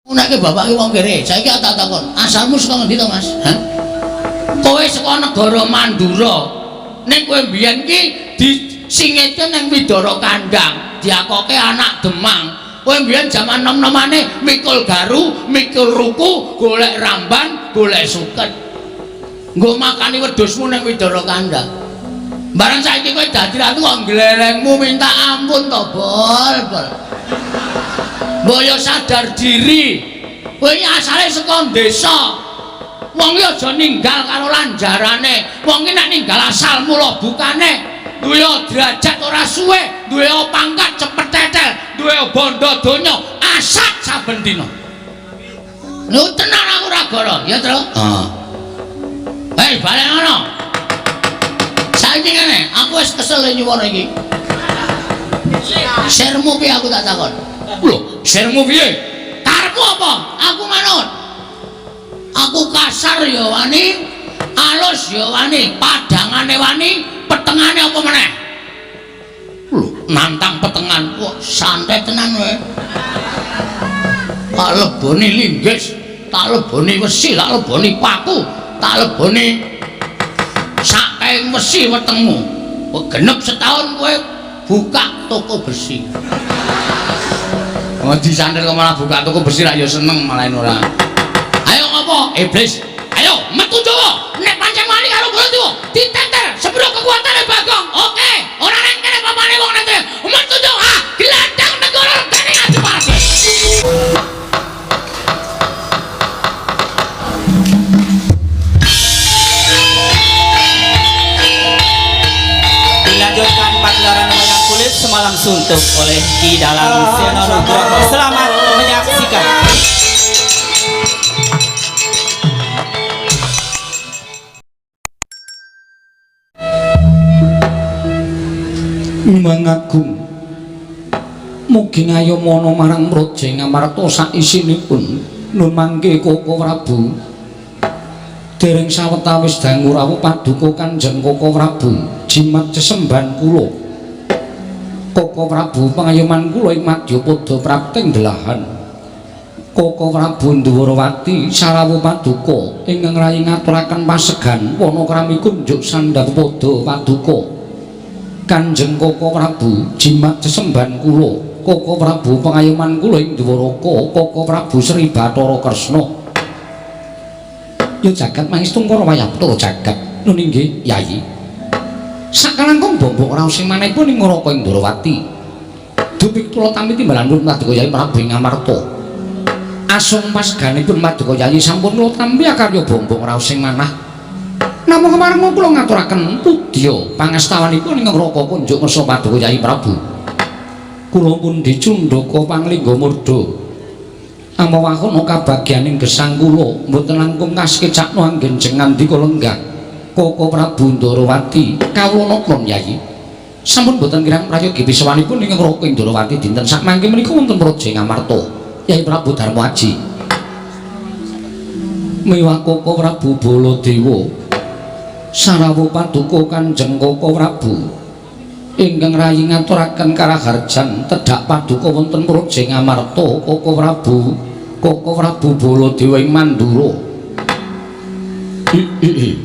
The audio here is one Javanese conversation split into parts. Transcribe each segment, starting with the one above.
Nek bapak ki wong kere, saiki tak takon, asalmu saka ngendi to, Mas? Hah? Kowe saka negara Mandura. Ning kowe mbiyen ki disingete nang Widara Kandang, diakoke anak Demang. Kowe mbiyen jaman nom-nomane mikul garu, mikul ruku, golek ramban, golek suket. Nggo makani wedhusmu nang Widara Kandang. Barang saiki kowe dadi ratu kok glerengmu minta ampun to, Bol. Mbok sadar diri. Kowe iki asale saka desa. Wong iki aja ninggal karo lanjarane. Wong iki nek ninggal asal mula bukane, duwe derajat ora suwe, duwe pangkat cepet tetel, duwe bondo donya asat saben dina. Lho tenan aku ora goro, ya, Tru? Heeh. Hei, balik ngono. Saiki ngene, aku wis kesel nyuwun iki. Sermu piye aku tak takon? Lho, sermu piye? Karepmu apa? Aku manut. Aku kasar ya wani, alus ya wani, padangane wani, petengane apa meneh? Lho, nantang petengan kok santai tenan kowe. Tak leboni linggis, tak leboni wesi, tak leboni paku, tak leboni saking wesi wetengmu. Kok genep setahun kowe buka toko besi. Oh disandel kok malah buka toko besi ra ya seneng malah ora. Ayo ngopo iblis? Ayo metu Jawa. Nek pancen wani karo Baladewa, ditenter sepuro kekuatane Bagong. Oke, ora nang kene papane wong nanti. Metu Jawa, gelandang negara kene adu pasti. Dilanjutkan pagelaran wayang kulit semalam suntuk oleh Ki Dalang Seno Nugroho. Selamat menyaksikan. Mangagung mugi ngayomana marang Praja Ngamarta sak isinipun nun mangke Koko Prabu dereng sawetawis dangu rawuh paduka Kanjeng Koko Prabu jimat sesemban kula Koko Prabu pangayoman kula ing Madyapada prapting delahan Koko Prabu Ndhuwarawati sarawuh paduka ingkang rayi ngaturaken pasegan wana krami kunjuk sandhang pada paduka Kanjeng Koko Prabu jimat sesemban kula Koko Prabu pangayoman kula ing Dwaraka Koko Prabu Sri Bathara Kresna ya jagat mangestung para wayapta jagat nun inggih Yayi sakalangkung bombong raos sing manehipun ing Ngaraka ing Dwarawati dupik kula tampi timbalan nuwun paduka Yayi Prabu Ngamarta asung paseganipun paduka Yayi sampun kula tampi akarya bombong raos sing manah namung kemareng kula ngaturaken pudya pangastawanipun ing Ngaraka kunjuk ngersa paduka Yayi Prabu. Kula pun dicundhaka panglingga murda. Amawahana kabagyaning gesang kula mboten langkung kaskecakno anggen jengandika lenggah. Koko Prabu Ndharawati kawula napa Yayi? Sampun boten kirang prayogi pisawanipun ing Ngaraka ing Ndharawati dinten sakmangke menika wonten Praja Ngamarta. Yayi Prabu Darma Aji. Miwah Koko Prabu Baladewa sarawuh paduka Kanjeng Koko Prabu ingkang rayi ngaturaken karaharjan tedhak paduka wonten Praja Ngamarta Koko Prabu Baladewa ing Mandura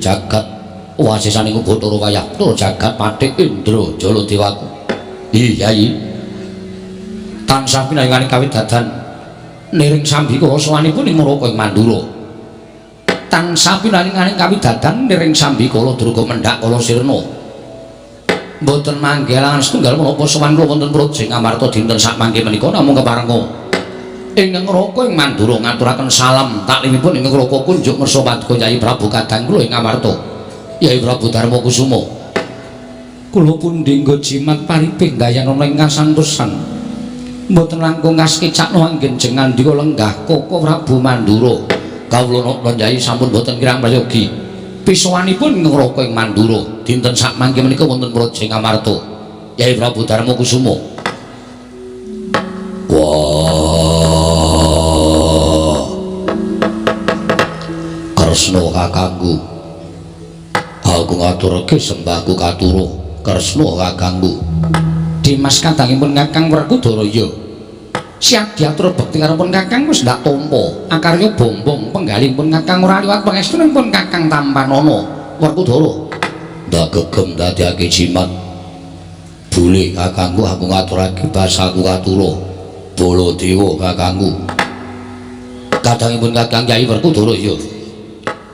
jagat wasisaning Bathara Wayapta jagat Pathik Indra Jaladewaku Yayi tansah pinayunganing kawidadan niring sambika sawanipun ing Ngaraka ing Mandura tansah pinayunganing kawidadan niring sambikala durga mendhak kala sirna mboten manggelangan setunggal menapa sowan kula wonten Praja Ngamarta dinten sakmangke menika namung keparenga ing Ngaraka ing Mandura ngaturaken salam taklimipun ing Ngaraka kunjuk ngersa paduka Yayi Prabu kadang kula ing Ngamarta Yayi Prabu Darma Kusuma kula pun dinggo jimat pariping dayana ing kasantosan mboten langkung kaskecakno anggen jengandika lenggah Koko Prabu Mandura kawula napa Yayi sampun boten kirang prayogi pisawanipun Ngaraka ing Mandura dinten sakmangke menika wonten Praja Ngamarta Yayi Prabu Darma Kusuma wah Kresna kakangku aku ngaturake sembahku katura Kresna kakangku Dimas kadangipun Kakang Werkudara ya siap diatur bekti karo pun kakang wis ndak tampa akarya bombong penggalih pun kakang ora liwat pangestune pun kakang Tampanana Werkudara ndak gegem dadekake jimat boleh kakangku aku ngaturake basaku katura Baladewa kakangku kadangipun kakang Kyai Werkudara ya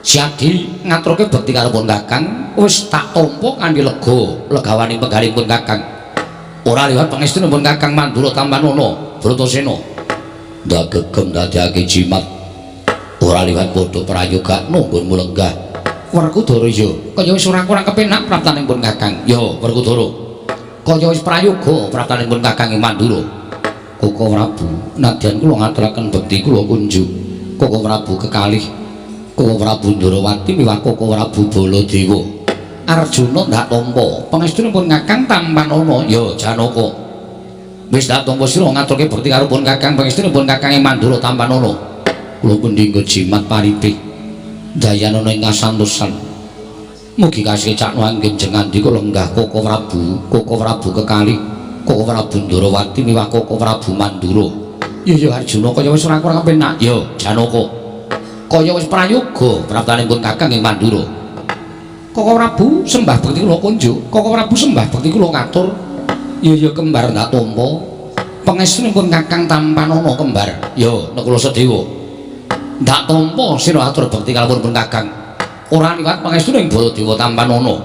siap di ngaturake bekti karo pun kakang wis tak tampa kanthi legawane penggalih pun kakang ora liwat pangestune pun kakang Mandura Tampanana Bratasena ndak gegem dadekake jimat ora liwat padha prayoga nunggun mulenggah Werkudara ya kaya wis ora kurang kepenak praptanipun kakang ya Werkudara kaya wis prayoga praptanipun kakang Mandura Koko Prabu nadyan kula ngaturaken bekti kula kunjuk Koko Prabu kekalih Koko Prabu Ndarawati miwah Koko Prabu Baladewa Arjuna ndak tampa pangestunipun kakang Tampanana ya Janaka wis dak tampa sira ngaturke bekti karo pun kakang pangestunipun kakang Mandura Tampanana kula pendhingga jimat paripih dayanana ing kasantosan mugi kasih cakno anggen jengandika lenggah Koko Prabu kekalih Koko Prabu Ndarawati miwah Koko Prabu Mandura ya Arjuna kaya wis ora kurang penak ya Janaka kaya wis prayoga praptanipun kakang ing Mandura Koko Prabu sembah bekti kula kunjuk Koko Prabu sembah bekti kula katur ya kembar ndak tampa pangestunipun kakang Tampanana kembar ya Nakula Sedewa ndak tampa sira atur bekti kalipun pun kakang ora liwat pangestuning Baladewa Tampanana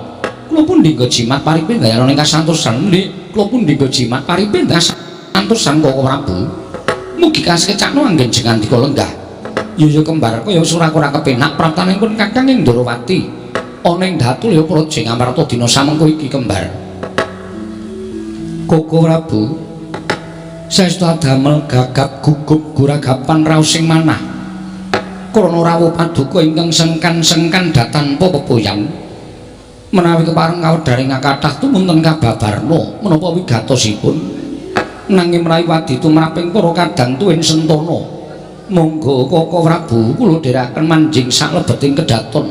kula pun ndingga jimat paripin gayana ing kasantosan nggih kula pun ndingga jimat paripin kasantosan Koko Prabu mugi kasecakno anggen jengandika lenggah ya kembar kaya ora kurang kepenak praptanipun kakang ing Ndarawati ana ing Datul ya Projeng amarta dina samengko iki kembar Koko Prabu saestu damel gagap gugup guragapan raosing manah krana rawuh paduka ingkang sengkan-sengkan datanpa pepoyan menawi kepareng kawedharing kathah tumunten kababarna menapa wigatosipun nanging merawi wadi tumraping para kadang tuwin sentana monggo Koko Prabu kula dherekaken manjing saklebeting kedaton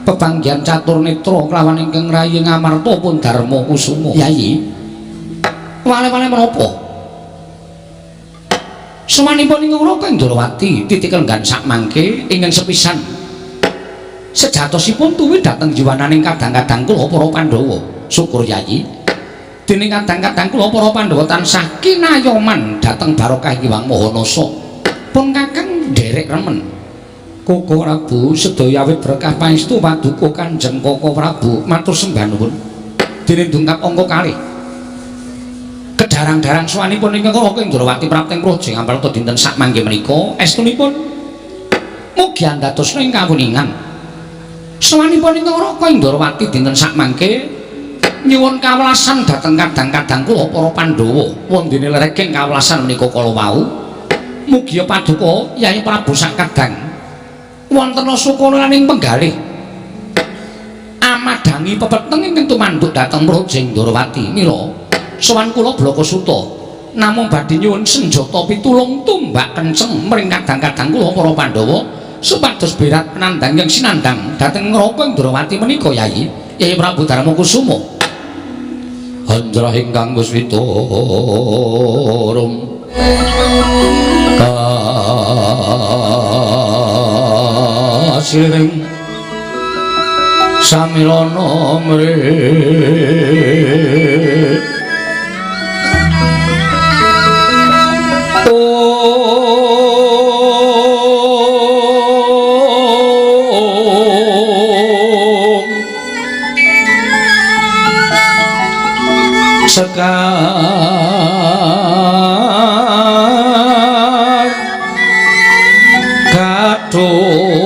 pepanggihan catur netra kelawan ingkang rayi ngamarta pun Darma Kusuma Yayi wale-wale menapa samanipun ing ora kang Ndarawati titik lenggan sak mangke ingkang sepisan sejatosipun tuwi dhateng jiwananing kadang-kadang kula para Pandhawa syukur Yayi dening kadang-kadang kula para Pandhawa tansah kinayoman dhateng barokah Hyang Mahanasa pun kakang nderek remen Koko Prabu sedaya awit berkah paestu paduka Kanjeng Koko Prabu matur sembah nuwun dening dungkap angka kalih kedarang-darang sawanipun ingkang Koko Ndarawati prapting projeng amarta dinten sak mangke menika estunipun mugi andhatosna ing kawuningan sawanipun ingkang Koko Ndarawati dinten sak mangke nyuwun kawelasan dhateng kadang-kadang kula para Pandhawa wondene lereking kawelasan menika kala wau mugi paduka Yayi Prabu sakadang wonten sukulaning penggalih amadangi pepeteng ingkang tumanduk dhateng projeng Ndarawati mila sowan kula Blakasuta namung badhe nyuwun senjata pitulung tumbak kenceng mring kadang-kadang kula para Pandhawa supados berat penandang yang sinandang dhateng Koko Ndarawati menika Yayi Prabu Darma Kusuma Anjrah ingkang Kuswitarum kasiring samilana mrih sekar gadung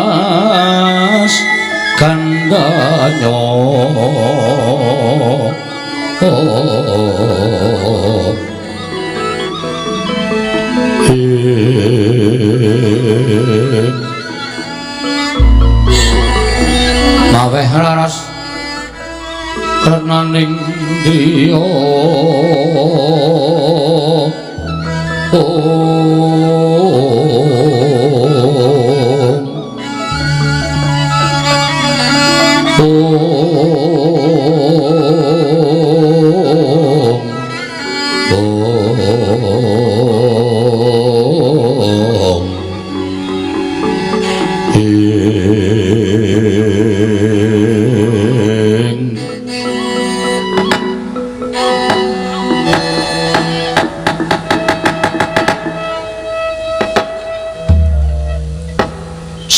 ngas kandanya maweh laras renaning driya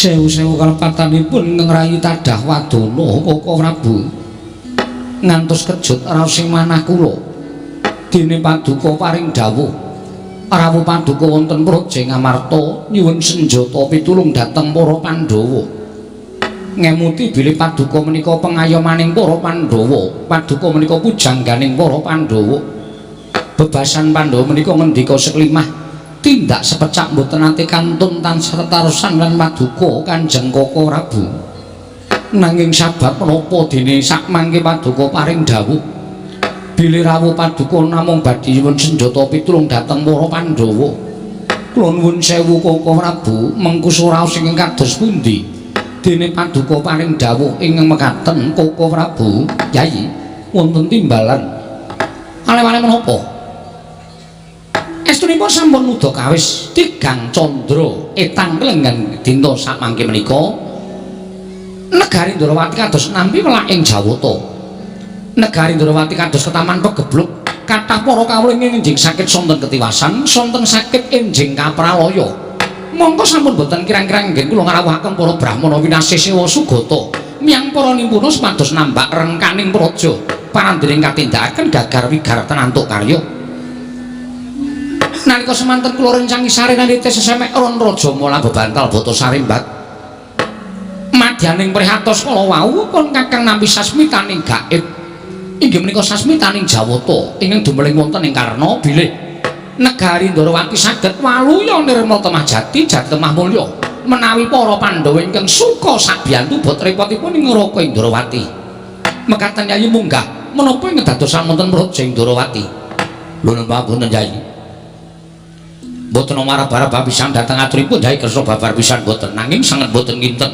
Sewu-sewu kalepatanipun ngrayi tadah wadana Koko Prabu ngantos kejut raos ing manah kula dene paduka paring dawuh rawuh paduka wonten Praja Ngamarta nyuwun senjata pitulung dhateng para Pandhawa ngemuti bilih paduka menika pengayomaning para Pandhawa paduka menika pujangganing para Pandhawa bebasan Pandhawa menika ngendika seklimah tindak sepecak mboten nate kantun tansah tarusan lan paduka Kanjeng Koko Prabu nanging sabab menapa dene sakmangke paduka paring dawuh bilih rawuh paduka namung badhe nyuwun senjata pitulung dhateng para Pandhawa kula nuwun sewu Koko Prabu mengku raos ing kados pundi dene paduka paring dawuh ing mekaten Koko Prabu Yayi wonten timbalan ale-ale menapa estunipun sampun nuda kawis tigang candra etang kelenggan dinten sakmangke menika negari Ndrawati kados nampi welak ing Jawata negari Ndrawati kados ketaman pegebluk kathah para kawula enjing sakit sonten ketiwasan sonten sakit enjing kapralaya mongko sampun boten kirang-kirang nggih kula ngrawuhaken para brahmana winasih sewa sugata miyang para nimpuna supados nambak rengkaning praja parandening katindakaken gagar wigar tenantuk karya nalika semanten kula rencangi sarenanite sesemek ron raja mola bebantal bata sarimbat madyaning prihatos kala wau pun kakang nampi sasmitaning gaib inggih menika sasmitaning Jawata ingkang dumeling wonten ing Karna bilih negari Ndrawati saged waluya nirma temah jati jati temah mulya menawi para Pandhawa ingkang suka sabiyantu bot repotipun ing neraka ing Ndrawati mekaten Yayi munggah menapa ing dadosan wonten Praja ing Ndrawati lho pamunten Yayi boten marah-marah pisan dhateng aturipun Yayi Kresna babar pisan boten nanging sanget boten kinten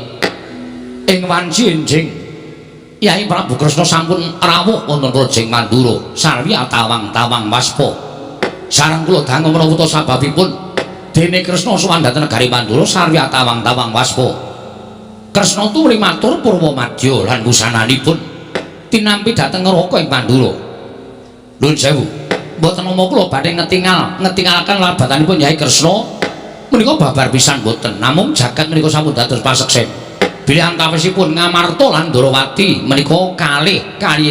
ing wanci enjing Yayi Prabu Kresna sampun rawuh wonten Praja Mandura sarwi tawang-tawang waspa sareng kula dangu menawa sababipun dene Kresna sowan dhateng negari Mandura sarwi tawang-tawang waspa Kresna tuwuh matur purwa madya lan wusananipun tinampi dhateng neraka ing Mandura nuwun sewu mboten namung kula badhe ngetingalaken labatanipun Yayi Kresna menika babar pisan mboten namung jagat menika sampun dados paseksen bilih antawisipun Ngamarta lan Ndrawati menika kalih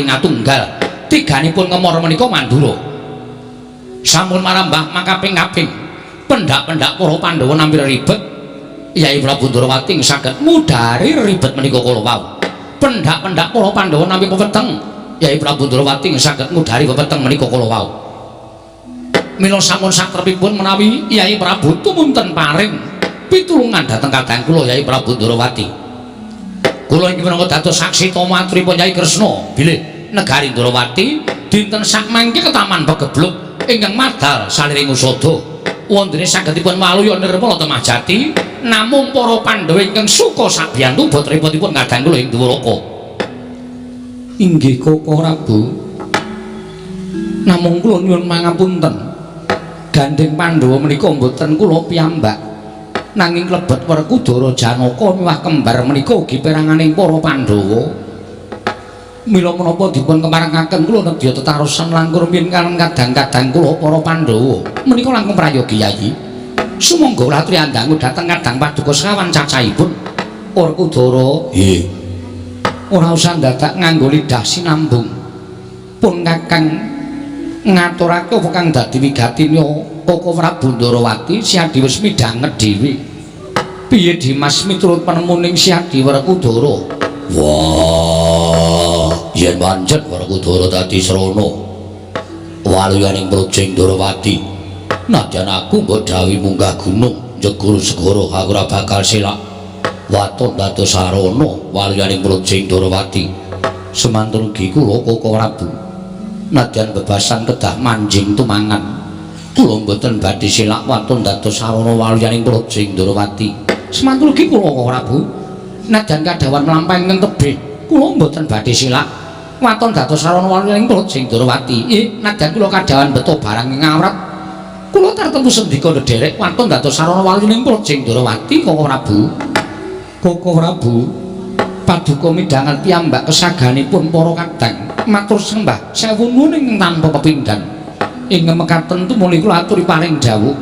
ngatunggal tiganipun ngemor menika Mandura sampun marambah makaping-kaping pendak-pendak para Pandhawa nampi ribet Yayi Prabu Ndrawati saged mudhari ribet menika kala wau pendak-pendak para Pandhawa nampi pepeteng Yayi Prabu Ndrawati saged mudhari pepeteng menika kala wau mila sampun satrepipun menawi Yayi Prabu tumunten paring pitulungan dhateng kadang kula Yayi Prabu Ndrawati kula inggih minangka dados saksi tomaturipun Yayi Kresna bilih negari Ndrawati dinten sakmangke ketaman pegebluk ingkang madal saliring usada wondene sagedipun waluya nirmala temah jati namung para Pandhawa ingkang suka sabiyantu bot repotipun kadang kula ing Dwaraka inggih Koko Prabu namung kula nyuwun pangapunten gandeng Pandhawa menika mboten kula piyambak nanging klebet Werkudara Janaka miwah kembar menika ugi peranganing para Pandhawa mila menapa dipun kemarangaken kula nedya tetarusan langkung min kaleng kadang-kadang kula para Pandhawa menika langkung prayogi Yayi sumangga kula aturi andangu dhateng kadang paduka sekawan cacahipun Werkudara nggih ora usah dadak nganggo lidah sinambung pun kakang ngaturake apa kang dadi wigatine Koko Prabu Ndrawati Siadi wis midhanget dhewe piye Dimas miturut penemuning Siadi Werkudara wah yen pancen Werkudara dadi srana waluyaning Praja Ndrawati nadyan aku mbok dawuhi munggah gunung njegur segara aku ora bakal selak waton dados sarana waluyaning Praja Ndrawati semanten ugi kula Koko Prabu nadyan bebasan kedah manjing tumangan kula mboten badhe silak wantun dados sarana waluyaning Praja Indrawati. Semantul ugi kula Prabu. Nadyan kadhawan mlampah ingkang tebih, kula mboten badhe silak wantun dados sarana waluyaning Praja Indrawati. Nadyan kula kadhawan beto barang ing awrat, kula tartemtu sendika ndherek wantun dados sarana waluyaning Praja Indrawati, Koko Prabu. Koko Prabu, paduka midhangan piyambak kesaganipun para kadang. Matur sembah sewu nuwun tanpa pepindhan. Ing mekaten tumuli kula aturi paring dawuh.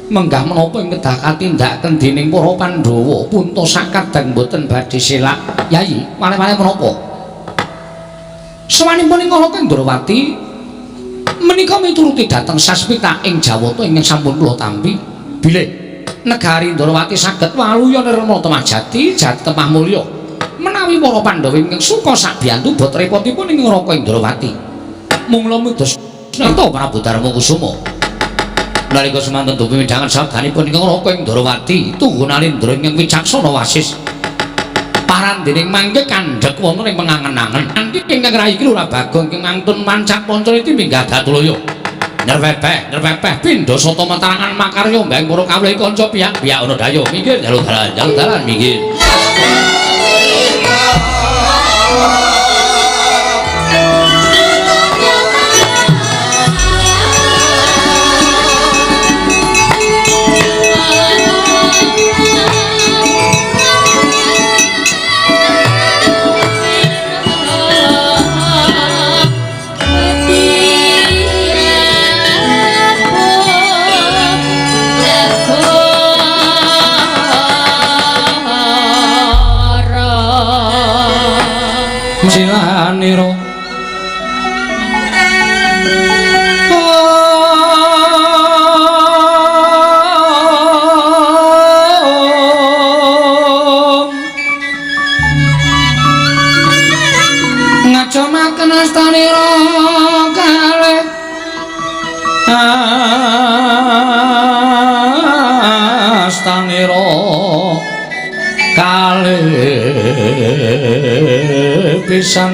Menggah menapa ing kedah katindakaken dening para Pandhawa punta sakadang boten badhe selak. Yayi, wale-wale menapa? Sawanipun ing kala Indrawati menika mituruti dhateng Saspita ing Jawata ingkang sampun kula tampi. Bilih negari Indrawati saged waluya nirma temajati jatemah mulya. Menawi para Pandhawa ingkang suka sabiyantu bot repotipun ing Raka Indrawati. Mungla midos nata Prabu Darma Kusuma. Nalika semanten dupi midhangan sabdanipun ing Raka Indrawati, tunggunalindra ingkang wicaksana wasis. Parandening mangke kandhek wonten ing pengangen-angen. Kanthi ingkang rayi Lurah Bagong ingkang mangtun mancak Pancaliti minggah Datulaya. Nerpepeh pindha sata matarangan makarya mbang para kawula kanca piyak-piyak ana dayo. Minggir jalu dalan minggir. Silaniro ngacomaken astanira kalih astanira kalih pisan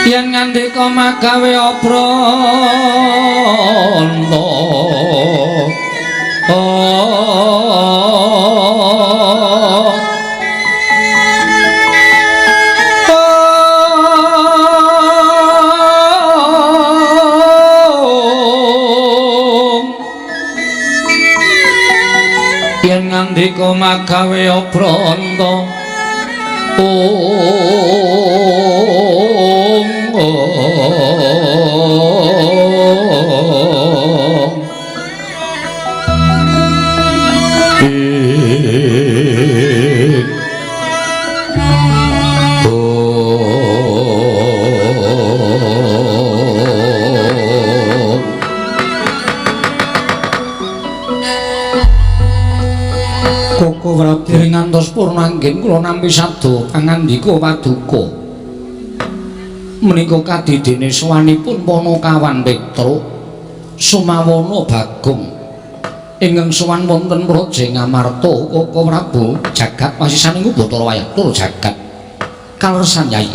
yen ngandika magawe obranta yen ngandika magawe obranta Koko Prabdi ngantos purna anggen kula nampi sabda pangandika paduka. Menika kadidene sowanipun Panakawan Petruk Sumawana Bagong ingkang sowan wonten Praja Ngamarta. Koko Prabu jagat wasisaning Bathara Wayaktura jagat kalresan Yayi.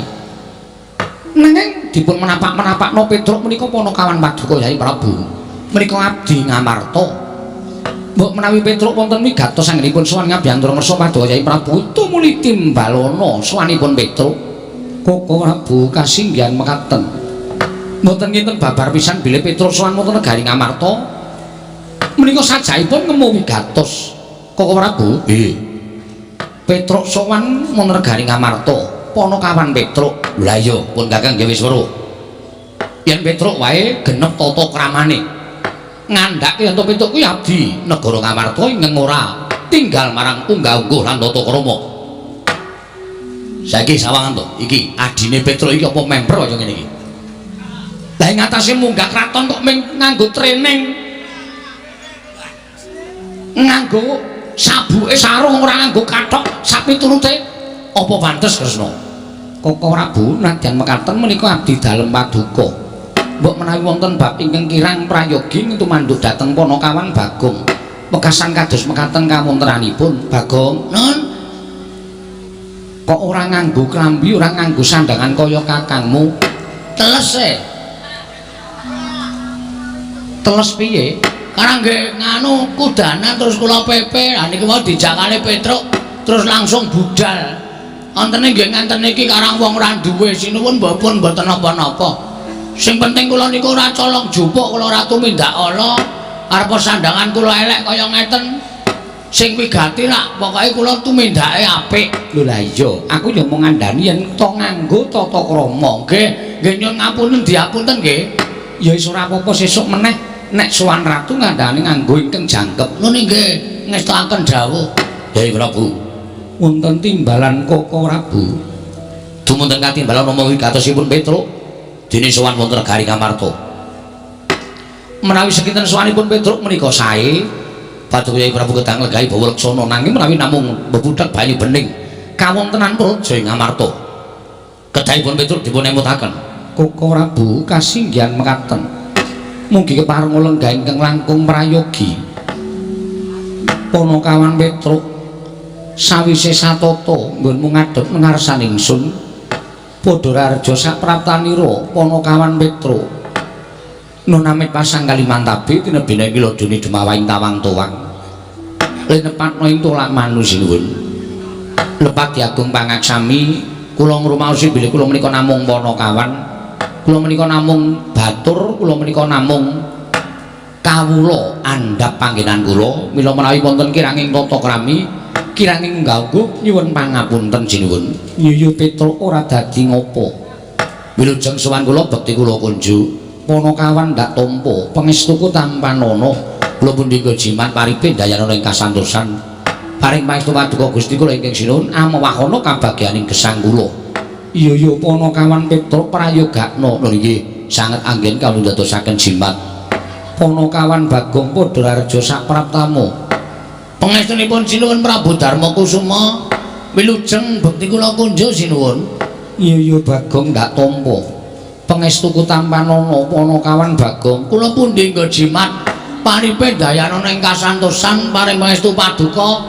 Nanging dipun menapak-menapakno Petruk menika Panakawan paduka Yayi Prabu. Menika abdi Ngamarta. Mbok menawi Petruk wonten migatos anggenipun sowan ngabyantura ngersa paduka Yayi Prabu tumuli timbalana sowanipun Petruk. Koko Prabu kasinggihan mekaten. Mboten kinten babar pisan bilih Petruk sowan wonten negari Ngamarta. Menika sajaipun ngemu migatos. Koko Prabu, nggih. Petruk sowan wonten negari Ngamarta, Panakawan Petruk. Lha iya, pun Kakang nggih wis weruh. Yen Petruk wae genep tata kramane. Ngandhake yen Petruk kuwi abdi negara Ngamarta ingkang ora tinggal marang unggah-ungguh lan tata krama. Saiki sawangan to, iki adine Petruk iki apa member kaya ngene iki. Lah ing atase munggah kraton kok nganggo training. Nganggo sabuke sarung ora nganggo kathok sapiturute apa pantes Kresna. Koko Prabu nadyan mekaten menika abdi dalem paduka. Mbok menawi wonten bab ingkang kirang prayogi tumanduk dhateng Panakawan Bagong. Wekasan kados mekaten kawontenanipun Bagong. Nun. Kok ora nganggo klambi, ora nganggo sandangan kaya kakangmu? Teles e. Teles piye? Karang nggih nganu kudanan terus kula pepe. Lah niki mau dijakale Petruk terus langsung budal. Wonten nggih ngenten iki karang wong ora duwe sinuwun mboten napa-napa. Sing penting kula niku ora colong jupuk kula ora tumindak ala. Arep sandangan kula elek kaya ngeten. Sing wigati lak pokoke kula tumindake apik. Lho lah iya, aku ya mau ngandani yen to nganggo tata krama. Nggih nyuwun ngapunten diapunten nggih. Ya wis ora apa-apa sesuk meneh nek sowan ratu ngandani nganggo ingkang jangkep. Ngono nggih ngestakaken dawuh. Dewi Prabu, wonten timbalan Koko Prabu. Dumunten katimbalan nama wigatosipun Petruk dene sowan wonten negari Ngamarta. Menawi sekinten sowanipun Petruk menika sae Paduka Kyai Prabu Gedang Legahi Bawa Leksana nanging menawi namung bebudak banyu bening kawontenan praja ing Ngamarta. Kedahipun Petruk dipun emutaken. Koko Prabu kasinggihan mekaten. Mugi kepareng lenggah ingkang langkung prayogi. Ponokawan Petruk sawise satata nggonmu ngadhep ngarsaning ingsun padha rarja sapraptanira Ponokawan Petruk nonamit pasang Kalimantabe tinebene kilodone Demawaing Tawang Towang linepatno ing tolak manusinuwun lepat diagung pangaksami kula ngrumaosi bilih kula menika namung Ponokawan kula menika namung batur kula menika namung kawula andhap panggenan kula mila menawi wonten kiranging tata krami kiranging ngganggu nyuwun pangapunten sinuwun. Yuyu Petruk ora dadi ngopo. Wilujeng sowan kula bekti kula kunjuk. Ponokawan ndak tampa, pangestuku tampanana. Kula pundi jimat paripe dayana ing kasantosan. Paring paestu paduka Gusti kula ingkang sinuwun amawahana kabagyaning gesang kula. Yuyu Ponokawan Petruk prayogakna lho nggih sanget anggen kawula dadosaken jimat. Ponokawan Bagong padha rarja sapraptama. Pangestunipun sinuwun Prabu Darma Kusuma wilujeng bekti kula kunjuk sinuwun. Iya Bagong ndak tampa. Pangestuku tampanana Ponokawan Bagong kula pundi nggo jimat paripe dayana ing kasantosan paring pangestu paduka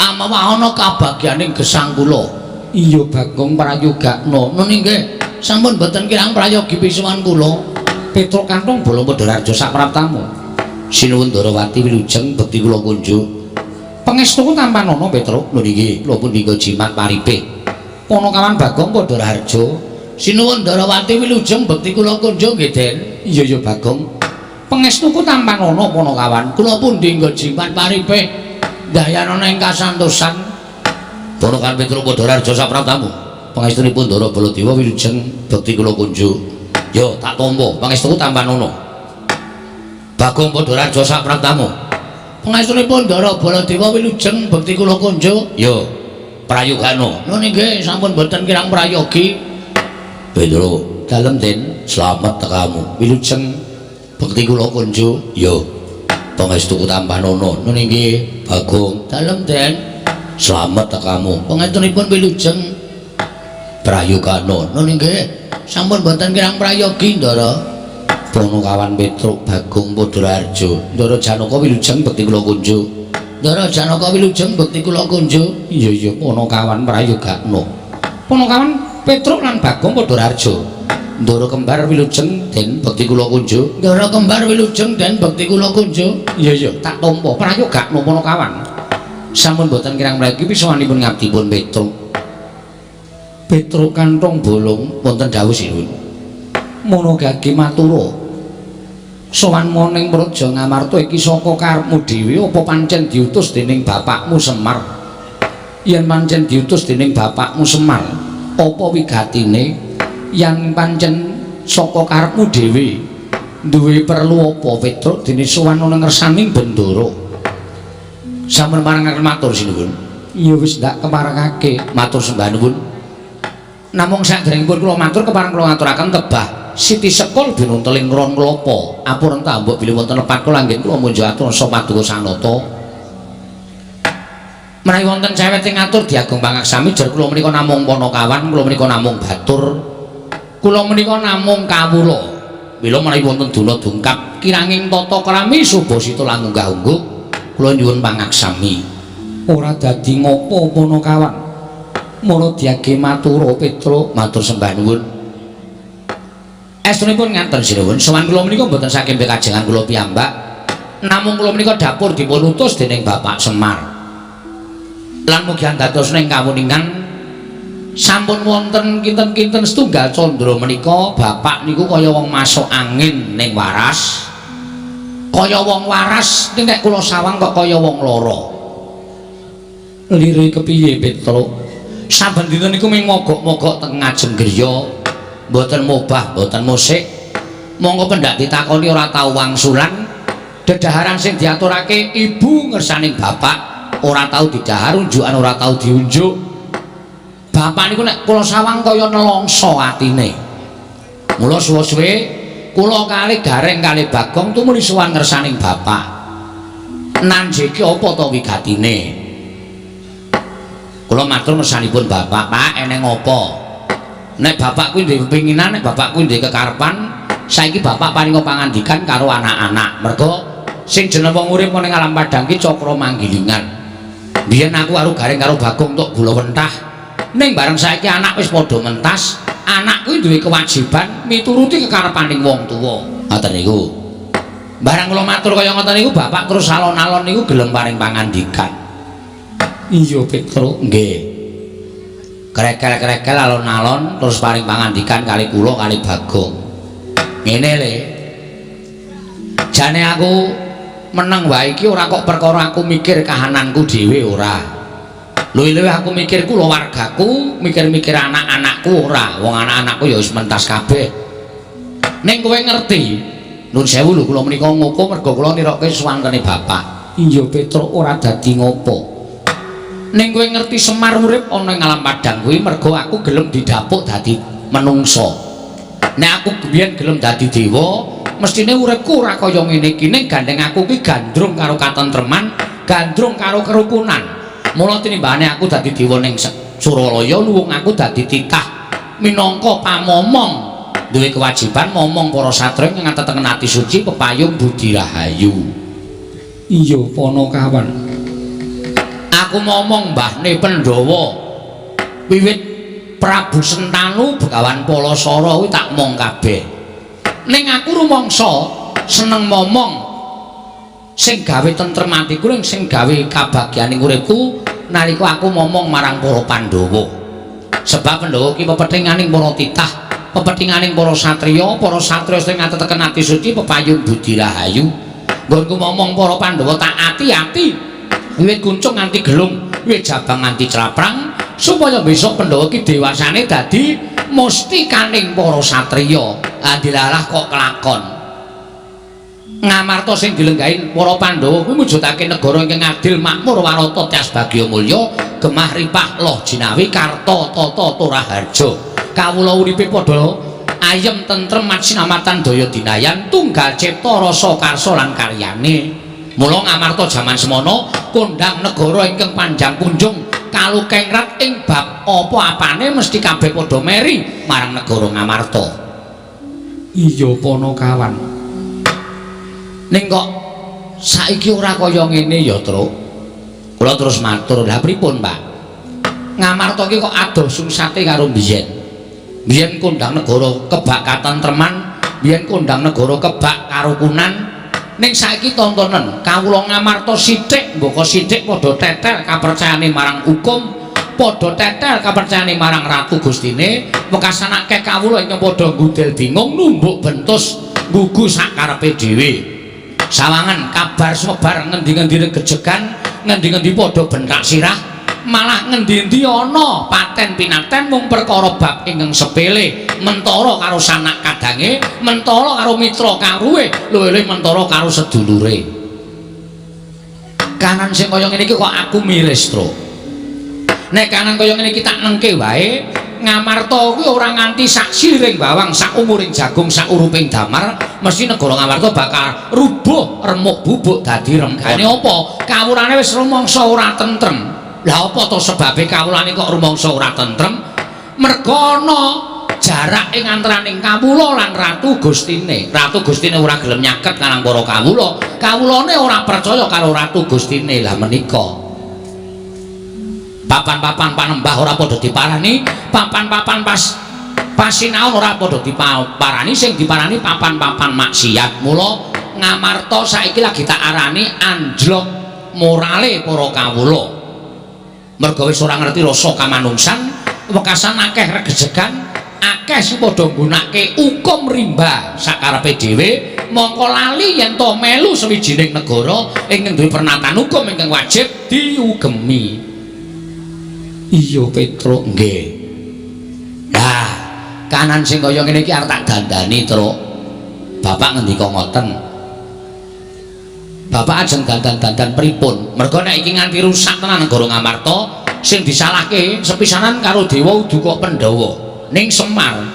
amawahana kabagyaning gesang kula. Iya Bagong prayogakna. Nuni nggih sampun boten kirang prayogi pisuwan kula. Petruk kantong bola padha rarja sapraptamu. Sinuwun Darawati wilujeng bekti kula kunjuk. Pangestuku tampanana Petruk lho niki kula pun nggo jimat paripe. Ponokawan Bagong padha rarja. Sinuwun Darawati wilujeng bekti kula kunjuk nggih Den. Iya ya Bagong. Pangestuku tampanana Ponokawan kula pun nggo jimat paripe dayana ing kasantosan. Ponokawan Petruk padha rarja sapraptamu. Pangestunipun Dara Baladewa wilujeng bekti kula kunjuk. Yo tak tampa pangestuku tampanana. Bagong padha rarja sapraptamu. Pangestunipun Dara Baladewa wilujeng bekti kula kunjuk. Yo prayogana. Nggih nggih sampun boten kirang prayogi. Petruk dalem Den slamet tekamu. Wilujeng bekti kula kunjuk. Yo pangestuku tampanana. Nggih Bagong dalem Den slamet tekamu. Pangestunipun wilujeng prayogana. Nggih sampun boten kirang prayogi Ndara. Ponokawan Petruk Bagong padha rarja. Ndara Janaka wilujeng bekti kula kunjuk. Ndara Janaka wilujeng bekti kula kunjuk. Iya iya Ponokawan prayogakna. Ponokawan Petruk lan Bagong padha rarja. Ndara kembar wilujeng Den bekti kula kunjuk. Ndara kembar wilujeng Den bekti kula kunjuk. Iya iya tak tampa prayogakna Ponokawan. Sampun boten kirang prayogi pisuwanipun ngabdipun Petruk. Petruk kantong bolong wonten dawuh sinuwun. Mono gage matura. Sowan moning praja Ngamarta iki saka karepmu dhewe apa pancen diutus dening bapakmu Semar? Yen pancen diutus dening bapakmu Semar, apa wigatine? Yen pancen saka karepmu dhewe, duwe perlu apa Petruk dene sowan ana ngersaning bendara? Sampun marangaken matur sinuwun. Ya wis ndak keparengake matur sembah nuwun. Namung saderengipun kula matur kepareng kula ngaturaken tebah Siti Sekol binunteling ron klopo apun tambok bilih wonten lepat kula nggih kula munjuk atur sapa paduka sanata. Menawi wonten cewek sing ngatur diagung pangaksami jar kula menika namung Ponokawan, kula menika namung batur. Kula menika namung kawula. Mila menawi wonten duna dungkap kiranging tata krami subasita lan unggah-ungguh kula nyuwun pangaksami. Ora dadi ngopo Ponokawan. Mula diage matur Petruk matur sembah nuwun. Estunipun ngaten sinuwun, sowan kula menika mboten saking kajengan kula piyambak. Namung kula menika dapur dipun utus dening Bapak Semar. Lan mugi dados ning kawuningan sampun wonten kinten-kinten setunggal candra menika bapak niku kaya wong masuk angin ning waras. Kaya wong waras nek kula sawang kok kaya wong lara. Lire kepiye Petro? Saben dinten niku mung mogok-mogok teng ngajeng griya, mboten mobah, mboten musik. Monggo pendak ditakoni ora tau wangsulan. Dedaharan sing diaturake ibu ngersaning bapak ora tau didahar, unjukan ora tau diunjuk. Bapak niku nek kula sawang kaya nelongso atine. Mula suwe-suwe kula kali Gareng kali Bagong tumuli sowan ngersaning bapak. Nanjeki apa to wigatine? Kula matur ngersanipun bapak, Pak eneng apa? Nek bapak kuwi duwe kepinginan, nek bapak kuwi duwe kekarepan, saiki bapak paringa pangandikan karo anak-anak. Mergo sing jeneng wong urip ning alam padang ki cakra manggilingan. Biyen aku karo Gareng karo Bagong tok gula wentah. Ning bareng saiki anak wis padha mentas, anak kuwi duwe kewajiban mituruti kekarepaning wong tuwa. Ngoten niku. Barang kula matur kaya ngoten niku bapak terus alon-alon niku gelem paring pangandikan. Iya Petro, nggih. Krekel-krekel alon-alon terus paring pangandikan kali kula kali Bagong. Ngene le. Jane aku meneng wae iki ora kok perkara aku mikir kahananku dhewe ora. Luwih-luwih aku mikir kulawargaku, mikir-mikir anak-anakku ora. Wong anak-anakku ya wis mentas kabeh. Ning kowe ngerti, nuwun sewu lho kula menika ngoko mergo kula nirokke suwantene bapak. Iya Petro ora dadi ngopo. Ning kowe ngerti Semar urip ana ing alam padang kuwi mergo aku gelem didapuk dadi menungso. Nek aku biyen gelem dadi dewa, mestine uripku ora kaya ngene iki. Ning gandeng aku ki gandrung karo katentreman, gandrung karo kerukunan. Mula tinimbane aku dadi dewa ning Suralaya, luwung aku dadi titah minangka pamomong, duwe kewajiban momong para satriya ngatetaken ati suci pepayung budi rahayu. Iya Panakawan. Aku ngomong mbahne Pandhawa wiwit Prabu Sentanu Begawan Palasara kuwi tak mong kabeh. Ning aku rumangsa seneng momong sing gawe tentrem atiku, sing gawe kabagyaning uripku nalika aku momong marang para Pandhawa. Sebab Pandhawa ki pepethinganing para titah, pepethinganing para satriya sing ngatetaken ati suci pepayung budi rahayu. Nggonku momong para Pandhawa tak ati-ati wiwit kuncung nganti gelung, wiwit jabang nganti celaprang, supaya besok Pandhawa ki dewasane dadi mustikaning para satriya. Dilalah kok kelakon. Ngamarta sing dilenggahi para Pandhawa kuwi mujudake negara ingkang adil, makmur, warata, tias bagya mulya, gemah ripah loh jinawi karta tata turaharja. Kawula uripe padha ayem tentrem matsinamatan daya dinayan, tunggal cipta rasa karsa lan karyane. Mula ngamarta jaman semono kondhang negara ingkang panjang kunjung kalukengrat ing bab apa-apane mesti kabeh padha meri marang negara Ngamarta. Iya Panakawan. Ning kok saiki ora kaya ngene ya, Tru. Kula terus matur, lha pripun, Pak? Ngamarta iki kok adoh sungsate karo biyen. Biyen kondhang negara kebak katentreman, biyen kondhang negara kebak karukunan. Ning saiki tontonen kawula Ngamarta sithik mboko sithik padha tetel kapercayane marang hukum, padha tetel kapercayane marang Ratu Gustine, wekasanake kawula ing padha gudel bingung numbuk bentus gugu sakarepe dhewe. Sawangan kabar sumebar ngendi-ngendi gejegan, ngendi-ngendi padha bentak sirah, malah ngendi-endi ana paten pinaten mung perkara bab ingkang sepele, mentara karo sanak kadange, mentara karo mitra kawruhe, luwih-luwih mentara karo sedulure. Kanan sing kaya ngene iki kok aku miris, Tru. Nek kanan kaya ngene iki tak nengke wae, Ngamarta kuwi ora nganti sak siring bawang, sak umuring jagung, sak uruping damar, mesti negara Ngamarta bakal rubuh remuk bubuk dadi remgane apa? Kawulane wis rumangsa ora tentrem. Lah apa to sebabe kawulane kok rumangsa ora tentrem? Merga ana jarak ing antaraning kawula lan Ratu Gustine. Ratu Gustine ora gelem nyaket marang para kawula. Kawulane ora percaya karo Ratu Gustine. Lah menika papan-papan panembah ora padha diparani, papan-papan pas pasinaon ora padha diparani sing diparani papan-papan maksiat. Mula Ngamarta saiki lagi tak arani anjlok morale para kawula. Merga wis ora ngerti rasa kamanungsan, wekasan akeh regejegan, akeh sing padha nggunakake hukum rimba sakarepe dhewe, mongko lali yen to melu sawijining negara ingkang duwe pernatan hukum ingkang wajib diugemi. Iya Petruk nggih. Nah, kanan sing kaya ngene iki arep tak dandani, Truk. Bapak ngendika ngoten. Bapak ajeng dandan-dandan pripun? Merga nek iki nganti rusak tenan negara Ngamarta, sing disalahke sepisanan karo Dewa Uduka Pandhawa ning Semar.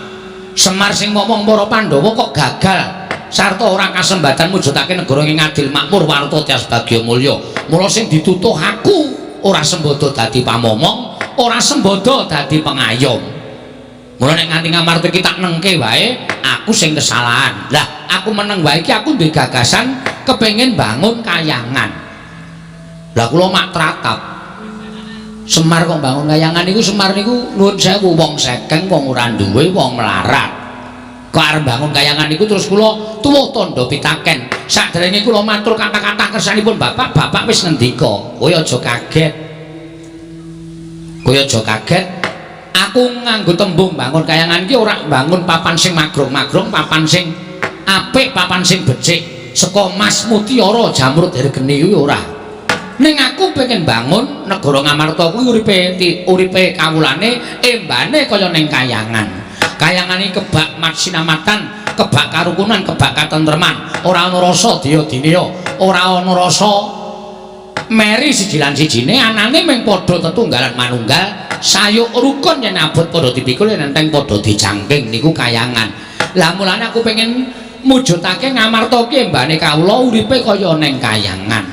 Semar sing ngomong para Pandhawa kok gagal sarta ora kasembatan mujudake negara ing adil makmur warta tias bagya mulya. Mula sing ditutuh aku ora sembada dadi pamomong, ora sembada dadi pengayom. Mula nek nganti Ngamarta iki tak nengke wae, aku sing kesalahan. Lah, aku meneng wae iki aku duwe gagasan kepengin bangun kayangan. Lah kula mak tratap. Semar kok bangun kayangan niku Semar niku nuwun sewu wong sekeng, wong ora duwe, wong melarat. Kok arep bangun kayangan niku terus kula tuwuh tandha pitaken. Saderenge kula matur kata-kata kersanipun Bapak, Bapak wis ngendika, kowe aja kaget. Kowe aja kaget. Aku nganggo tembung bangun kayangan iki ora bangun papan sing magrong-magrong, papan sing apik, papan sing becik. Saka emas mutiara jamrut hergeni kuwi ora. Ning aku pengen bangun negara Ngamarta kuwi uripe kawulane embane kaya ning kayangan. Kayangan iki kebak sinamatan, kebak karukunan, kebak katentreman. Ora ana rasa daya-dinaya, ora ana rasa meri siji lan sijine, anane mung padha tetunggalan manunggal, sayuk rukun yen abot padha dipikul yen enteng padha dijangking niku kayangan. Lah mulane aku pengen mujudake Ngamarta ki embane kawula uripe kaya ning kayangan.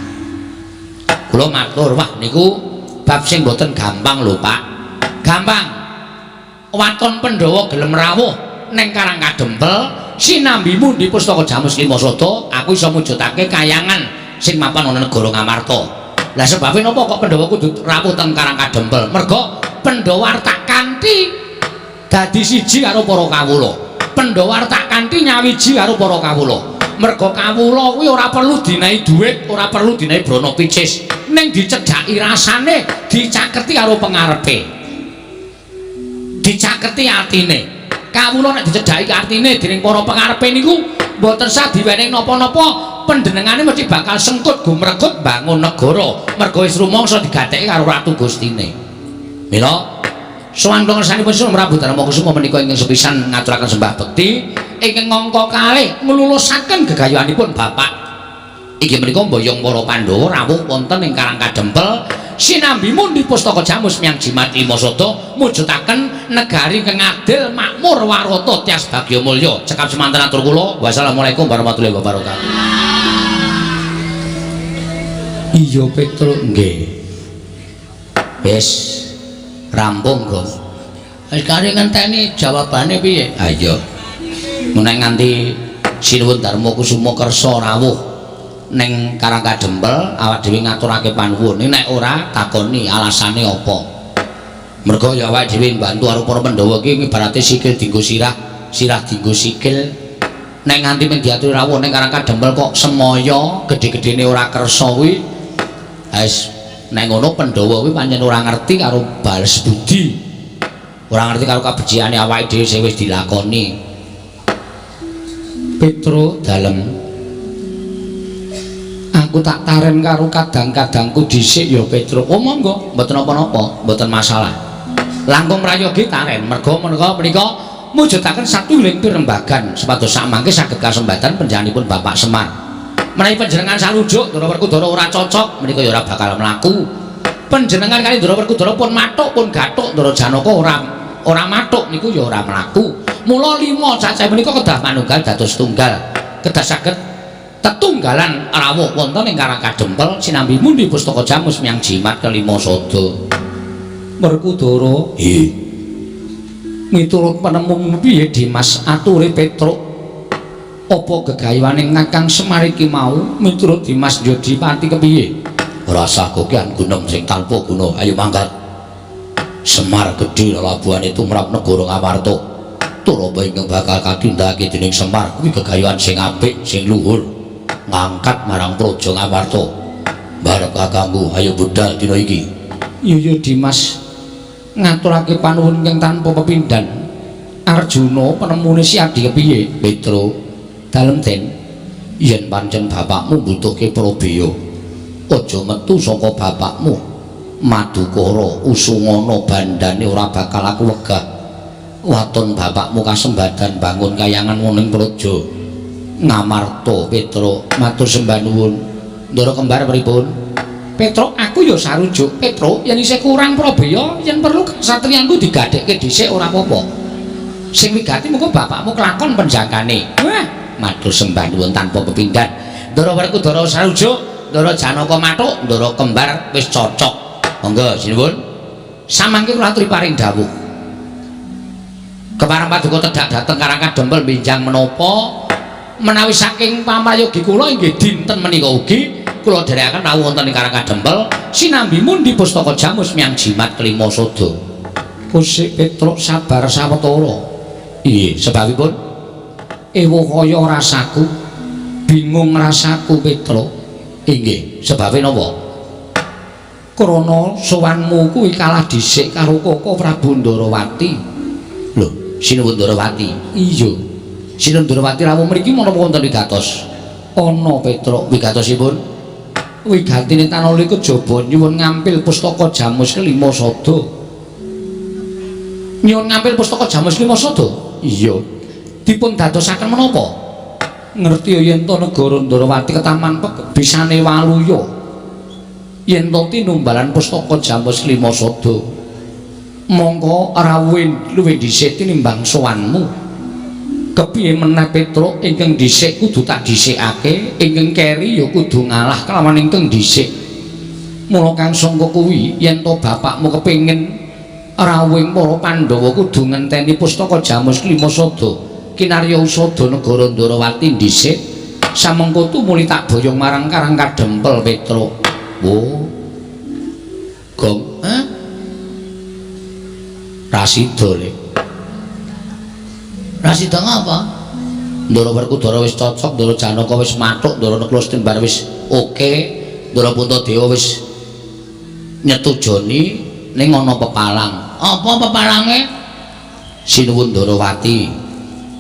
Kula matur, wah niku bab sing boten gampang lho, Pak. Gampang. Waton Pandhawa gelem rawuh ning Karang Kadempel, sinambimu di Pustaka Jamus Limasada, aku iso mujudake kayangan sing mapan ana negara Ngamarta. Lah sebabe napa kok Pandhawa kudu rawuh teng Karang Kadempel? Merga Pandhawa tak kanthi dadi siji karo para kawula. Pandhawa tak kanthi nyawiji karo para kawula. Merga kawula kuwi ora perlu dinahi dhuwit, ora perlu dinahi brana picis, ning dicedhaki rasane, dicaketi karo pengarepe. Dicaketi atine. Kawula nek dicedhaki artine dening para pengarepe niku mboten sah diwenehi napa-napa, panjenengane mesti bakal sengkut gumregut bangun negara. Merga wis rumangsa digatheki karo Ratu Gustine. Mila sowan pangersanipun Sri Prabu Darmakusuma menika ingkang sepisan ngaturaken sembah bekti ingkang ngangka kalih nglulusaken gegayohanipun Bapak. Inggih menika mboyong para Pandhawa rawuh wonten ing Karang Kadempel sinambi mundi Pustaka Jamus Myang Jimat Limasada mujudaken negari kang adil makmur warata tias bagya mulya. Cekap semanten atur kula. Wassalamualaikum warahmatullahi wabarakatuh. Iya Petruk nggih. Wis rampung, Bro. Wis kari ngenteni jawabane piye? Ha iya. Menek nganti Sinuwun Darmakusuma kersa rawuh ning Karang Kadempel, awak dhewe ngaturake panuwun. Nek ora takoni alasane apa. Merga ya awak dhewe mbantu karo para Pandhawa iki ibarate sikil dienggo sirah, sirah dienggo sikil. Nek nganti men diaturi rawuh ning Karang Kadempel kok semaya gedhe-gedhene ora kersa kuwi. Wis nek ngono Pandhawa kuwi pancen ora ngerti karo bales budi. Ora ngerti karo kabeciane awake dhewe sing wis dilakoni. Petruk dalem. Aku tak taren karo kadang-kadangku dhisik ya Petruk. Oh monggo, mboten napa-napa, mboten masalah. Langkung prayogi taren, merga menika mujudaken satunggiling pirembagan supados samangke saged kasembatan panjenenganipun Bapak Semar. Menawi panjenengan sarujuk Ndara Werkudara ora cocok, menika ya ora bakal mlaku. Panjenengan kali Ndara Werkudara pun mathuk pun gathuk, Ndara Janaka ora mathuk niku ya ora mlaku. Mula 5 cacah menika kedah manunggal dados tunggal. Kedah saged tetunggalan rawuh wonten ing Karang Kadempel sinambi mundi Pustaka Jamus Myang Jimat Limasada. Werkudara, nggih. Miturut penemung piye Dimas ature Petruk? Apa gegayoane Kakang Semar iki mau miturut Dimas Jodipati kepiye? Rasa kokian gunung sing tanpa guna. Ayo mangkat. Semar gedhe lelabuhane tumrap negara Ngamarta. turaba ingkang bakal katindakake dening Semar kuwi gegayuhan sing apik sing luhur ngangkat marang praja Ngamarta barep kakangku ayo budal dina iki Iya Dimas ngaturake panuwun ingkang tanpa pepindhan Arjuna penemune si Adi kepiye Petro dalem den yen pancen bapakmu mbutuhke Prabeya aja metu saka bapakmu Madukara Usungana bandane ora bakal aku wegah waton bapakmu kasembadan bangun kayangan woning praja Ngamarta Petro matur sembah nuwun Ndara kembar pripun Petro aku ya sarujuk Petro yen isih kurang Prabeya yen perlu satriyanku digadhekke dhisik ora apa-apa sing wigati muga bapakmu kelakon penjagane wah matur sembah nuwun tanpa pepindhan Ndara Werku Ndara sarujuk Ndara Janaka matuk Ndara kembar wis cocok monggo sinuwun samangke kula aturi paring dawuh kepareng paduka tedhak dhateng Karangka Dempel benjang menapa menawi saking pamrayogi kula inggih dinten menika ugi kula dherekaken rawuh wonten ing Karangka Dempel sinambi mundi pustaka Jamus Miang Jimat kelima sada Kusik Petruk sabar sawetara iya sebabipun ewo kaya rasaku bingung rasaku Petruk inggih sebabe napa krana sowanmu kuwi kalah dhisik karo Koko Prabu Ndarawati lho sinuwun Ndarawati iya sinuwun Ndarawati rawuh mriki menapa wonten wigatos ana Petruk wigatosipun wigatine tanala kejaba nyuwun ngampil pustaka Jamus kelima sada nyuwun ngampil pustaka Jamus kelima sada iya dipun dadosaken menapa ngerti yen to negara Ndarawati ketaman bisane waluya yen to tinumbalan pustaka Jamus kelima sada mongko rawuh luwih dhisik tinimbang sowanmu kepiye meneh Petruk ingkang dhisik kudu tak dhisikake ingkang keri ya kudu ngalah kelawan ingkang dhisik mula kang sangka kuwi yen to bapakmu kepengin rawuhing para Pandhawa kudu ngenteni pustaka Jamus kelima sada kinarya usada negara Ndarawati dhisik samengko tumuli tak boyong marang Karangka Dempel Petruk oh gong Rasida le Rasida ngapa Ndara Werkudara wis cocok Ndara Janaka wis mathuk Ndara Neklastimbar wis oke Ndara Puntadewa wis nyetujoni ning ana pepalang apa pepalange Sinuwun Ndarawati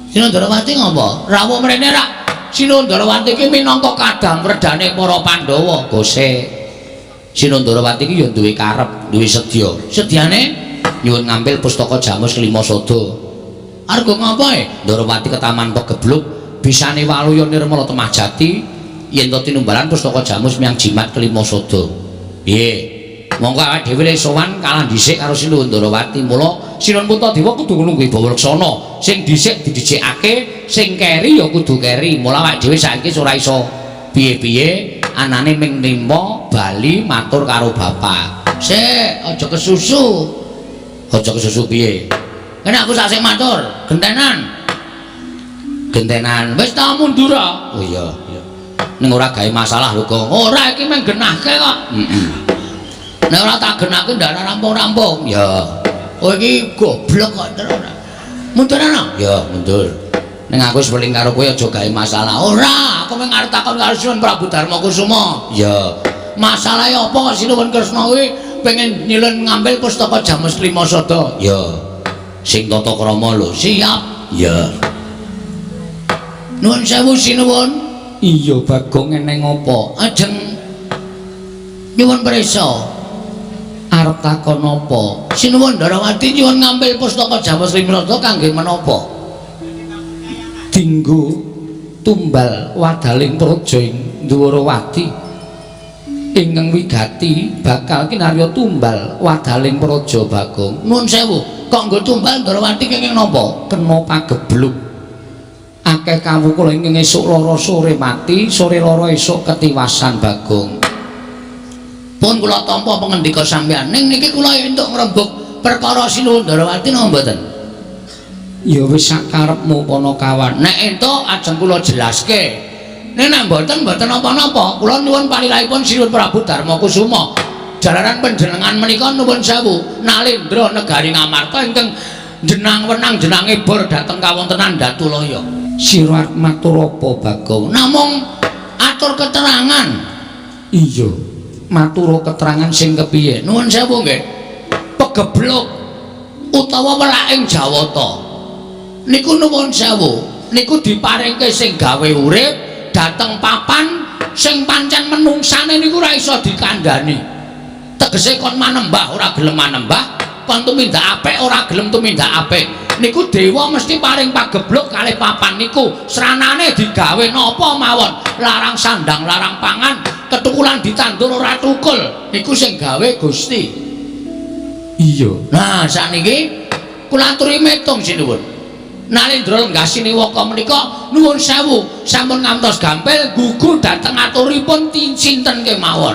Sinuwun Ndarawati ngapa rawuh mrene rak Sinuwun Ndarawati iki minangka kadang wredane para Pandhawa gose Sinuwun Ndarawati iki ya duwe karep duwe sedya sedyane nyuwun ngampil pustaka Jamus kelima sada arga ngapa Ndarawati ketaman pegebluk bisane waluya nirmala temah jati yen to tinumbalan pustaka Jamus Miang Jimat kelima sada piye monggo awake dhewe sowan kalah dhisik karo Sinuwun Ndarawati mula Sinuwun Puntadewa kudu nglungguhi Bawareksana sing dhisik didhisikake sing keri ya kudu keri mula awake dhewe saiki ora iso piye-piye anane ming nimpa bali matur karo bapak sik aja kesusu aja kesusu piye kene aku sak sing matur gentenan wis ta mundur oh iya iya ning ora gawe masalah lho Gong ora iki mung genahke kok nek ora tak genahke ndak rampung-rampung ya oh iki goblok kok terus mundur ana ya mundur ning aku wis weling karo kowe aja gawe masalah ora aku mung arep takon karo Sinuwun Prabu Darmakusuma ya masalahe apa kok Sinuwun Kresna kuwi pengen nyilun ngambil pustaka Jamus kelima sada ya sing tata krama lho siap ya nuwun sewu Sinuwun iya Bagong eneng apa ajeng nyuwun prisa arep takon apa Sinuwun Ndarawati nyuwun ngambil pustaka Jamus kelima sada kangge menapa dinggo tumbal wadaling praja ing Ndarawati ingkang wigati bakal kinarya tumbal wadaling praja Bagong nuwun sewu kok nggo tumbal Ndarawati kenging napa kena pagebluk akeh kawula ingkang esuk lara sore mati sore lara esuk ketiwasan Bagong pun kula tampa pangendika sampeyan ning niki kula entuk ngrembug perkara Sinuwun Ndarawati napa mboten ya wis sakarepmu Panakawan nek entuk ajeng kula jelaske nek mboten apa-apa kula nyuwun palilahipun Sinuwun Prabu Darmakusuma jalaran panjenengan menika nuwun sewu Nalendra negari Ngamarta ingkang jenang wenang jenange bor dateng kawontenan Datulaya. Sira matur apa Bagong? Namung atur keterangan. Iya, matur keterangan sing kepiye? Nuwun sewu nggih. Pegebluk utawa welaking Jawata. Niku nuwun sewu, niku diparingke sing gawe urip dateng papan sing pancen menungsane niku ora iso dikandhani. Tegese kon manembah ora gelem manembah, kon tumindak apik ora gelem tumindak apik. Niku dewa mesti paring pagebluk kalih papan niku sranane digawe napa mawon, larang sandang larang pangan, ketukulan ditandur ora tukul, niku sing gawe Gusti. Iya. Nah sakniki kula aturi metung sinuwun. Nalendra Lenggasiwaka menika nuwun sewu sampun ngantos gampil gugu dhateng aturipun sinten kemawon.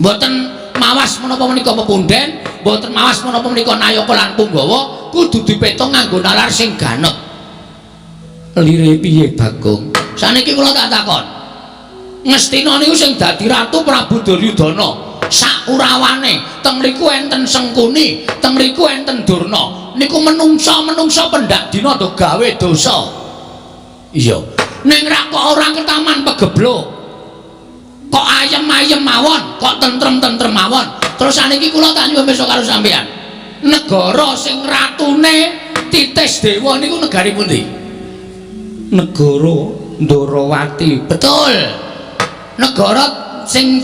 Mboten mawas menapa menika pepunden, mboten mawas menapa menika Nayaka lan Punggawa, kudu dipetung nganggo nalar sing ganep. Lire piye Bagong? Saniki kula tak takon. Ngastina niku sing dadi Ratu Prabu Duryudana. Sak urawane teng mriku enten Sengkuni, teng mriku enten Durna. Niku menungsa pendak dina do gawe dosa. Iya. Ning ra kok ora ketaman pegebluk. Kok ayem-ayem mawon, kok tentrem-tentrem mawon. Terus saniki kula tak nyuwun besok karo sampeyan. Negara sing ratune Titis Dewa niku negari pundi? Negara Ndarawati. Betul. Negara sing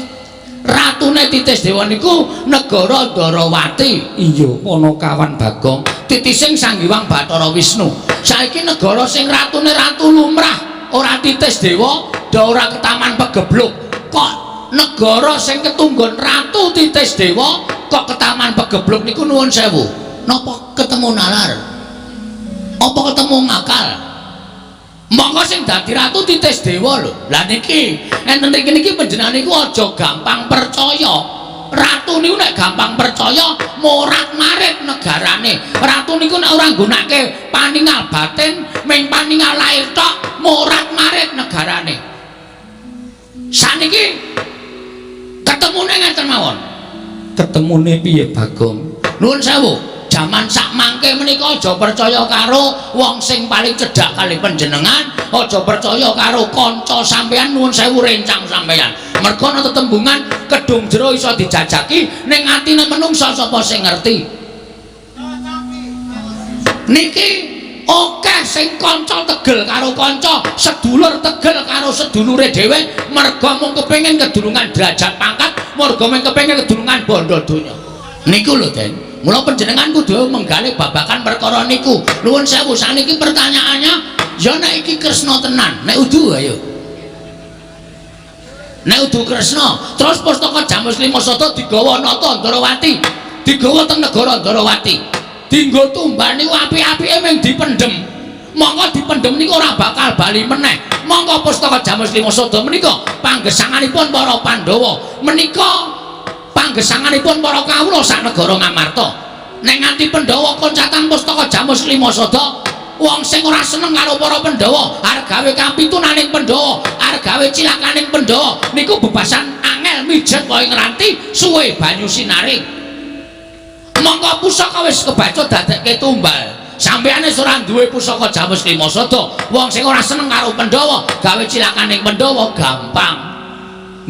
ratune Titis Dewa niku negara Ndarawati. Iya, Panakawan Bagong. Titising Sang Hyang Bathara Wisnu. Saiki negara sing ratune ratu lumrah, ora Titis Dewa, ora ketaman pegebluk. Kok negara sing ketunggon ratu Titis Dewa kok ketaman pegebluk niku nuwun sewu. Napa ketemu nalar? Apa ketemu ngakal? Monggo sing dadi ratu Titis Dewa lho. Lah niki enten niki panjenengan niku aja gampang percaya. Ratu niku nek gampang percaya morat-marit negarane. Ratu niku nek ora nggunakake paningal batin, ming paningal lair tok, morat-marit negarane. Saniki ketemune ngeten mawon. Ketemune piye Bagong? Nuwun sewu, jaman sak mangke menika aja percaya karo wong sing paling cedhak kali panjenengan, aja percaya karo kanca sampeyan. Nuwun sewu rencang sampeyan. Mergo ana tetembungan kedung jero iso dijajaki ning atine menungsa sapa sing ngerti. Niki akeh sing kanca tegel karo kanca, sedulur tegel karo sedulure dhewe mergo mung kepengin kedulungan derajat pangkat, mergo mung kepengin kedulungan bondo donya. Niku lho, Den. Mula panjenengan kudu menggali babakan perkara niku. Nuwun sewu, saniki pertanyaannya ya nek iki Kresna tenan, nek udu ayo. Nek udu Kresna, terus pustaka Jamus Limasada digawa nata Ndarawati, digawa teng negara Ndarawati. Dienggo tumbal niku apik-apike mung dipendhem. Monggo dipendhem niku ora bakal bali meneh. Monggo pustaka Jamus Limasada menika panggesanganipun para Pandhawa. Menika panggesanganipun para kawula sak negara Ngamarta. Nek nganti Pandhawa koncatan pustaka Jamus Limasada, wong sing ora seneng karo para Pandhawa arep gawe kampitunaning Pandhawa, arep gawe cilakaning Pandhawa niku bebasan angel mijet wae ngranti suwe banyu sinaring. Monggo pusaka wis kebaca dadekke tumbal. Sampeyan wis ora duwe pusaka Jamus Limasada, wong sing ora seneng karo Pandhawa gawe cilakaning Pandhawa gampang.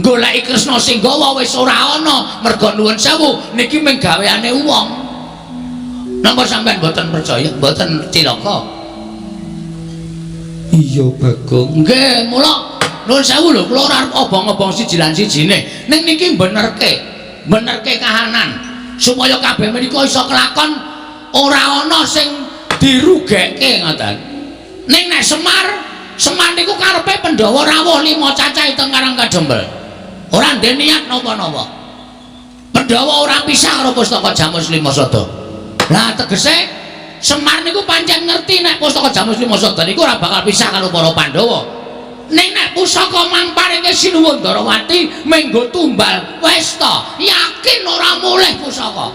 Goleki Kresna sing gawa wis ora ana, mergo nuwun sewu niki mung gaweane wong. Napa sampean mboten percaya, mboten cilaka? Iya Bagong. Nggih, mula nuwun sewu lho, kula ora arep obong-obong siji lan sijine. Ning niki benerke kahanan supaya kabeh menika iso kelakon ora ana sing dirugekke ngoten. Ning nek Semar niku karepe Pandhawa rawuh 5 cacahe teng Karang Kadempel. Ora ndek niat napa-napa. Pandhawa ora pisah karo pustaka Jamus Limasada. Lah tegese Semar niku pancen ngerti nek pustaka Jamus Limasada niku ora bakal pisah karo para Pandhawa. Ning nek pusaka mangparinge sinuwun Ndarawati menggo tumbal, wis ta, yakin ora mulih pusaka.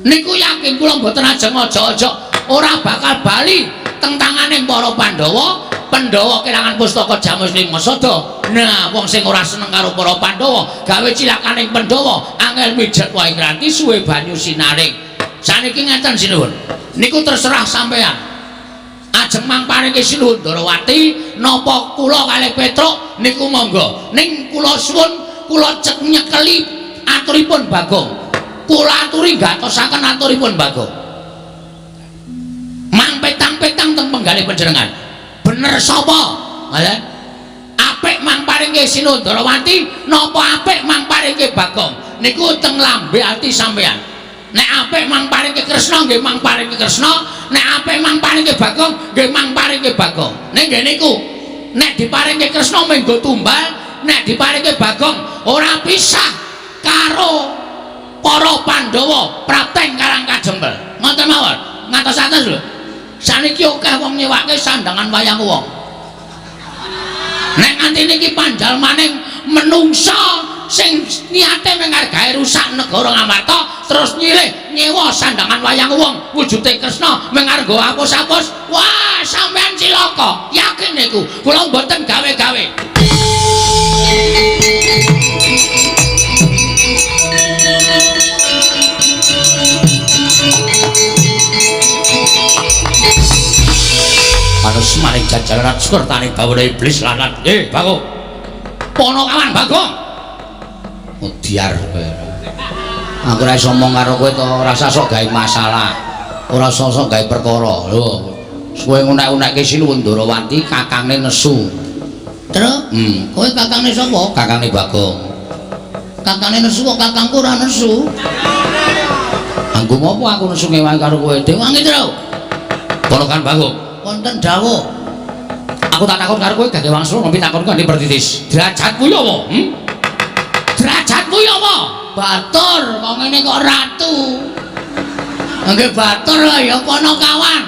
Niku yakin kula mboten ajeng aja-aja ora bakal bali teng tanganing para Pandhawa. Pandhawa kelangan pustaka Jamus Limasada. Nah, wong sing ora seneng karo para Pandhawa gawe cilakaning Pandhawa angel mijet wae ngranti suwe banyu sinaring. saniki ngeten sinuwun niku terserah sampean ajeng mangparingi sinuwun Ndarawati napa kula kalih Petruk niku monggo ning kula suwun kula nyekeli aturipun Bagong kula aturi gatosaken aturipun Bagong mang petang-petang teng penggalih panjenengan bener sapa ngaten apik mangparingi sinuwun Ndarawati napa apik mangparingi Bagong niku teng lambe ati sampean nek apik mangparingi Kresna nggih mangparingi Kresna nek apik mangparingi Bagong nggih mangparingi Bagong ning nggih niku nek diparingi Kresna menggo tumbal nek diparingi Bagong ora pisah karo para Pandhawa prapteng Karang Kajembel ngoten mawon ngantos-antos lho saniki akeh wong nyewake sandangan wayang wong nek nganti niki panjalmaning menungsa sing niate menghargai rusak negara Ngamarta terus nyilih nyewa sandangan wayang wong wujude Kresna mengargo apus-apus wah sampean cilaka yakin niku kula mboten gawe-gawe manus maring jajaran sekertane bawana iblis lanat Bagong pono kawan Bagong diar kowe. Aku ora iso omong karo kowe to, rasa sok gawe masalah. Ora sok gawe perkara. Lho, kowe ngunek-unekke sinuwun Ndarawati kakangne nesu. Terus? Kowe kakangne sapa? Kakangne Bagong. Kakangne nesu kok kakangku ora nesu? Anggo ngopo aku nesu ngewangi karo kowe? Dewangi to. Ponokan Bagong. Wonten dawuh. Aku tak takon karo kowe gak wangsul ngopi takonku andi pertitis. Derajatmu ya apa? Derajatmu ya apa? Batur, kok ngene kok ratu. Nggih batur lho ya Ponokawan.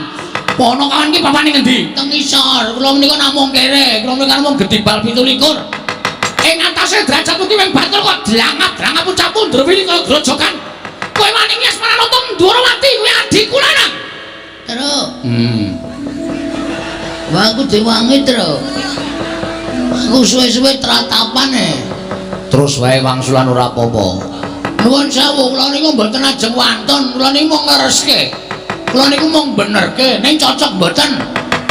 Ponokawan ki papane ngendi? Teng isor. Kula menika namung kere, kula menika namung Gedibal 17. Ing antase derajatmu ki wing batur kok drangap-drangap ucap mundur wili kaya grojokan. Kowe wani nyes Pranoto Ndarawati kuwi adikku lanang. Terus. Wah aku diwangi terus. Aku suwe-suwe teratapane. Terus wae wangsulan ora apa-apa. Nuwun sewu, kula niku mboten ajeng wantun, kula niku mung ngereske. Kula niku mung benerke, ning cocok mboten.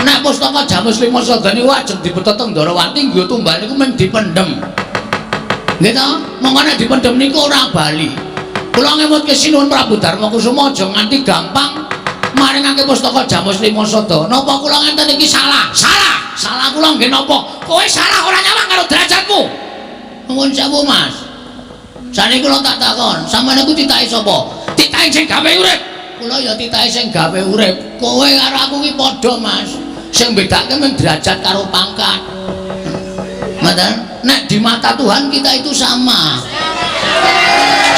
Nek pustaka Jamus Lima Sada niku ajeng dipethet teng Ndarawati nggo tumbal niku mung dipendhem. Nggih to? Monggo nek dipendhem niku ora bali. Kula ngemutke sinuwun Prabu Darmakusuma aja nganti gampang maringake pustaka Jamus Lima Sada. Napa kula ngenten iki salah? Salah. Salah kula nggih napa? Kowe salah ora nyawang karo derajatmu. Nuwun sewu Mas. Saniki kula tak takon, sampeyan iku titahe sapa? Titahe sing gawe urip. Kula ya titahe sing gawe urip. Kowe karo aku ki padha Mas. Sing bedake men derajat karo pangkat. Mboten, nek di mata Tuhan kita itu sama.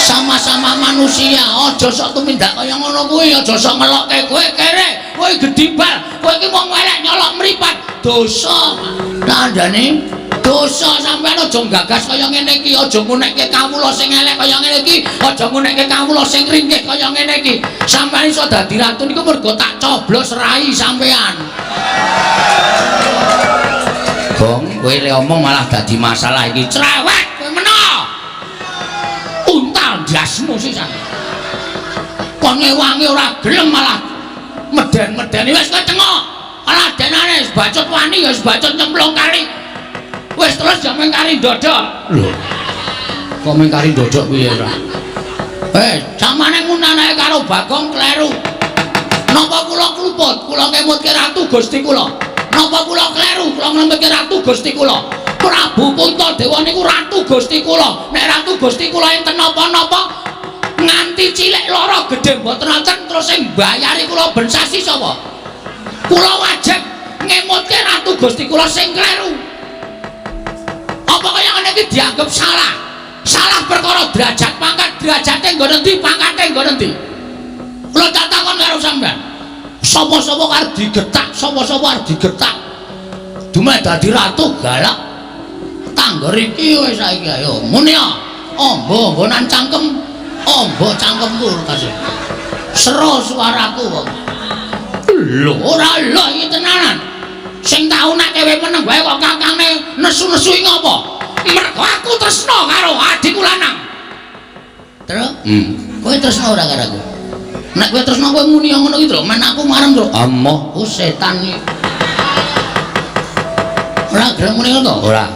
Sama-sama manusia. Aja sok tumindak kaya ngono kuwi, aja sok ngelokke kowe kere. Kowe Gedibal, kowe iki wong elek nyolok mripat. Dosa. Tandane dosa sampeyan aja gagas kaya ngene iki, aja ngunekke kawula sing elek kaya ngene iki, aja ngunekke kawula sing ringkih kaya ngene iki. Sampeyan iso dadi ratu niku mergo tak coblos rai sampeyan. Gong, kowe le omong malah dadi masalah iki. Cerewet kowe meno. Untal dasmu sisan. Kon ngewangi ora gelem malah meden-medeni wis kowe tengok. Alah denane wis bacot wani ya wis bacot nyemplung kali. Wis terus jaman kari ndodok. Lho. Kok mung kari ndodok piye ora? Samane ngunanae karo Bagong kleru. Napa kula kluput? Kula kemutke ratu Gusti kula. Napa kula kleru? Kula nglempetke ratu Gusti kula. Prabu Puntadewa niku ratu Gusti kula. Nek ratu Gusti kula enten napa-napa nganti cilik lara gedhe mboten wonten terus sing mbayari kula ben sasi sapa? Kula wajib ngemutke ratu Gusti kula sing kleru. Apa kaya ngene iki dianggap salah? Salah perkara derajat pangkat, derajate nggo endi, pangkate nggo endi? Kula tak takon karo sampean. Sapa-sapa arep digetak, sapa-sapa arep digetak. Dumeh dadi ratu galak. Tangger iki wis saiki ayo. Muni ya. Ombo-ombonan cangkem, ombo cangkemku kasih. Sero suaraku kok. Lho, ora lho iki tenanan. Sing tau nek kowe meneng wae kok kakange nesu-nesu iki ngopo? Mergo aku tresna karo adikku lanang. Terus? Kowe tresna ora karo aku? Nek kowe tresno kowe muni ngono iki lho, men aku marem lho. Amoh, ku setan iki. Ora gelem muni ngono to? Ora.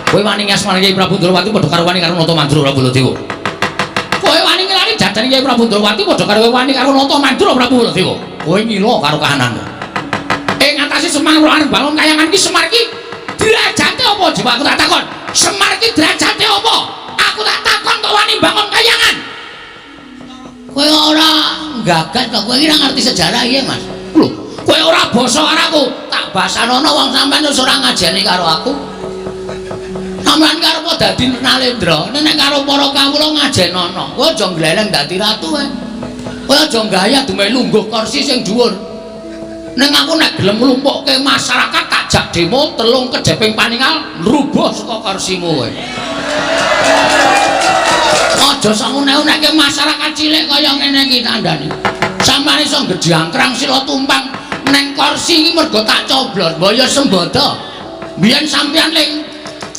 Kowe wani ngasmane Kyai Prabu Ndrawati padha karo wani karo Nata Mandura Prabu Baladewa. Kowe wani ngelani jajane Kyai Prabu Ndrawati padha karo wani karo Nata Mandura Prabu Baladewa. Kowe ngilo karo kahananmu. Ing ngatasi Semar Wurang bangun kayangan iki Semar iki derajate apa coba aku tak takon. Semar iki derajate apa? Aku tak takon kok wani bangun kayangan. Kowe ora gagat kok kowe iki ora ngerti sejarah iya, Mas. Lho, kowe ora basa karo aku. Tak basanono wong sampean wis ora ngajeni karo aku. Sampeyan karo dadi Nalendra, nek karo para kawula ngajenono. Kowe aja gleleng dadi ratu ae. Kowe aja gaya dumeh lungguh kursi sing dhuwur. Ning aku nek gelem nglumpukke masyarakat tak jak demo telung kejeping paningal rubuh saka kursimu kowe. Aja sakune-uneke masyarakat cilik kaya ngene iki tandane. Sampeyan iso gedhangkrang sila tumpang ning kursi iki mergo tak coblos, mbaya sembodo. Biyen sampeyan ning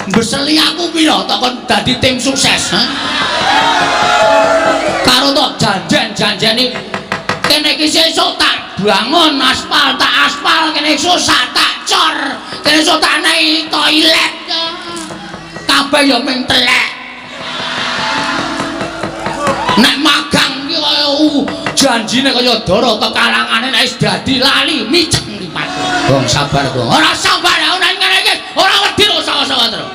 mbeseli aku pira takon dadi tim sukses, ha? Karo tok janjen-janjeni kene iki sesuk tak bangun aspal, tak aspal kene susah tak cor, kene esuk tak nehi toilet. Kabeh ya ming telek. Nek magang iki kaya janjine kaya dara kekalangane nek wis dadi lali miceng lipat. Bong sabar, Bong. Ora sabar nek ngene iki, ora wedi lho saka-saka terus.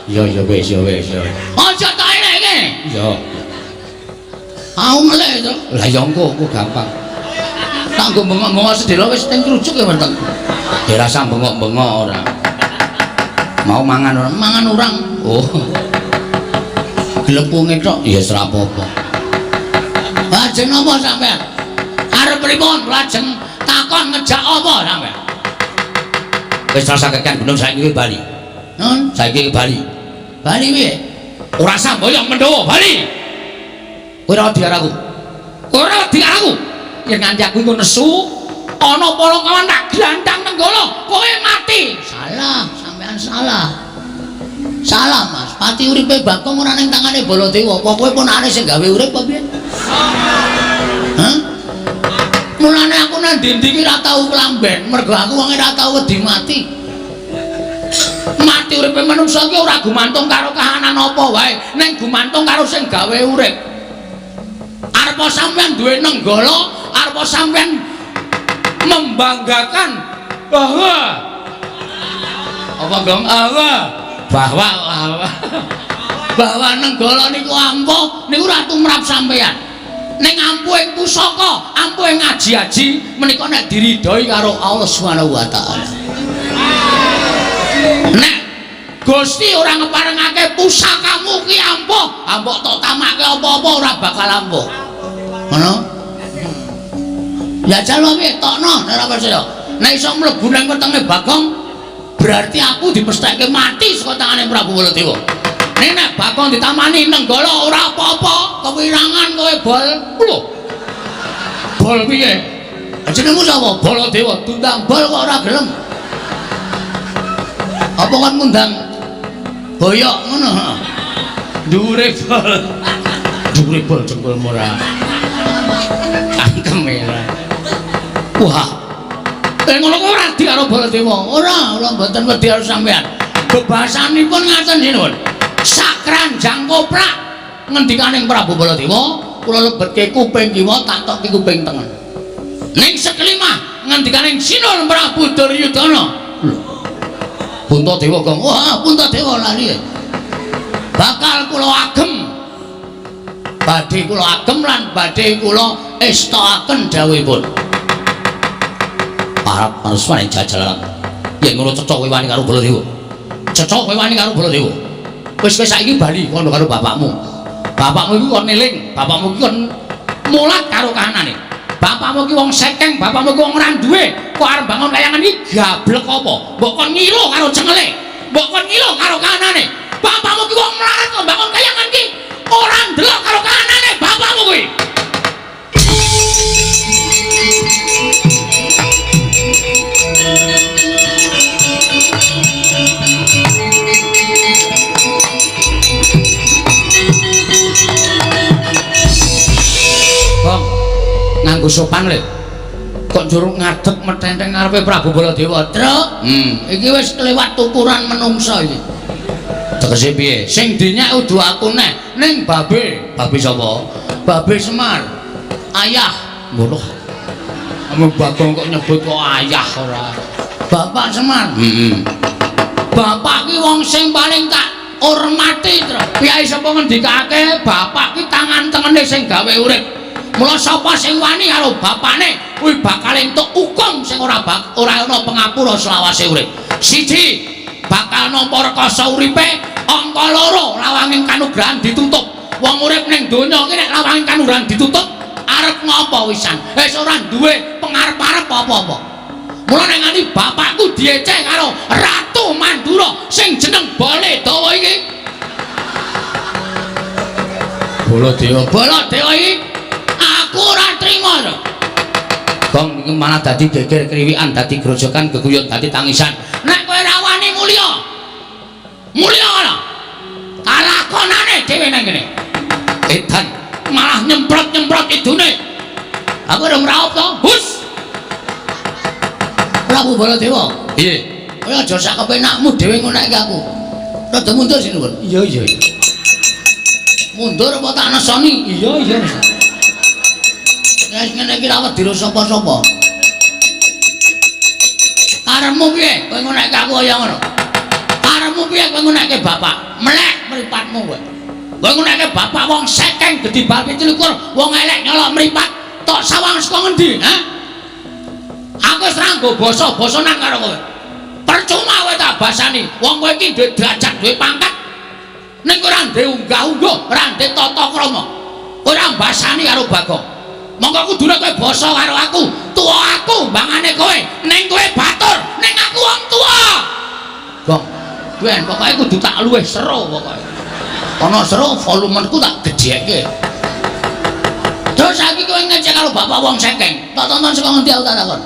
Ya wis. Aja tak eleke. Ya. Aku melek to. Lah ya engko gampang. Tak nggo bengok-bengok sedhela wis teng krujuk ya wonten. Ya rasa bengok-bengok ora. Mau mangan urang. Oh. Glepunge tok ya ora apa-apa. Lajeng apa sampean? Arep pripun? Lajeng takon ngejak apa sampean? Wis rasa keken gunung saiki Bali. Saiki Bali. Bali piye? Ora samboyong Pandhawa Bali. Kowe ora wedi karo aku. Kowe ora wedi karo aku. Yen nganti aku iku nesu, ana para kawan tak glandang nenggala, kowe mati. Salah, sampean salah. Salah, Mas. Pati uripe Bagong ora ning tangane Baladewa. Apa kowe punane sing gawe urip apa piye? Hah? Mulane aku nang ndi-ndi iki ora tau klamben, mergo aku wong ora tau wedi mati. Mati uripe manungsa iki ora gumantung karo kahanan apa wae, ning gumantung karo sing gawe urip. Arep sampean duwe nenggala, arep sampean membanggakan bahwa apa Gong? Bahwa nenggala niku ampuh niku ora tumrap sampean. Ning ampuhing pusaka, ampuhing ngaji-aji menika nek diridhoi karo Allah Subhanahu wa taala. Nek Gusti ora ngeparengake pusakamu ki ampuh, ambok tok tamake apa-apa ora bakal ampuh. Ngono? Ya jalo piye tokno nek ora percaya. Nek iso mlebu nang wetenge Bagong berarti aku dimestheke mati saka tangane Prabu Baladewa. Nek nek Bagong ditamani nenggala ora apa-apa, kewirangan kowe bol. Lho. Bol piye? Jenengmu sapa? Baladewa. Tundang bol kok ora gelem. Apa kan ngundang boyok ngono? Dhuwure bol jempol ora. Angkem ora. Wah. Ngono kok ora di karo Baladewa. Ora mboten wedi karo sampean. Bebasanipun ngaten jenengan. Sakranjang koprak ngendikaning Prabu Baladewa, kula lebetke kuping kiwa tak tokke kuping tengen. Ning sekelimah ngendikaning Sinul Prabu Duryudana. Puntadewa Gong. Wah, Puntadewa lali. Bakal kula agem. Badhe kula agem lan badhe kula estakaken dawuhipun. Para parswane jajalan. Yen ngono cecok kowe wani karo Baladewa. Cecok kowe wani karo Baladewa. Wis saiki bali kono karo bapakmu. Bapakmu iku kon eling, bapakmu iki kon mulat karo kahanane. Bapakmu ki wong sekeng, bapakmu ki wong ora duwe. Kok arep bangun kayangan iki gablek apa? Mbok kon ngilo karo cengele. Mbok kon ngilo karo kahanane. Bapakmu ki wong melarat kok bangun kayangan iki ora ndelok karo kahanane bapakmu kuwi. Bang, nganggo sopan lho. Kok njur ngadeg metenteng ngarepe Prabu Baladewa. Truk. Iki wis kelewat ukuran menungsa iki. Tegese piye? Sing dinyak udu aku ning babe. Babe sapa? Babe Semar. Ayah. Ngono. Ame Bagong kok nyebut kok ayah ora. Bapak Semar. Bapak ki wong sing paling tak hormati, Truk. Piye sapa ngendikake bapak ki tangan tengene sing gawe urip. Mula sapa sing wani karo bapakne kuwi bakal entuk hukum sing ora ana pangapura selawase urip. Siji, bakal nampa rekoso uripe, angka loro lawanging kanugrahan ditutup. Wong urip ning donya iki nek lawanging kanugrahan ditutup, arep ngopo wisan? Wis ora duwe pengarep-arep apa-apa. Mula ning ngani bapakku dieceh karo Ratu Mandura sing jeneng Baladewa iki. Baladewa iki aku ora trima lho. Gong iki malah dadi geger kriwikan, dadi grojokan, geguyut, dadi tangisan. Nek kowe ra wani mulya. Mulya ngono. Kalakonane dhewe nang kene. Edan Malah nyemprot-nyemprot idune. Aku ora ngraup to. Hus. Prabu Baladewa. piye? Kowe aja sak kepenakmu dhewe ngonekke aku. Rada mundur sini, Pun. Iya. Mundur apa tak nesoni? Iya. Wis ngene iki ra wedi sapa-sapa. Karepmu piye? Kowe ngonekke aku kaya ngono. Karepmu piye kowe ngonekke bapak? Melek mripatmu kowe. Kowe ngonekke bapak wong sekeng gedhi bal 17, wong elek nyolok mripat. Tok sawang saka ngendi, ha? Aku wis ra nggo basa-basanan karo kowe. Percuma kowe tak basani. Wong kowe iki duwe derajat, duwe pangkat. Ning kowe ora ndek unggah-ungguh, ora ndek tata krama. Kowe ora mbasani karo Bagong. Monggo kudune kowe basa karo aku. Tuwa aku mbangane kowe, ning kowe batur, ning aku wong tuwa. Gong, ben pokoke kudu tak luwih seru pokoke. Ana seru volumeku tak gedhekke. Terus saiki kowe ngecek karo bapak wong sekeng. Tak tonton saka ngendi aku tak takon.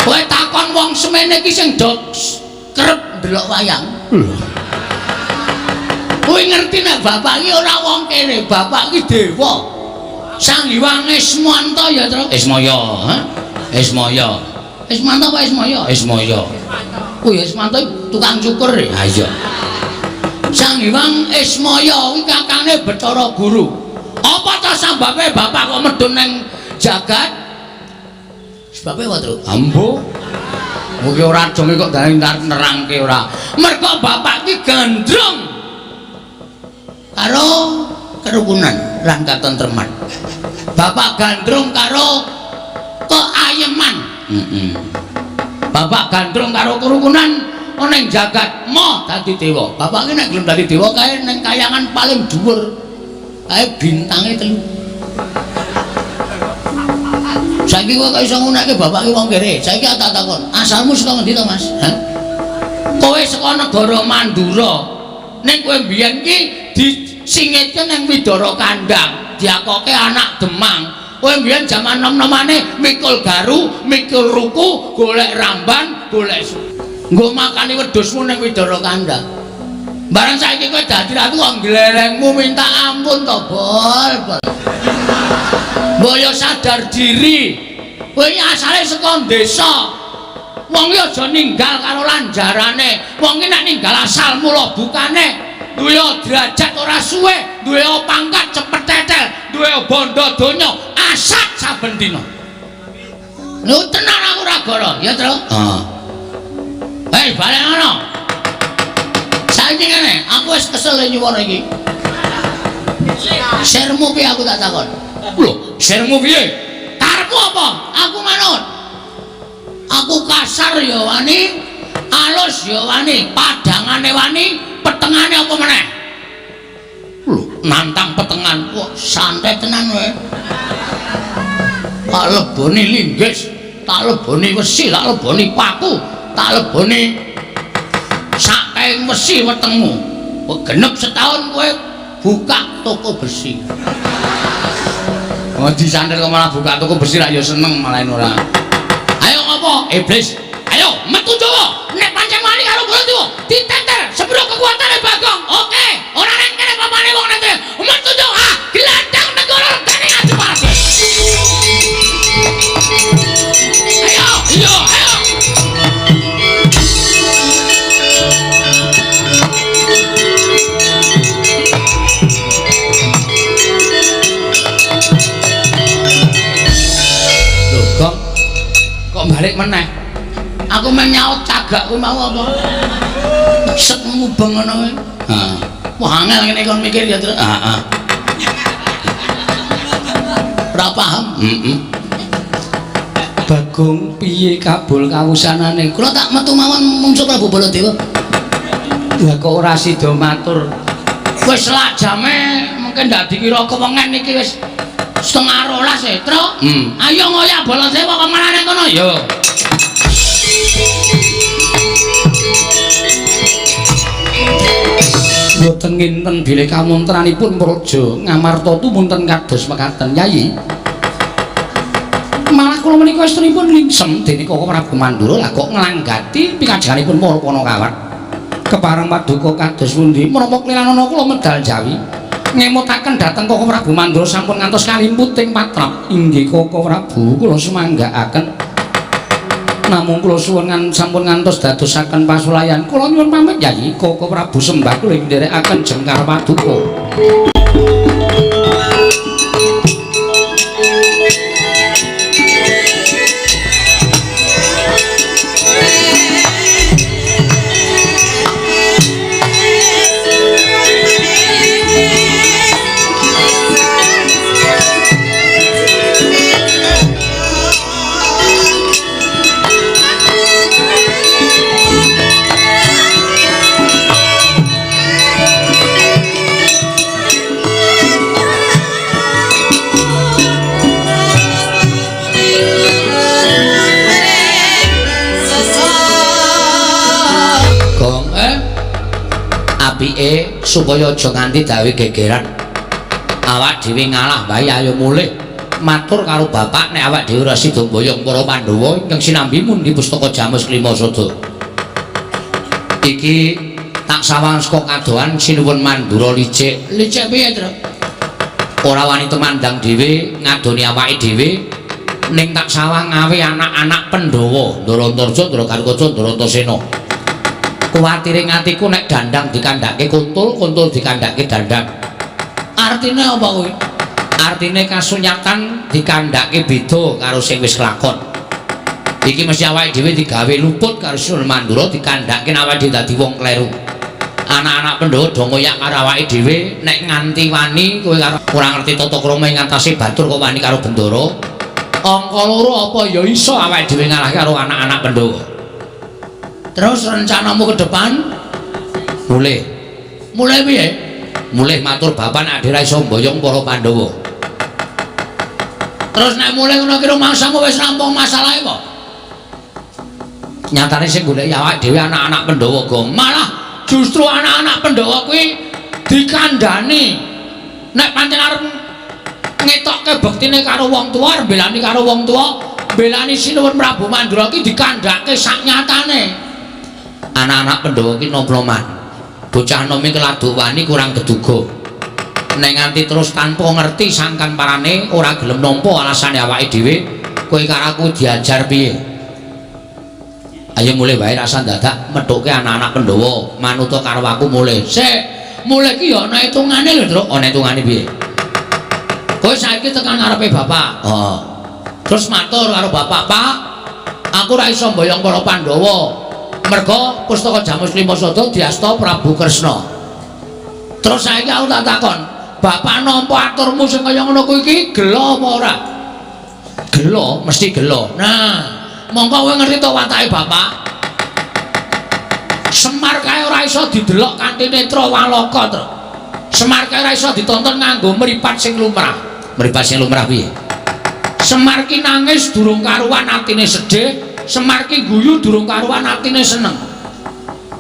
Kowe takon wong semene iki sing do kerep ndelok wayang. Kowe ngerti nek bapak iki ora wong kene, bapak iki dewa. Sang Hyang Ismanta ya, Tru? Ismaya, ha? Ismaya. Ismanta apa Ismaya? Ismaya. Oh ya Ismanta tukang cukur ya. Ha iya. Sang Hyang Ismaya kuwi kakangane Bathara Guru. Apa ta sambabe bapak kok medun ning jagat? Sebabe apa, Tru? Ambo. Mugi ora jonge kok dadi nerangke ora. Mergo bapak ki gandrung karo kerukunan lan katentreman. Bapak gandrung karo keayeman. Bapak gandrung karo kerukunan ana ning jagat moh dadi dewa. Bapak ki nek gelem dadi dewa kae ning kayangan paling dhuwur. Kae bintange 3. Saiki kowe kok iso ngunekke bapak ki wong kere. Saiki tak takon, asalmu saka ngendi to, Mas? Hah? Kowe saka negara Mandura. Ning kowe mbiyen ki disingitke nang Widara Kandang, diakoke anak Demang. Kowe mbiyen jaman nom-nomane mikul garu, mikul ruku, golek ramban, golek nggo makani wedhusmu ning Widara Kandang. Barang saiki kowe dadi ratu kok glerengmu minta ampun to, Bol. Mbok yo sadar diri. Kowe iki asale saka desa. Wong iki aja ninggal karo lanjarane. Wong iki nek ninggal asal mula bukane duwe derajat ora suwe, duwe pangkat cepet tetel, duwe bondo donya asat saben dina. Lho tenan aku ora goro, ya, Tru? Heeh. Hei, balik ngono. Saiki ngene, aku wis kesel nyuwun iki. Sermu piye aku tak takon? Lho, sermu piye? Karepmu apa? Aku manut. Aku kasar ya wani, alus ya wani, padangane wani, petengane apa meneh? Lho, Nantang petengan. Wah, santai tenan kowe. Tak leboni linggis, tak leboni wesi, tak leboni paku, tak leboni saking wesi wetengmu. Kowe genep setahun kowe buka toko besi. oh disandel kok malah buka toko besi ra ya seneng malah ora. Ayo ngopo? Iblis. Ayo metu Jawa. Nek pancen wani karo Baladewa, ditenter sepuro kekuatane Bagong. Oke, ora nang kene papane wong nanti. Metu Jawa. Gelandang negara regane ati parasi. meneh. Aku meh nyaut cagak kuwi mau apa? Set mubeng ngono kuwi. Heeh. Wah angel ngene kon mikir ya, Tru. Heeh. Ora paham. Heeh. Bagong piye kabul kawusanane? Kula tak metu mawon mungsuh Prabu Baladewa. Lah kok ora sida matur. Wis lak jame mungkin ndak dikira kewengen iki wis setengah 12 Tru. Ayo ngoyak Baladewa kok menane kono yo. Boten nginten bilih kamontranipun praja Ngamarta tumunten kados mekaten Yayi. Malah kula menika istrinipun lingsem dene Koko Prabu Mandura lah kok nglanggati pikajanganipun para Panakawan. Kepareng paduka kados pundi menapa kliranana kula medal Jawi ngemutaken dhateng Koko Prabu Mandura sampun ngantos kalimputing patrap. Inggih Koko Prabu kula semanggaaken. Namung kula suwun sampun ngantos dadosaken pasulayan. Kula nyuwun pamit Yayi Koko Prabu sembah kula nderekaken jengkar paduka. Apike supaya aja nganti dawe gegeran. Awak dhewe ngalah bae ayo mulih. Matur karo bapak nek awak dhewe ora sida mboyong para Pandhawa ingkang sinambi mundi pustaka Jamus Klimasada. Iki tak sawang saka kadohan sinuwun Mandura licik. Licik piye, Tru? Ora wani temandang dhewe ngadoni awake dhewe ning tak sawang ngawe anak-anak Pandhawa Ndarantarja, Ndarakaca, Ndarantasena. Kuwatire ngatiku nek dandang dikandhake kuntul, kuntul dikandhake dandang. Artine apa kuwi? Artine kasunyatan dikandhake beda karo sing wis kelakon. Iki mesti awake dhewe digawe luput karo Sunan Mandura dikandhake awake dhewe dadi wong kleru. Anak-anak Pandhawa do ngoyak karo awake dhewe nek nganti wani kowe karo ora ngerti tata krama ing ngatasé batur kok wani karo Bendara. Angka loro apa ya iso awake dhewe ngalah karo anak-anak Pandhawa. Terus rencanamu ke depan? Mulih. Mulai piye? Mulih matur bapak nek ade ra iso mboyong para Pandhawa. Terus nek mulai ngono kira mangsamu wis rampung masalahe apa? Nyatane sing goleki awake dhewe anak-anak Pandhawa, Gong. Malah justru anak-anak Pandhawa kuwi dikandhani. Nek pancen arep ngetokke bektine karo wong tuwa, mbelani karo wong tuwa, mbelani Sinuwun Prabu Mandura ki dikandhake sak nyatane. Anak-anak Pandhawa ki nomloman. Bocah nomi keladuk wani kurang geduga. Nek nganti terus tanpa ngerti sangkan parane ora gelem nampa alasane awake dhewe, kowe karo aku diajar piye? Ayo mulih wae rasa dadak methuke anak-anak Pandhawa manut karo aku mulih. Sik, mulih ki ya ana hitungane lho, Tru. Ana hitungane piye? Kowe saiki tekan ngarepe bapak. Oh. Terus matur karo bapak, "Pak, aku ora iso mboyong para Pandhawa. Merga pustaka Jamus Klimasada diasta Prabu Kresna." Terus saiki aku tak takon, "Bapak nampa aturmu sing kaya ngono kuwi iki gelo apa ora?" Gelo, mesti gelo. Nah, mongko kowe ngerti to watake bapak? Semar kae ora iso didelok kanthi netra waloka, Tru. Semar kae ora iso ditonton nganggo mripat sing lumrah. Mripat sing lumrah piye? Semar ki nangis durung karuan atine sedih, Semar ki guyu durung karuan atine seneng.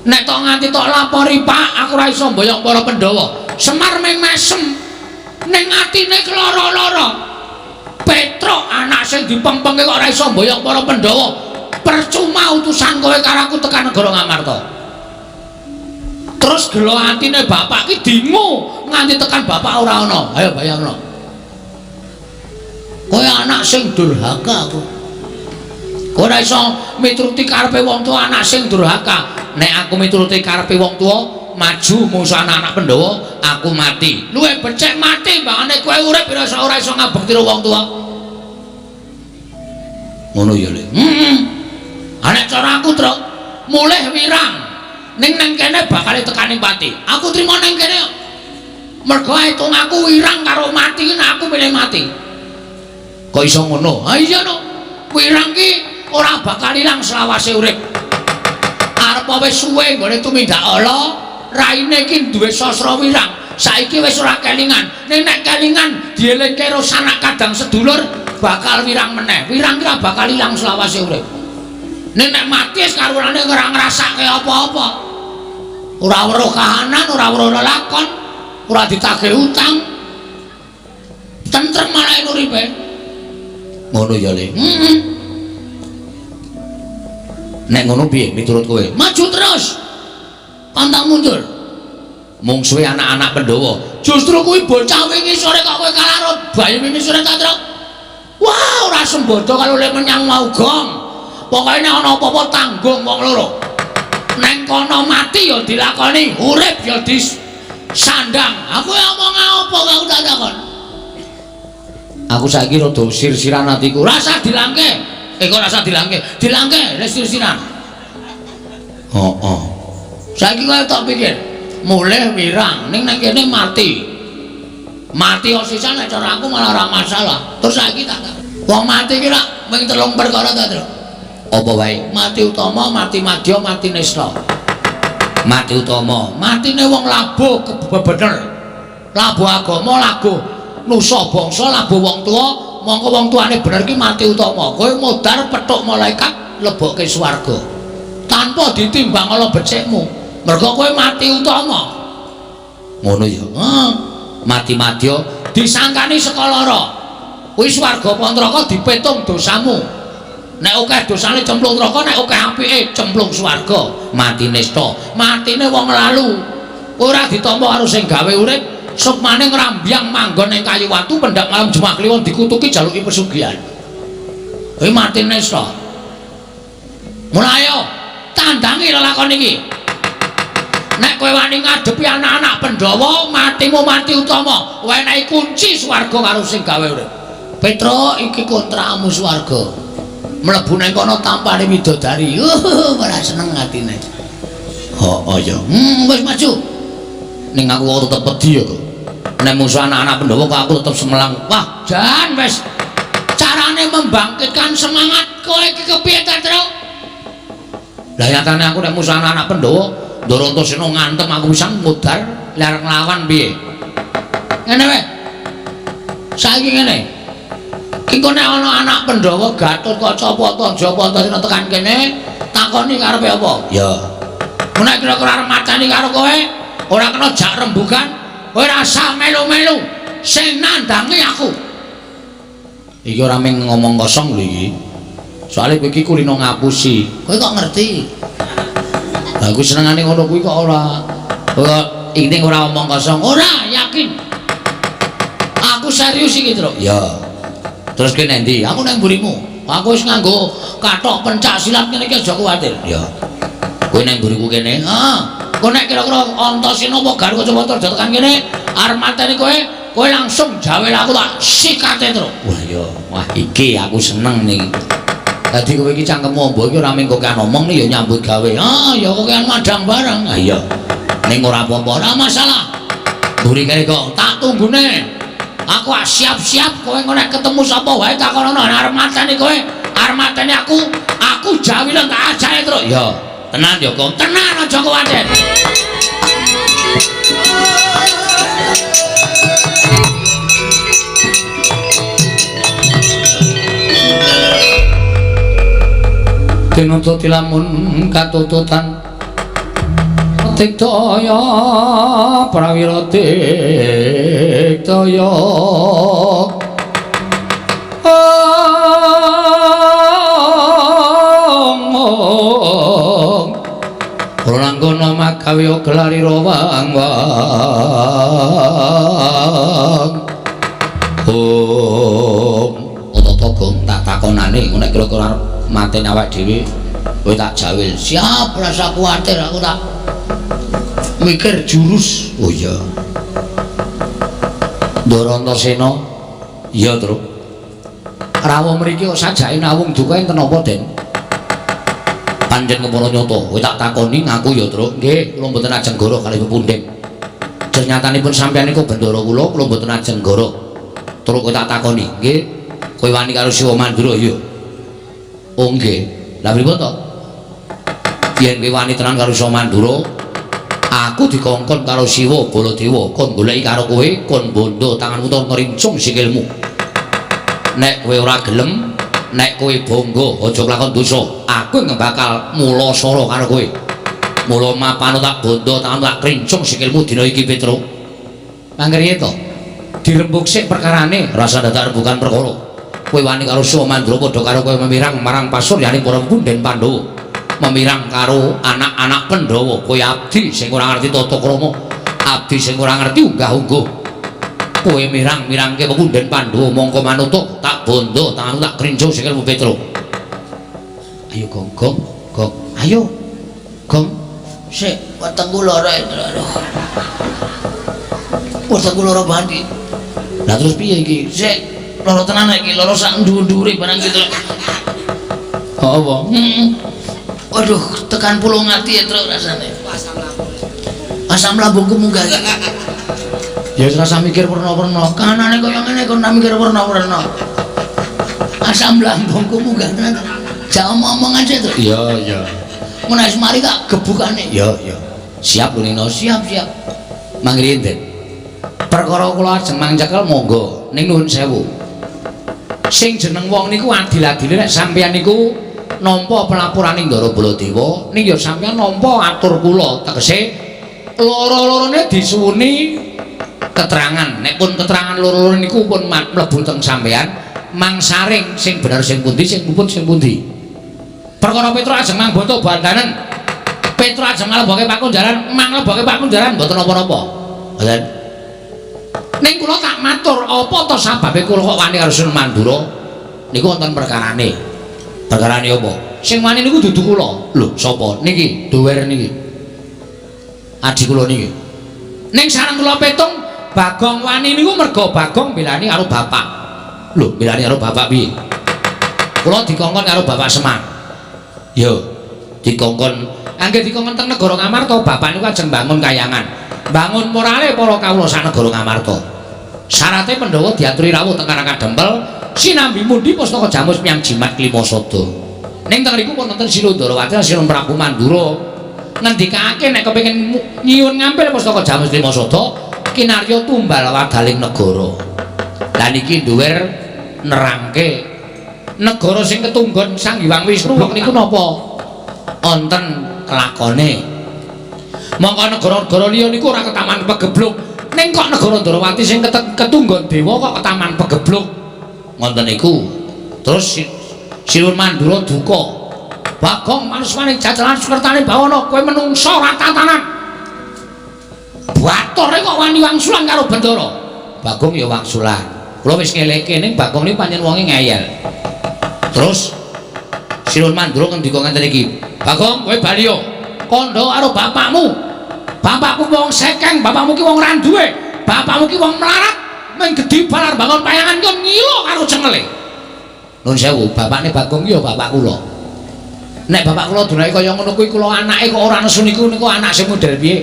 Nek tok nganti tok lapori, "Pak, aku ora iso mboyong para Pandhawa." Semar meng mesem ning atine keloro-loro. Petruk anak sing dipempenge kok ora iso mboyong para Pandhawa. Percuma utusan kowe karo aku tekan negara Ngamarta. Terus gelo atine bapak ki dingu nganti tekan bapak ora ana. Ayo bayangno. Kowe anak sing durhaka aku. Kowe ora iso mituruti karepe wong tuwa, anak sing durhaka. Nek aku mituruti karepe wong tuwa, maju musuh anak-anak Pandhawa, aku mati. Luwih becik mati mbangane kowe urip ora iso ngabekti karo wong tuwa. Ngono ya, Le. Nek cara aku truk mulih wirang ning nang kene bakal tekani pati. Aku trimo nang kene. Mergo hitung aku wirang karo mati nek aku milih mati. Kok iso ngono? Ha iya no. Wirang ki ora bakal ilang selawase urip. Arep wis suwe nggone tumindak ala, raine iki duwe sastra wirang. Saiki wis ora kelingan. Ning nek kelingan dielingke karo sanak kadang sedulur bakal wirang meneh. Wirang ki ora bakal ilang selawase urip. Nek mati karunane ora ngrasake apa-apa. Ora weruh kahanan, ora weruh lelakon, ora ditagih utang. Tentrem malah uripe. Ngono ya, Le. Nek ngono piye miturut kowe? Maju terus. Pantang mundur. Mungsuhe anak-anak Pandhawa. Justru kuwi bocah wingi sore kok kowe kalarut bayi wingi sore ta, Truk? Wah, ora sembodo kalau le menyang mau gong. Pokoke nek ana apa-apa tanggung wong loro. Neng kono mati ya dilakoni, urip ya disandang. Aku ngomong apa kok tak takon. Aku saiki rada sir-siran atiku. Rasa dilangke. Kok rasa dilangke? Dilangke wis sir-siran. Heeh. Saiki kowe tak pikir, mulih wirang ning nang kene mati. Mati osisan nek cara aku malah ora masalah. Terus saiki tak wong mati ki rak mung 3 perkara ta, Tru? Apa wae? Mati utama, mati madya, mati nista. Mati utama, matine wong labuh bener. Labuh agama, labuh nusa bangsa, labuh wong tua, mongko wong tuane bener ki mati utama. Kowe modar petuk malaikat lebokke swarga. Tanpa ditimbang ala becikmu. Mergo kowe mati utama. Ngono ya. Mati madya disangkani saka lara. Kuwi swarga apa neraka dipetung dosamu. Nek akeh dosane cemplung neraka, nek akeh apike cemplung swarga. Mati nista, matine wong lalu. Ora ditampa karo sing gawe urip, sukmane ngrambyang manggon ning kayu watu pendak malam Jumat kliwon dikutuki jaluki pesugihan. Kuwi mati nista. Mulai ayo tandangi lelakon iki. Nek kowe wani ngadepi anak-anak Pandhawa, matimu mati utama. Kowe enehi kunci swarga karo sing gawe urip. Petruk iki kontrakmu swarga. Mlebu nang kono tampane widodari. Ora seneng atine. Heeh ya. Wis maju. Ning aku kok tetep wedi ya kok. Nek musuh anak-anak Pandhawa kok aku tetep semelang. Wah, jan wis. Carane membangkitkan semangat kowe iki kepiye ta, Tru? Lah nyatane aku nek musuh anak-anak Pandhawa, Ndara Antasena ngantem aku pisan mudar larang nglawan piye. Ngene wae. Saiki ngene. Iku nek ana anak Pandhawa Gatotkaca apa Japa Antasena tekan kene, takoni karepe apa? Ya. Nek kira-kira arep macani karo kowe, ora kena jak rembugan, kowe ora usah melu-melu. Sing nandangi aku. Iki ora mung ngomong kosong lho iki. Soale kowe iki kulino ngapusi. Kowe kok ngerti? Lah aku senengane ngono kuwi kok ora. Kok ini ora omong kosong, ora yakin. Aku serius iki, Truk. Ya. Terus kene ndi? Aku nang mburimu. Aku wis nganggo kathok pencak silat ngene iki aja kuwatir. Ya. Kowe nang mburiku kene. Kok nek kira-kira Antasena apa Gatotkaca aja tekan kene, arep mateni kowe langsung jawe aku tak sikate, Truk. Wah ya, wah iki aku seneng niki. Dadi kowe iki cangkemmu mbok iki ora mung kokean omong ya nyambut gawe. Ya kokean madang bareng. Ha iya. Ning ora apa-apa, ora masalah. Mburi kene kok tak tunggune. Aku siap-siap kowe nek ketemu sapa wae takono arep mateni kowe, arep mateni aku jawilen tak ajae terus. Ya, tenan ya kok, tenan aja kuwatir. Tinuntut lamun katututan Tiktaya prawira Tiktaya Ranggana magawe gelari rawang Gong tak takonane nek kira-kira mateni awak dhewe kowe tak jawil. Siap, rasa kuwatir aku tak mikir jurus. Oh iya. Ndara Antasena. Iya, Tru. Rawuh mriki kok sajake nawung duka enten apa, Den? Panjen kepara nyata, kowe tak takoni ngaku ya, Truk. Nggih, kula mboten ajeng goro kalih pepundhen. Jenyatanipun sampeyan niku bendara kula mboten ajeng goro. Truk kowe tak takoni, nggih. Kowe wani karo Siwa Mandura ya? Oh nggih. Lah pripun to? Yen kowe wani tenan karo Siwa Mandura, aku dikongkon karo Siwa Baladewa kon goleki karo kowe, kon bondo tanganmu to ngrincung sikilmu. Nek kowe ora gelem, nek kowe bangga aja nglakon dosa, aku bakal mula sara karo kowe. Mula mapano tak bondo tanganmu tak krincung sikilmu dina iki Petruk. Mangkene to. Dirembug sik perkarane, rasa dadak bukan perkara. Kowe wani karo Siwa Mandura padha karo kowe memirang marang pasuryaning para punden Pandhawa. Memirang karo anak-anak Pandhawa, kowe abdi sing ora ngerti tata krama, abdi sing ora ngerti unggah-ungguh. Kowe mirang-mirangke pepunden Pandhawa mongko manut tak bondo tanganmu tak krincung sikilmu Petruk. Ayo Gong, Gong, ayo. Gong, sik wetengku lara. Wetengku lara bandi. Lah terus piye iki? Sik lara tenan iki, lara sak ndur-ndure barang gitu. Apa? Waduh, tekan pulung ati ya Truk rasane. Asam lambungku munggah. Ya rasa mikir werna-werna, kanane kaya ngene kon tak mikir werna-werna. Asam lambungku munggah tenan. Jak omong aja Truk. Iya. Mun wis mari tak gebukane. Iya. Siap lho Nino, siap. Mangri enten. Perkara kula ajeng mangcekel monggo ning nuwun sewu. Sing jeneng wong niku adil-adile nek sampeyan niku nampa pelapuraning Ndara Baladewa, ning ya sampeyan nampa atur kula tegese loro-lorone disuwuni keterangan. Nek pun keterangan loro-loro niku pun mlebu teng sampeyan, mangsaring sing bener sing pundi, sing puput sing pundi. Perkara Petruk ajeng mangboto bandanen. Petruk ajeng nglebokke pakunjaran, manglebokke pakunjaran mboten napa-napa. Mboten. Ning kula tak matur, apa to sababe kula kok wani karo Siwa Mandura? Niku wonten perkarane. Perkarane apa? Sing wani niku dudu kula. Lho, sapa? Niki, Dower niki. Adi kula niki. Ning sareng kula petung, Bagong wani niku merga Bagong belani karo bapak. Lho, belani karo bapak piye? Kula dikongkon karo Bapak Semar. Yo, dikongkon. Angger dikongkon teng negara Ngamarta, bapak niku ajeng bangun kayangan. Bangun morale para kawula sak negara Ngamarta. Syaraté Pandhawa diaturi rawuh teng Karang Kadempel, sinambi mundi pustaka Jamus Myang Jimat Klimasada. Ning teng riku wonten Sinundarawati Sinuhun Prabu Mandura ngendikake nek kepengin nyuwun ngampil pustaka Jamus Klimasada, kinarya tumbal wadaling negara. Lah niki Dower nerangke negara sing ketunggon Sang Hyang Wisnu niku napa? Wonten kelakone. Mongko negara-negara liya niku ora ketaman pegebluk. Ning kok negara Ndarawati sing ketunggon dewa kok ketaman pegebluk. Ngoten niku. Terus Sinuhun Mandura duka. Bagong manuswaning jajalan Sukertane bawana kowe menungsa ora tatanan. Batore kok wani wangsulan karo Bendara. Bagong ya wangsulan. Kula wis ngeleke ning Bagong niku pancen wonge ngeyel. Terus Sinuhun Mandura ngendika ngeten iki, "Bagong, kowe bali yo. Kandha karo bapakmu. Bapakku wong sekeng, bapakmu ki wong randuwe. Bapakmu ki wong melarat, men gedhi balar bangun payangan kon ngilo karo cengele." Nuwun sewu, bapakne Bagong ya bapak kula. Nek bapak kula dunake kaya ngono kuwi kula anake kok ora nesu niku anak sing model piye?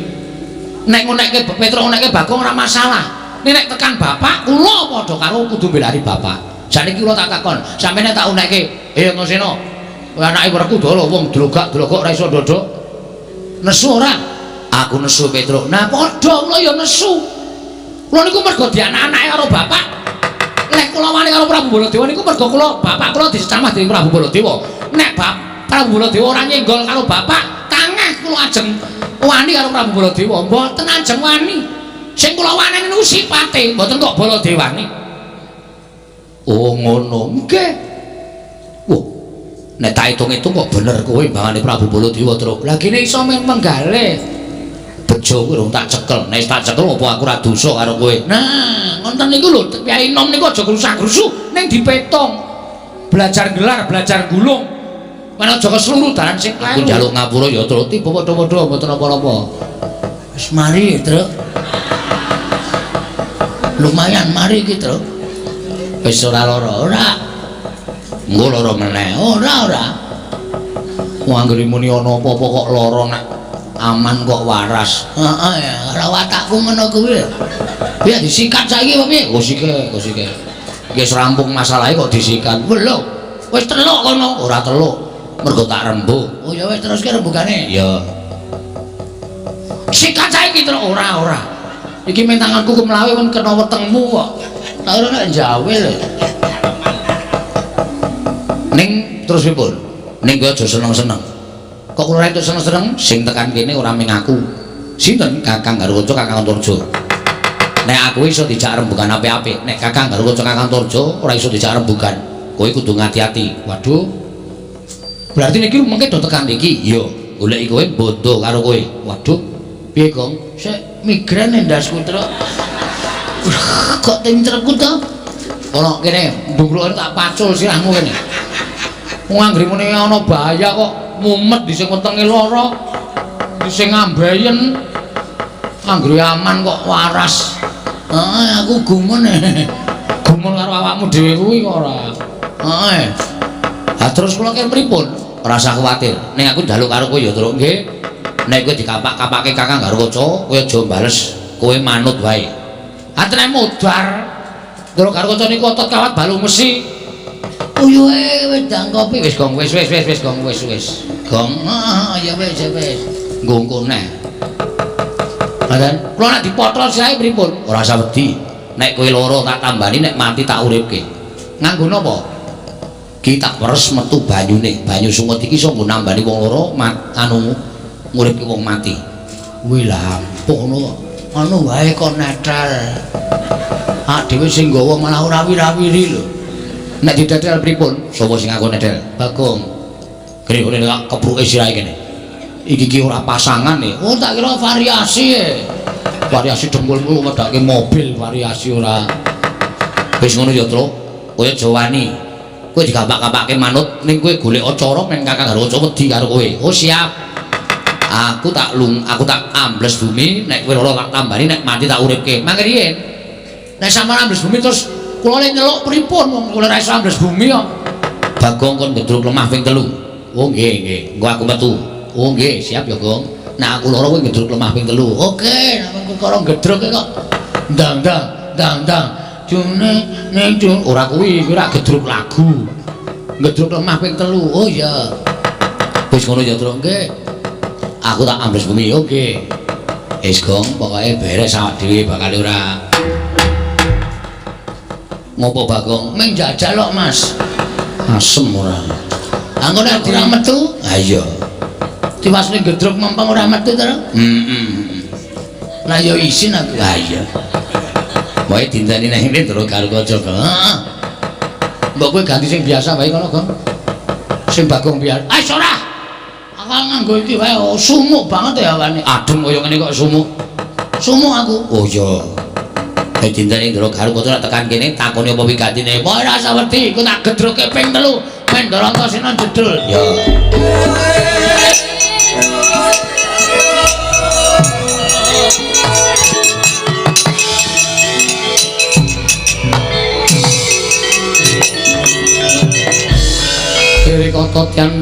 Nek ngonekke Petruk ngonekke Bagong ora masalah. Nek tekan bapak kula padha karo kudu mbelani bapak. Saniki kula tak takon, sampeyan tak unekke, ngono seno. Anake werku dolo wong drogak-drogok ora iso ndodok. Nesu ora? Aku nesu Petruk. Nah padha kula ya nesu. Kula niku mergo dianak-anake karo bapak. Lek kula wani karo Prabu Baladewa niku mergo kula bapak kula disecamah dening Prabu Baladewa. Nek Prabu Baladewa ora nyenggol karo bapak, tangeh kula ajeng wani karo Prabu Baladewa. Mboten ajeng wani. Sing kula wani niku sipate, mboten kok Baladewani. Oh ngono. Nggih. Wah. Nek tak hitung-hitung kok bener kowe mbangane Prabu Baladewa terus. Lah kene iso menggalih. Bejo kowe tak cekel. Nek tak cekel apa aku ora dosa karo kowe. Nah, ngoten niku lho, Kyai Nom niku aja grusak-grusuk ning dipetung. Belajar gelar, belajar gulung. Mana aja kesluru dalan sing kleru. Aku njaluk ngapura ya, Truk. Tiba padha-padha mboten apa-apa. Wis mari, Truk. Lumayan mari iki, Truk. Wis ora lara, ora. Engko lara meneh. Ora. Wong anggere muni ana apa-apa kok lara nak aman kok waras. Heeh ya, karo watakku ngono kuwi. Piye disikat saiki apa piye? Oh sike. Wis rampung masalahe kok disikat. Belum. Wis teluk kono. Ora teluk. Mergo tak rembug. Oh ya wis terus ki rembugane. Ya. Sikat saiki terus ora. Iki men tanganku kemlawe men kena wetengmu kok. Tak ora nek jawe lho. Ning terus pripun? Ning kowe aja seneng-seneng. Kok ora entuk seneng-seneng sing tekan kene ora mung aku. Sinten? Kakang Garwaca, Kakang Antarja. Nek aku iso dijak rembugan apik-apik, nek Kakang Garwaca, Kakang Antarja ora iso dijak rembugan. Kowe kudu ngati-ati. Waduh. Berarti niki mengke do tekan iki. Iya, goleki kowe bondo karo kowe. Waduh. Piye, Gong? Sik migren ndasku terus. Kok tincerku to? Ono kene, ndungruke tak pacul sirahmu kene. Wong anggere muni ana bahaya kok mumet di sing wetenge lara. Di sing ambeien. Anggere aman kok waras. Heeh, aku gumun. Gumun karo awakmu dhewe kuwi kok ora. Heeh. Lah terus kula kene pripun? Ora usah kuwatir. Ning aku njaluk karo kowe ya, Truk, nggih. Nek kowe dikapak-kapake Kakang Garwaca, kowe aja bales, kowe manut wae. Atene modar. Truk Garwaca niku otot kawat balu mesi. Uyuhe wedang kopi Wis Gong, wis Gong, wis. Gong, ya wis. nggo neh. Ngaten, kula nek dipotol sae pripun? Ora usah wedi. Nek kowe lara tak tambani, nek mati tak uripke. Nganggo napa? Ki tak peres metu banyune. Banyu sungut iki iso nggo nambani wong lara anu nguripke wong mati. Kuwi lampung ngono. Anu wae kok netral. Dhewe sing nggawa malah ora wira-wiri lho. Nek didadel pripun? Sapa sing aku nedel? Bagong. Kene kene kepruke sirahe kene. Iki ki ora pasangan e. Oh tak kira variasi e. Variasi dengkulmu ngedake mobil variasi ora. Wis ngono ya, Truk. Kowe aja wani. Kowe digapak-gapake manut ning kowe golek acara men Kakang Garwaca wedi karo kowe. Oh siap. Aku tak ambles bumi, nek kowe lara tak tambani, nek mati tak uripke. Mangke riyen. Nek sampeyan ambles bumi terus kula le nyeluk pripun wong kula ra iso ambles bumi kok. Bagong kon gedruk lemah ping 3. Oh nggih. Engko aku metu. Oh nggih, siap ya, Gong. Nah aku lara kowe gedruk lemah ping 3. Oke, nek perkara gedruk kok ndang. June nek Ora kuwi ora gedruk lagu. gedruk lemah ping 3. Oh iya. Wis ngono ya, Truk. Nggih. Aku tak ambles bumi. Oke. Wis Gong, pokoke beres awak dhewe bakal ora. Ngopo Bagong? Meng jajal kok, Mas. Asem ora. Angko nek ora metu, Ha iya. diwasne gedruk mempeng ora metu to. Lah ya isin aku. Ha iya. Wae dinteni nang ngene terus karo kanca. Heeh. Mbok kowe ganti sing biasa wae kono, Gong. Sing Bagong biar. Ora. Aku nganggo iki wae sumuk banget ya awane. Adem kaya ngene kok sumuk. Sumuk aku. Oh iya. Nek dinteni terus karo kanca tekan kene takoni apa wigantine. Mbok ora usah wedi, ku tak gedruke ping 3. Men Daranta Sena jedul. Ya. Kiri kotot yang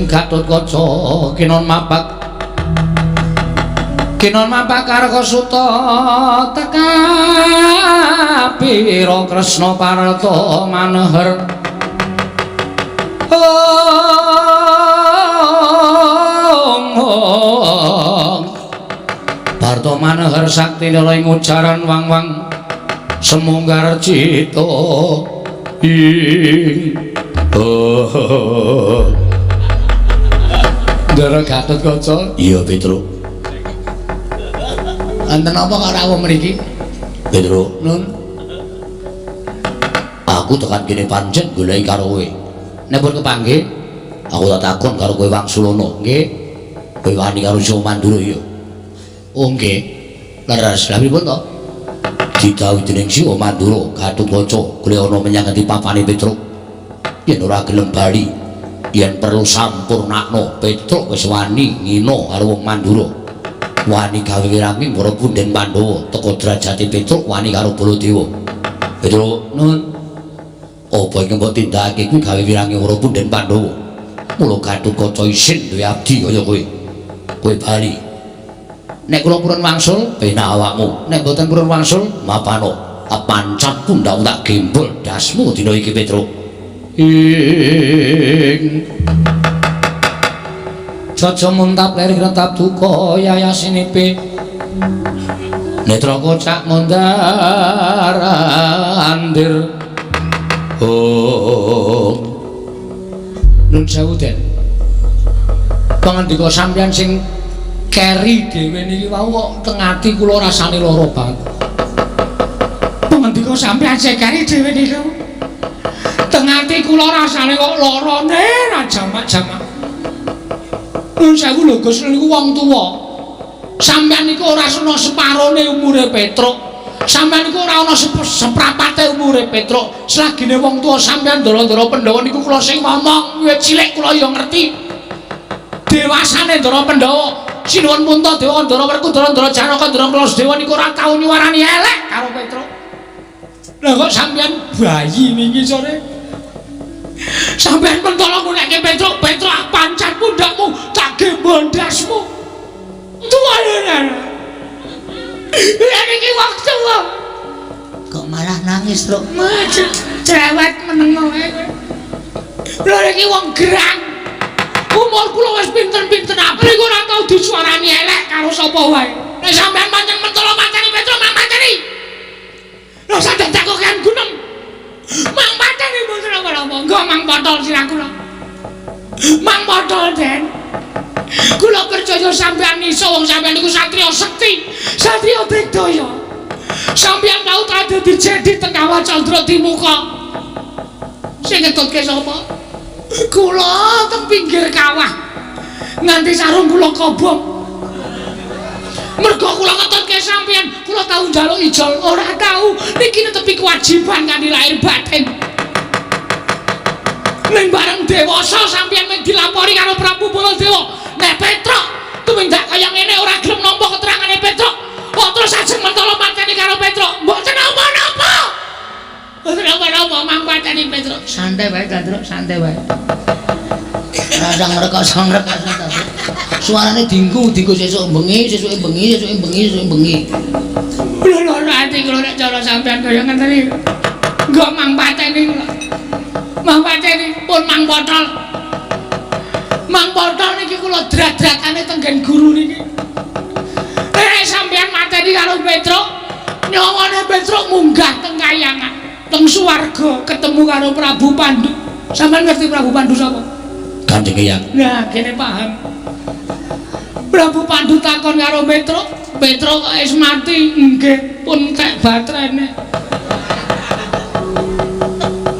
Gatut Kaca kinon mapak karko suta teka pira Kresna Parta maneher Parta maneher sakti ing ujaran wang-wang semunggar cita Ndara Gatut Kaca. Iya, Petruk. Enten apa karo aku mriki? Petruk, Nun. aku tekan kene pancen goleki karo kowe. Nek pun kepanggih, aku tak takon karo kowe Wangsulana, nggih. Kowe wani karo Sio Mandura ya. Oh nggih. Leres, lha pripun to? Didhawuhi dening Sio Mandura, Gatut Kaca golek ana menyang ngendi papane Petruk. Yen ora gelem bali, yen perlu sampurnakno, Petruk wis wani ngina karo wong Mandura. Wani gawe wiranging para punden Pandhawa, teka derajate Petruk wani karo Baladewa. Petruk, nun. Apa iki mbok tindakake kuwi gawe wiranging para punden Pandhawa? kula Gatotkaca isin duwe abdi kaya kowe. Kowe bali. Nek kula purun wangsul penak awakmu, nek boten purun wangsul mapano. Pancat pundhak tak gembol dasmu dina iki Petruk. Ing Jaja muntap leri retap duka yayasinipe. Netra kocak mondar andir. Oh. Nun sewu Den. Pangandika sampeyan sing keri dhewe niki wau kok teng ati kula rasane lara banget. Pangandika sampeyan sing keri dhewe niki. Teng ati kula rasane kok larane ra jamak-jamak. Nun sewu lho Gus niku wong tuwa. Sampeyan niku ora ana separone umure Petruk. Sampeyan niku ora ana seprapate umure Petruk. Selagine wong tuwa sampeyan Ndara-ndara Pandhawa niku kula sing ngomong wiwit cilik kula ya ngerti. Dewasane Ndara Pandhawa, Sinuwun Puntadewa, Ndara Werkudara, Ndara Janaka, Ndara Klasdewa niku ora tau nyuwarani elek karo Petruk. Lah kok sampeyan bayi niki sore? Sampeyan mentolo ngunekke Petruk, Petruk pancat pundakmu, tak gembol dasmu. Tuwanen. Lah niki waktu kok malah nangis, Truk? Cerewet meneng wae kowe. Lha iki wong gerang. Umur kula wis pinten-pinten apri kok ora tau disuarani elek karo sapa wae. Nek sampean pancen mentolo mateni Petruk, mang mateni. Lha sadek tak kan gunung. Mang mateni mboten apa-apa. Nggo mang botol sirah kula. Mang botol Den. Kula percaya sampean iso wong sampean niku satriya sekti, satriya digdaya. Sampeyan tau dadi jadi teng Kawah Candra Timuka. Sing ngetutke sapa? Kula teng pinggir kawah. Nganti sarung kula kobong. Mergo kula ngetutke sampeyan, kula tau njaluk ijol, ora tau. Niki netepi kewajiban kanthi lahir batin. Ning bareng dewasa sampeyan mung dilapori karo Prabu Baladewa. Nek Petruk tumindak kaya ngene ora gelem nampa keterangane Petruk. Kok terus ajeng mentolo mateni karo Petruk. Mboten napa-napa. Mboten napa-napa mang mateni Petruk. Santai wae, Petruk, santai wae. Radang ngrekos-ngrekos ta. Suarane dingku sesuk bengi, sesuke bengi, sesuke bengi, sesuke bengi. Lho ati kula nek cara sampean kaya ngene iki. Nggo mang pateni kula. Mang pateni pun mang botol. Mang botol niki kula drat-dratane tenggen guru niki. Nek sampean mateni karo Petruk, nyawane Petruk munggah teng kayangan, teng swarga ketemu karo Prabu Pandhu. Sampeyan ngerti Prabu Pandhu sapa? Kanjeng Hyang. Nah, kene paham. Prabu Pandhu takon karo Petruk, Petruk wis mati. Nggih, pun tek batrene.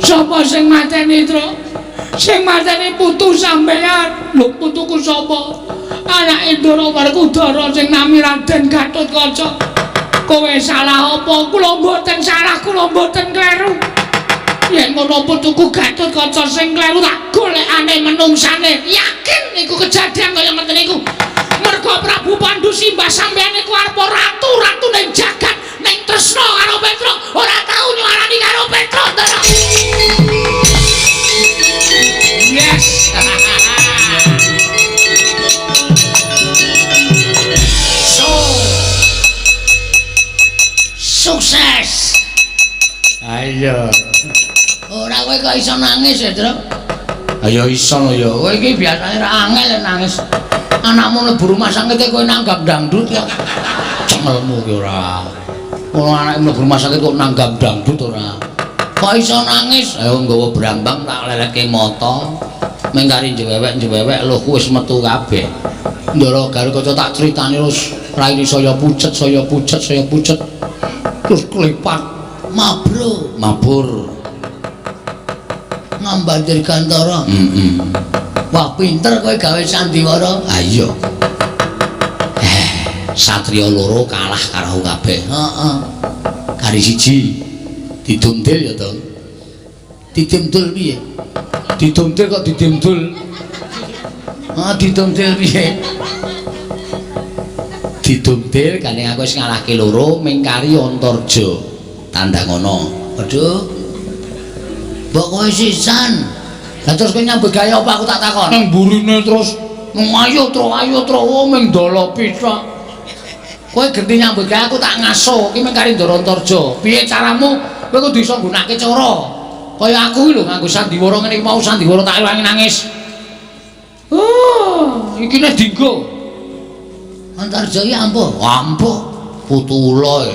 Sapa sing mateni, Truk? Sing mateni putu sampeyan. Lho, putuku sapa? Anake Ndara Werkudara sing nami Raden Gatotkaca. Kowe salah apa? Kula mboten salah, kula mboten kleru. Yen ngono putuku Gatotkaca sing kleru tak golekane menungsane. Yakin niku kejadian kaya ngoten niku. Mergo Prabu Pandhu simbah sampeyan niku arepa ratu ning jagat, ning tresna karo Petruk, ora tau nyuarani karo Petruk. Yes. Sukses. Ayo. Ora kowe kok iso nangis ya, Truk? Ayo iso lho ya. Kowe iki biasane ra angel nangis. Anakmu mlebu rumah sakit kowe nanggap dangdut ya. Cengelmu ki ora. Ono anake mlebu rumah sakit kok nanggap dangdut ora. Kok iso nangis? Ayo nggawa brambang tak leleke mata. Mengkari jewewek lho wis metu kabeh. Ndara Gatotkaca tak critani terus raine saya pucet. Terus klepat mabur ngambandir Gantara. Wah pinter kowe gawe sandiwara. Ha iya. Satriya loro kalah karo kabeh. Heeh. Kari siji didumdil ya to. Didumdul piye? Didumdil kok didumdul. Didumdil piye? Didumdil gandeng aku wis ngalahke loro mingkari Antarja. Tandang ngono. Waduh. Mbok kowe sisan. Lah terus kowe nyambut gawe apa aku tak takon? Nang burine terus Ayo tro, ming dolo pita. Kowe genti nyambut gawe aku tak ngaso, ki mung kari Ndarantarja. Piye caramu? Kowe kudu iso nggunakake cara. Kaya aku iki lho nganggo sandiwara ngene iki mau sandiwara tak ewangi nangis. Oh, iki nek dinggo. Antarja iki ampuh. Ampuh. Putu ula e.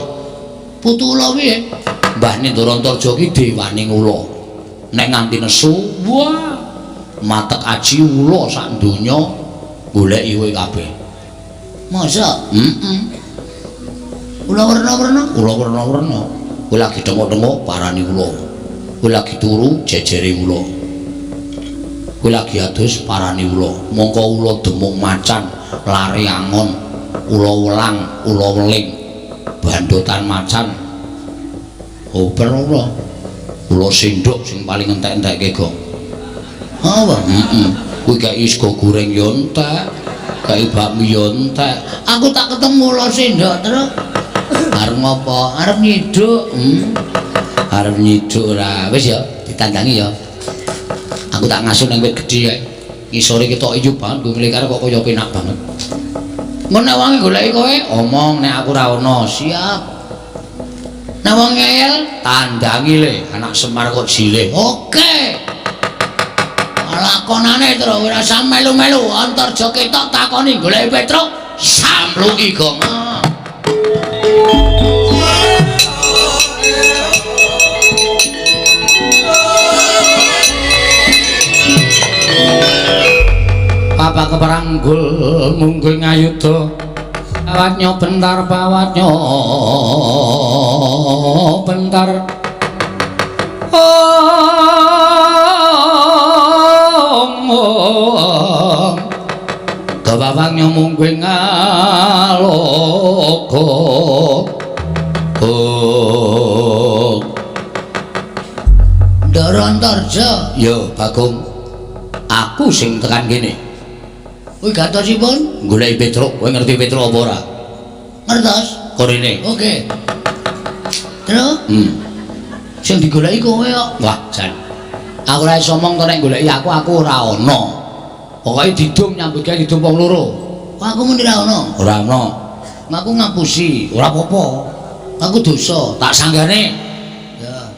Putu ula piye? Mbahne Ndarantarja ki dewane ula. Nek nganti nesu, wah, matek aji ula sak donya goleki kowe kabeh. Masa? Ula werna-werna? Ula werna-werna. Kowe lagi tengok-tengok parani ula. Kowe lagi turu jejere ula. Kowe lagi adus parani ula. Mongko ula demung macan, lare angon, ula welang, ula weling, bandotan macan. Oh, ula. Ula sendok sing paling entek-entekke go. Apa? Kuwi kaya sego goreng yo entek, kaya bakmi yo entek. Aku tak ketemu ula sendok terus. Arep ngopo? Arep nyiduk. Arep nyiduk ora. Wis ya, ditandangi ya. Aku tak ngasuh nang wit gedhe ae. Ngisore ketok iyu banget, kuwi mlikare kok kaya penak banget. Mun nek wangi goleki kowe, omong nek aku ora ono, siap. Nek wong ngeyel tandangi le, anak Semar kok jile. Oke. Lakonane terus ora usah melu-melu, Antarja ketok takoni goleki Petruk, sampluki gong. Papa keperanggul munggul ngayuda. Pawatnya bentar, pawatnya bentar. Kebawangnya mungkin ngalogo. Ndarantarja. Yo Bagong, aku sing tekan kene. Kowe gatosipun goleki Petruk. Kowe ngerti Petruk apa ora? Ngertos? Korene. Oke. Terus? Sing digoleki kowe kok. Wah, jan. Aku ora iso omong to nek goleki aku ora ana. Pokoke didum nyambut gawe didum wong loro. Kok aku muni ora ana? Ora ana. Aku ngapusi, ora apa-apa. Aku dosa, tak sanggane. Ya.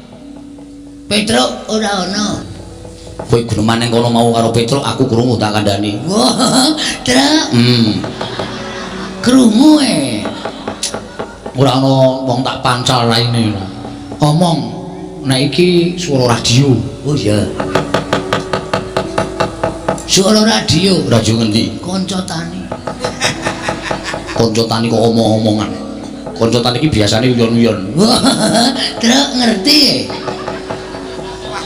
Petruk ora ana. Kowe guneman ning kono mau karo Petruk, aku krungu tak kandhani. Wah, Truk. Krungu ora ana wong tak pancal raine. Omong, nek iki swara radio. Oh iya. Swara radio. Radio ngendi? Kanca tani. Kanca tani kok omong-omongan. Kanca tani iki biasane uyon-uyon. Wah, Truk ngerti.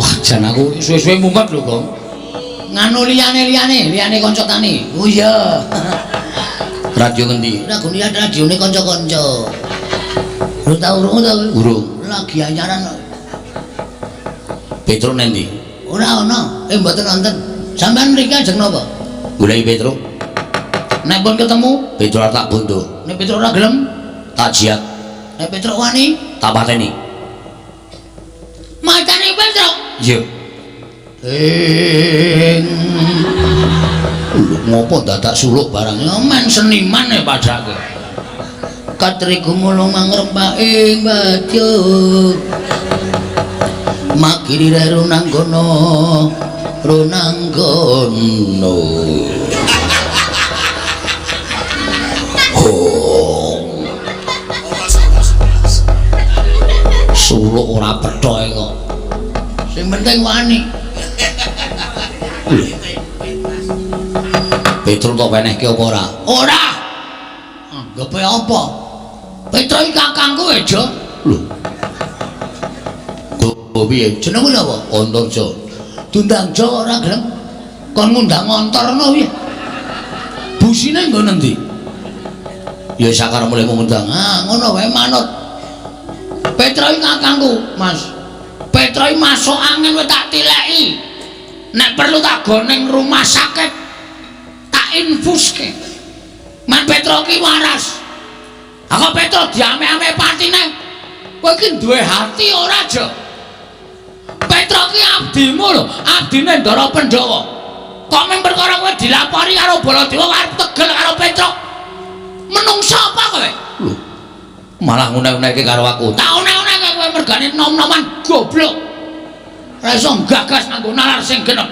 Wah, jan aku suwe-suwe mumet lho, Gong. Nganu liyane kanca tani. Oh iya. Radio ngendi? Radione kanca-kanca. Lu tau urung ta kowe? Urung. Lagi anyaran kok. Petruk nendi? Ora ana. Mboten wonten. Sampeyan mriki ajeng napa? Goleki Petruk. Nek pun ketemu, Petruk tak bondo. Nek Petruk ora gelem, tak jiat. Nek Petruk wani, tak pateni. Macane Petruk. Iya. Ngopo dadak suluk barang men seniman padake. Katriku mulung mangrempak ing badya. Makiri runanggono. Suluk ora pethoke kok. Sing penting wani. Petruk kok wenehke apa ora? Ora. Anggepe apa? Petruk iki kakangku e, Jo. Lho. Kok piye? Jenengmu napa? Antarja. Dundang Jo ora gelem. Kon ngundang ngontorno piye? Busine nggo nendi? Ya sakar mulai ngundang. Ah, ngono wae manut. Petruk iki kakangku, Mas. Petruk masuk angin wis tak tileki. Nek perlu tak goneng rumah sakit. Tak infuske. Man Petruk ki waras. Aku Petruk diame-ame patine. Kowe iki duwe hati ora, Jo? Petruk Petra ki abdimu lho, abdine Ndara Pandhawa. Kok mung perkara kowe dilapori karo Baladewa arep tegel karo Petra. Menungsa apa kowe? Lho. Malah ngune-uneke karo aku. Tak une-uneke kowe mergane nom-noman goblok. Ora iso gagas nganggo nalar sing genep.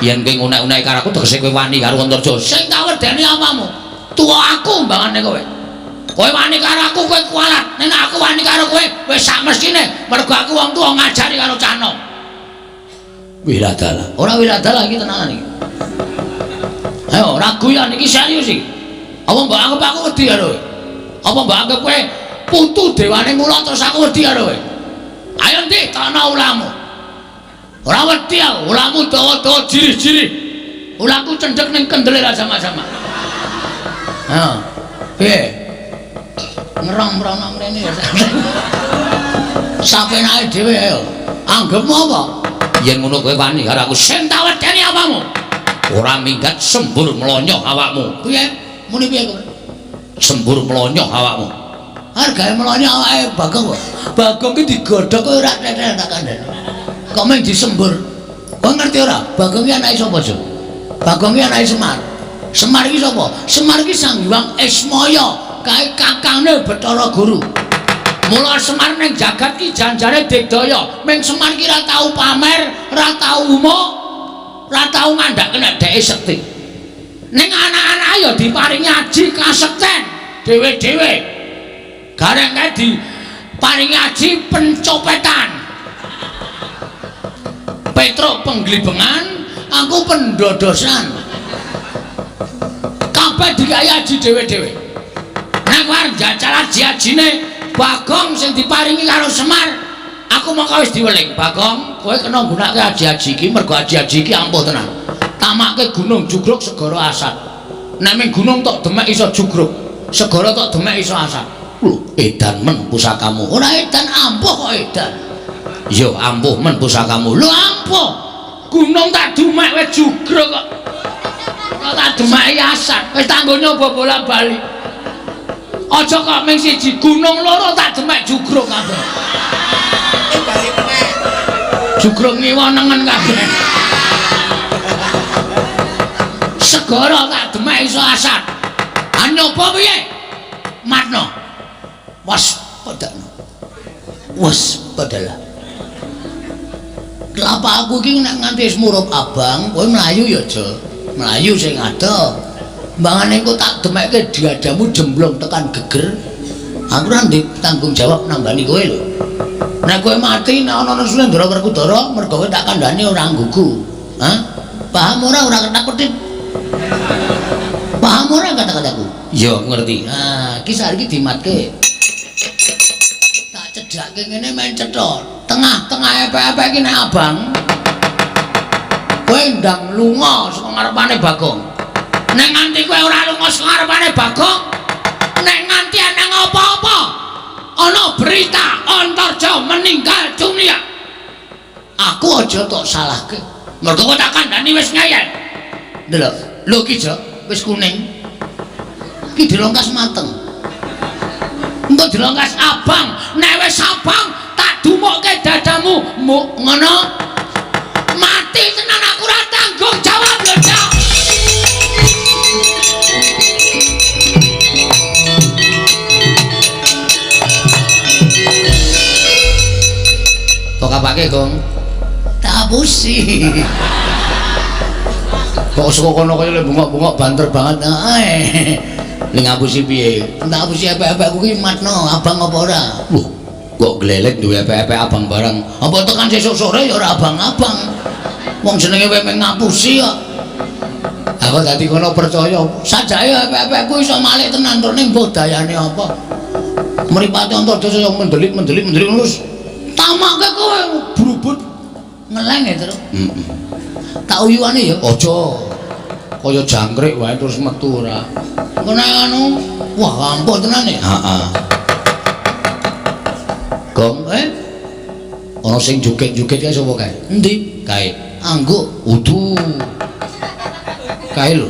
Yen kowe ngune-uneke karo aku tegese kowe wani karo Antarja. Sing tak wedeni apamu? Tuwa aku mbangane kowe. Kowe wani karo aku kowe kualat. Nek aku wani karo kowe wis sak mestine mergo aku wong tuwa ngajari karo Cano. Wiradala. Ora wiradala iki tenanan iki. Ayo ora guyon iki serius iki. Apa mbok anggap aku wedi karo kowe? Apa mbok anggap kowe putu dewane mula terus aku wedi karo kowe? Ayo ndi tono ulamu. Ora wedi aku, ulamu dawa-dawa jirih-jirih. Ulaku cendhek ning kendele ra sama-sama. Ha. Piye? Ngerong-ngerong mrene ya. Sapenake dhewe ayo. Anggepmu apa? Yen ngono kowe wani karo aku Sing tak wedeni apamu? ora minggat sembur melonyoh awakmu. Piye? Muni piye kowe? Sembur melonyoh awakmu. Hargae melonyoh awake Bagong kok. Bagong ki digodhog kowe ora tetel tak kandhani. Kok mung disembur. Kowe ngerti ora? Bagong ki anake sapa, Jo? Bagong ki anake Semar. Semar iki sapa? Semar ki Sang Hyang Ismaya, kae kakange Bathara Guru. Mula Semar ning jagat ki janjane digdaya, ming Semar ki ra tau pamer, ra tau umuk, ra tau ngandhake nek dheke sekti. Ning anak-anak ya diparingi aji kasekten dhewe-dhewe. Gareng kae diparingi aji pencopetan. Petruk pengglibengan, aku pendodosan. Kabeh digawe aji dhewe-dhewe. Nek arep jajal aji-ajine Bagong sing diparingi karo Semar, aku mongko wis diweling. Bagong, kowe kena nggunakake aji-aji iki mergo aji-aji iki ampuh tenan. Tamake gunung jugruk segara asat. Nek ming gunung tok demek iso jugruk, segara tok demek iso asat. Lho, edan men pusakamu. Ora edan ampuh kok edan. Yo ampuh men pusakamu. Lho ampuh. Gunung tak demek wis jugruk kok. Ora tak demeki asat. Wis tak nggo nyoba bola-bali. Aja kok ming siji gunung loro tak demek jugruk kabeh. Balik meneh. Jugruk ngiwonengen kabeh. Segara tak demek iso asat. Ha nyoba piye? Matno. Waspadana. Waspadalah. Kelapa aku iki nek nganti wis murup abang, kowe mlayu ya aja. Mlayu sing ado. Mbangane engko tak demekke diadamu jemblong tekan geger. Aku ora ndek tanggung jawab nambani kowe lho. Nek kowe mati nek ana nesu Ndara Werkudara, mergo kowe tak kandhani ora nggugu. Hah? Paham ora ketak-ketik? Paham ora kata-kataku? Yo ngerti. Nah, iki saiki dimatke. Tak cedhake ngene main cethok. Tengah-tengah epek-epek iki nek abang. Kowe ndang lunga saka ngarepane Bagong. Nek nganti kowe ora lunga saka ngarepane Bagong, nek nganti ana apa-apa, ana berita Antarja meninggal dunia. Aku aja tok salahke. Mergo kowe tak kandhani wis ngeyel. Delok, lho ki Jo, wis kuning. Ki dilongkas mateng. Engko dilongkas abang, nek wis abang tak dumukke dadamu, ngono. Mati tenan aku ora tanggung jawab lho, Cok. Kok kapake, Gong? Tak apusi. Kok saka kono kaya bungok-bungok banter banget. Ning ngapusi piye? Tak apusi epek-epekku ki matno, abang apa ora? Wah, kok glelek duwe epek-epek abang bareng. Apa tekan sesuk sore ya ora abang-abang. Wong jenenge kowe ngapusi kok. Aku dadi kono percaya, sajake epek-epekku iso malih tenan tur ning mbok dayane apa. Mripate Antarja iso mendelik terus. Tamake kowe brubut ngeleng ya terus. Tak uyuane ya aja. Kaya jangkrik wae terus metu ora. Engko nek anu, wah ampuh tenan ya. Heeh. Gong, ana sing joget-joget kae sapa kae? Endi? Kae. Angguk. Udu. Kae lho.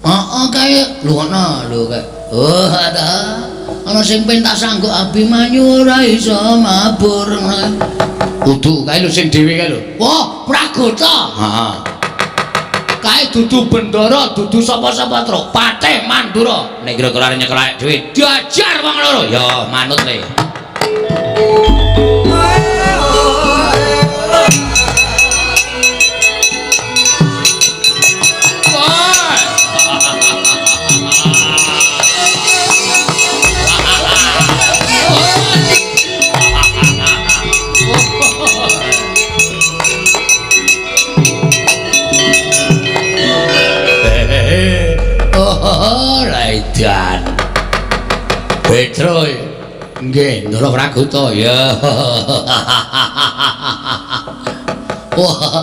Heeh kae lho ana lho kae. Oh ada. Ana sing pentas angguk Abimanyu ora iso mabur. Kudu kae lho sing dhewe kae lho. Wah, Pragota. Heeh. Kae dudu Bendara, dudu sapa-sapa truk. Patih Mandura. Nek kira-kira arep nyekel awake dhewe Diajar wong loro. ya manut le. Oh, Raidan. Petro nggih Ndara Pragota ya. Wah.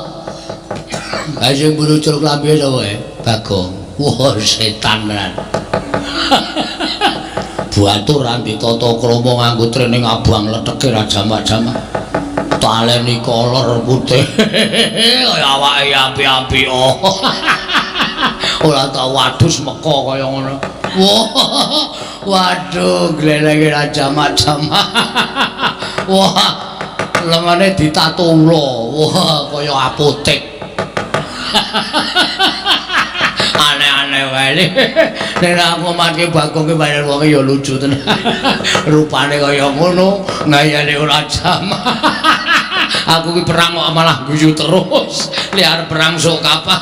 Asing bulucul klambi sapa e? Bagong. Wah setan tenan. Batur anti tata krama nganggo trening abang leteke ra jamak-jamak. Taleni kolor putih. Kaya awake api-api. Ora tau wadus meko kaya ngono. Wah. Waduh, glelenge ra jamak-jamak. Wah, lengane ditato ula. Wah, kaya apotek. Aneh-aneh wae. Nek aku mati Bagong ki pancen wong ya lucu tenan. Rupane kaya ngono, ngayane ora jamak. Aku ki perang kok malah guyu terus. Liar perang sok kapan.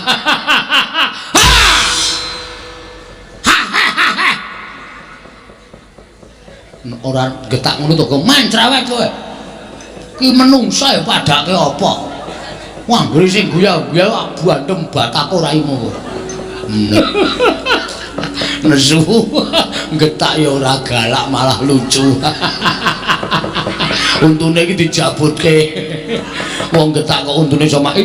Ora getak ngono to, mancrawek kowe. Ki menungsa ya padake apa? Wah, nggri sing guya-guya kok bandem batak ora imo. Nesu. Getak ya ora galak malah lucu. Untune iki dijabutke. Wong getak kok untune iso mak.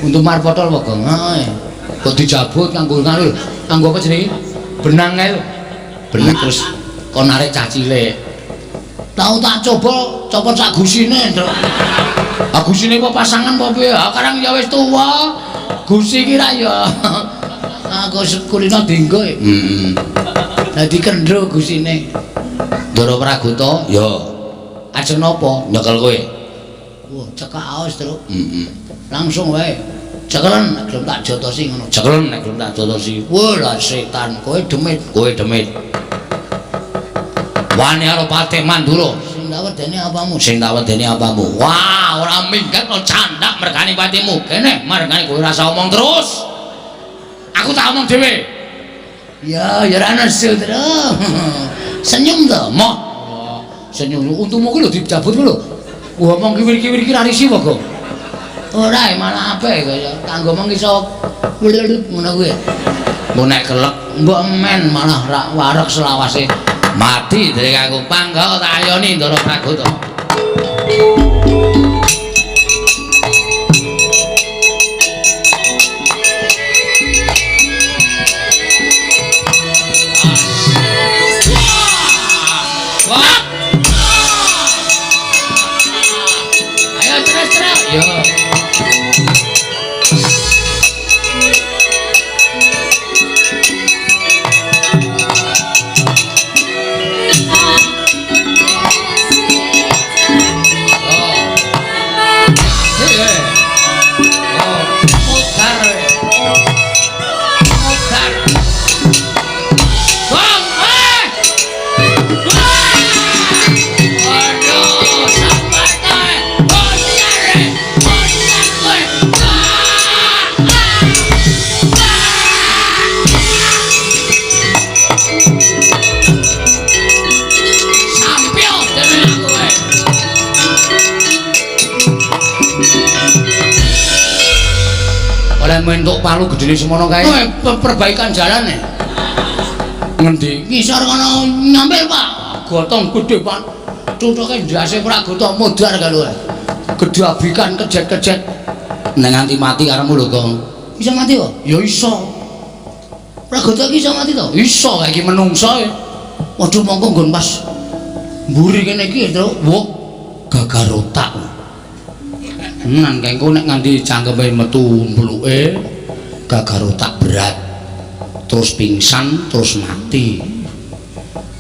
Untuk marpotol kok ngae. Kok dijabut kanggo ngono lho. Kanggo apa jenenge? Benang kae lho. Benang terus kon narik cah cilik. Tau tak coba copot sak gusine, Nduk. Ah gusine apa pasangan apa piye? Ah karang ya wis tuwa. Gusi ki ra ya. Aku kulino dienggo. Heeh. Dadi kendho gusine. Ndara Pragota, ya. Ajeng napa? Nyekel kowe. Wah, cekak aos, Truk. Heeh. Langsung wae. Cekelen nek gelem tak jotosi ngono. Cekelen nek gelem tak jotosi. Wah, lah setan, kowe demit, kowe demit. Wani karo Patih Mandura. Sing tak wedeni apamu? Sing tak wedeni apamu? Wah, ora minggat no candak mergani patimu. Kene, mergani kowe rasa omong terus. Aku tak omong dhewe. Ya, ya ra nesu, Truk. Senyum to, moh. Senyum untumu ki lho dicabut ki lho. Ngomong kiwir-kiwir iki ra risi kok. Ora malah apik kaya kanggo mong iso ngono kuwi. Mbok nek kelek mbok men malah ra wareg selawase mati dari aku pangga tak ayoni Ndara Pragota. Ayo terus. Yo. Mentuk palu gedene semono kae. Perbaikan jalan e. Ngendi? Ngisor kono nyampil, Pak. Gotong gedhe, Pak. Cucuke ndase Pragota modar kalau gedhe abikan kejet-kejet. Nek nganti mati karemu lho, Kong. Iso mati kok? Ya iso. Pragota iki iso mati to? Iso, iki menungso e. Waduh mongko nggon pas mburi kene iki, Truk. Wah, gagar otak. Nan kengko nek nganti cangkeme metu mbluke gagar otak berat. Terus pingsan, terus mati.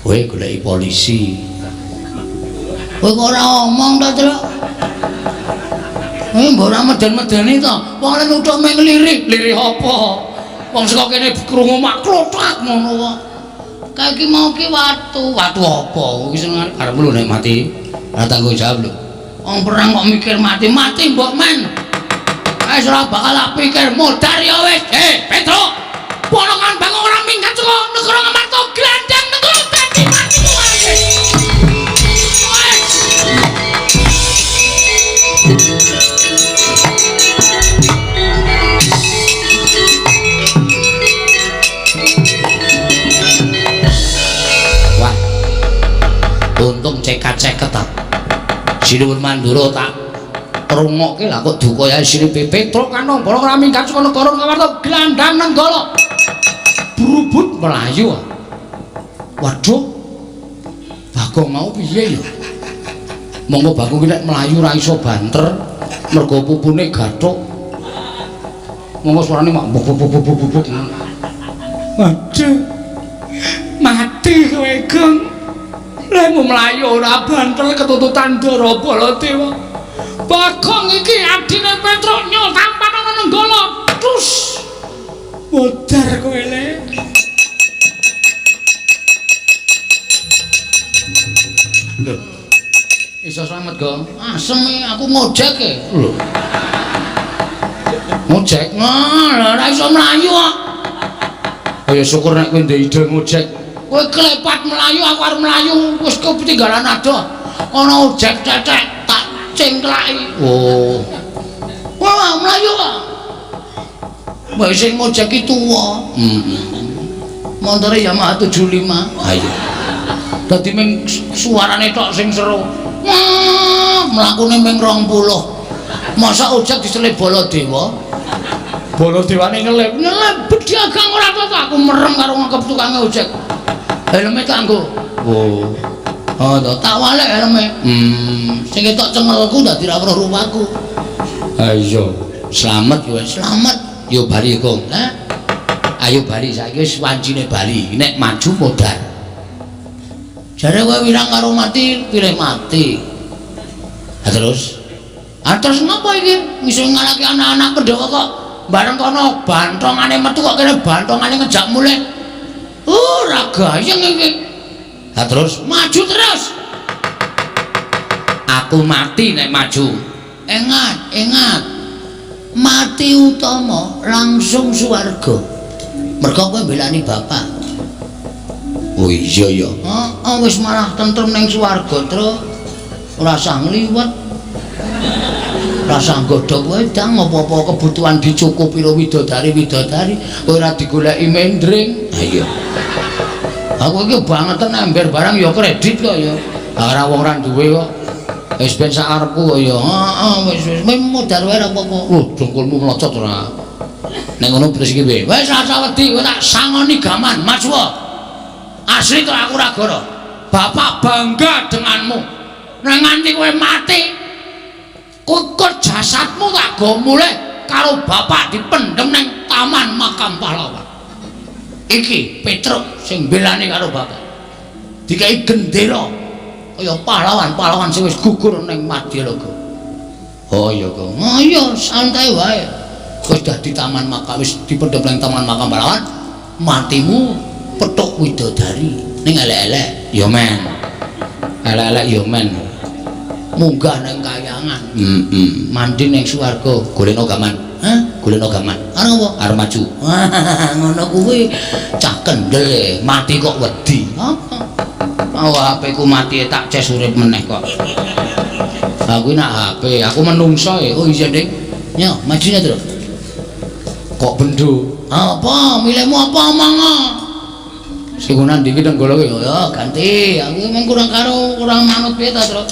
Kowe goleki polisi. Kowe kok ora omong to, Tru? Mbok ora meden-medeni to. Wong lan uthuk meng lirik. Lirik apa? Wong saka kene krungu mak klothak ngono kok. Kae iki mau ki watu. Watu apa? Iki sing karepmu lho nek mati. Ora tanggung jawab lho. Wong perang kok mikir mati mbok men. Wis ora bakal tak pikir modar ya wis. Petro. Ponokan bangun ora minggat saka negara Ngamarta glandang negara dadi mati wae. Wah. Untung cekat-ceket ta. Sinuwun Mandura tak rungokke lah kok duka ya siripe Petro kan nombor ora minggat saka negara Ngamarta glandang nenggala. Brubut melayu. Waduh. Bagong mau piye ya? Monggo Bagong nek melayu ra iso banter mergo pupune gathuk. Monggo suarane mak bubuk. Waduh. Mati kowe, Gong. Lek melayu ora banter ketututan Ndara Baladewa. Bagong iki adine Petro nyol tampan ana nenggala. Terus modar kowe le. Lho. Iso slamet, Gong. Asem aku ngojek e. Lho. Ngojek? Lah ora iso mlayu kok. Oh ya syukur nek kowe ndek ide ngojek. Kowe klepat mlayu aku arep mlayu wis ketinggalan ado. Ana ojek cecek tak cengklaki. Oh. Wah, mlayu kok. Mbak sing ngojek iki tuwa. Montore Yamaha 75. Ayo. Dadi ming suarane tok sing seru. Mlakune ming 20. Masa ojek diselip Baladewa? Baladewane ngelip bedhagang ora apa-apa aku merem karo ngangkep tukang ojek. Helme kanggo. Oh. Oh, tak walek helme. Sing ketok cengelku dadi ra weruh rupaku. Ha iya. Slamet yo, slamet. Yo bali, Gong. Hah? Ayo bali saiki wis wancine bali. Nek maju modar. Jare kowe wirang karo mati, pilih mati. Terus ngapa iki? Iso ngalake anak-anak Pandhawa kok bareng kono bantongane metu kok kene bantongane ngejak mulih. Ora gayeng iki. Terus maju terus. Aku mati nek maju. Ingat. Mati utama langsung swarga. Mergo kowe mbelani bapak. Oh iya ya. Wis malah tentrem ning swarga, Tru. Ora usah ngliwet. Ora usah godhog wedang apa-apa kebutuhan dicukupi karo widodari. Kowe ora digoleki mendring. Ha iya. Aku iki bangetan ember barang ya kredit kok ya. Ora wong ora duwe kok. Wis ben sak arepku kok ya. Wis modar wae ora apa-apa. Dengkulmu mlocot ora. Nek ngono terus iki piye? Wis ora usah wedi, kowe tak sangoni gaman, maju. Asli to aku ora goro. Bapak bangga denganmu. Nek nganti kowe mati, kokot jasadmu tak go mulih karo bapak dipendhem ning Taman Makam Pahlawan. Iki Petruk sing belani karo bapak. Dikai gendera kaya pahlawan sing wis gugur ning Madyalaga. Oh iya, Gong. Oh iya, santai wae. Wis dadi Taman Makam wis dipendhem ning Taman Makam Pahlawan, matimu petuk widodari ning elek-elek ya men. Elek-elek ya men. Munggah ning kayangan. Mandi ning swarga, golekno gaman. Hah? Golekno gaman. Arep apa? Arep maju. Ngono kuwi cah kendel mati kok wedi. Apa? Mau HP ku mati tak ces urip meneh kok. Aku nak HP, aku menungso ya. Oh iya, Dik. Yo, majunya terus. Kok bendo? Apa? Milihmu apa omong? Sing nang ndi ki tenggolo ki ya ganti. Aku memang kurang manut piye ta, Tru?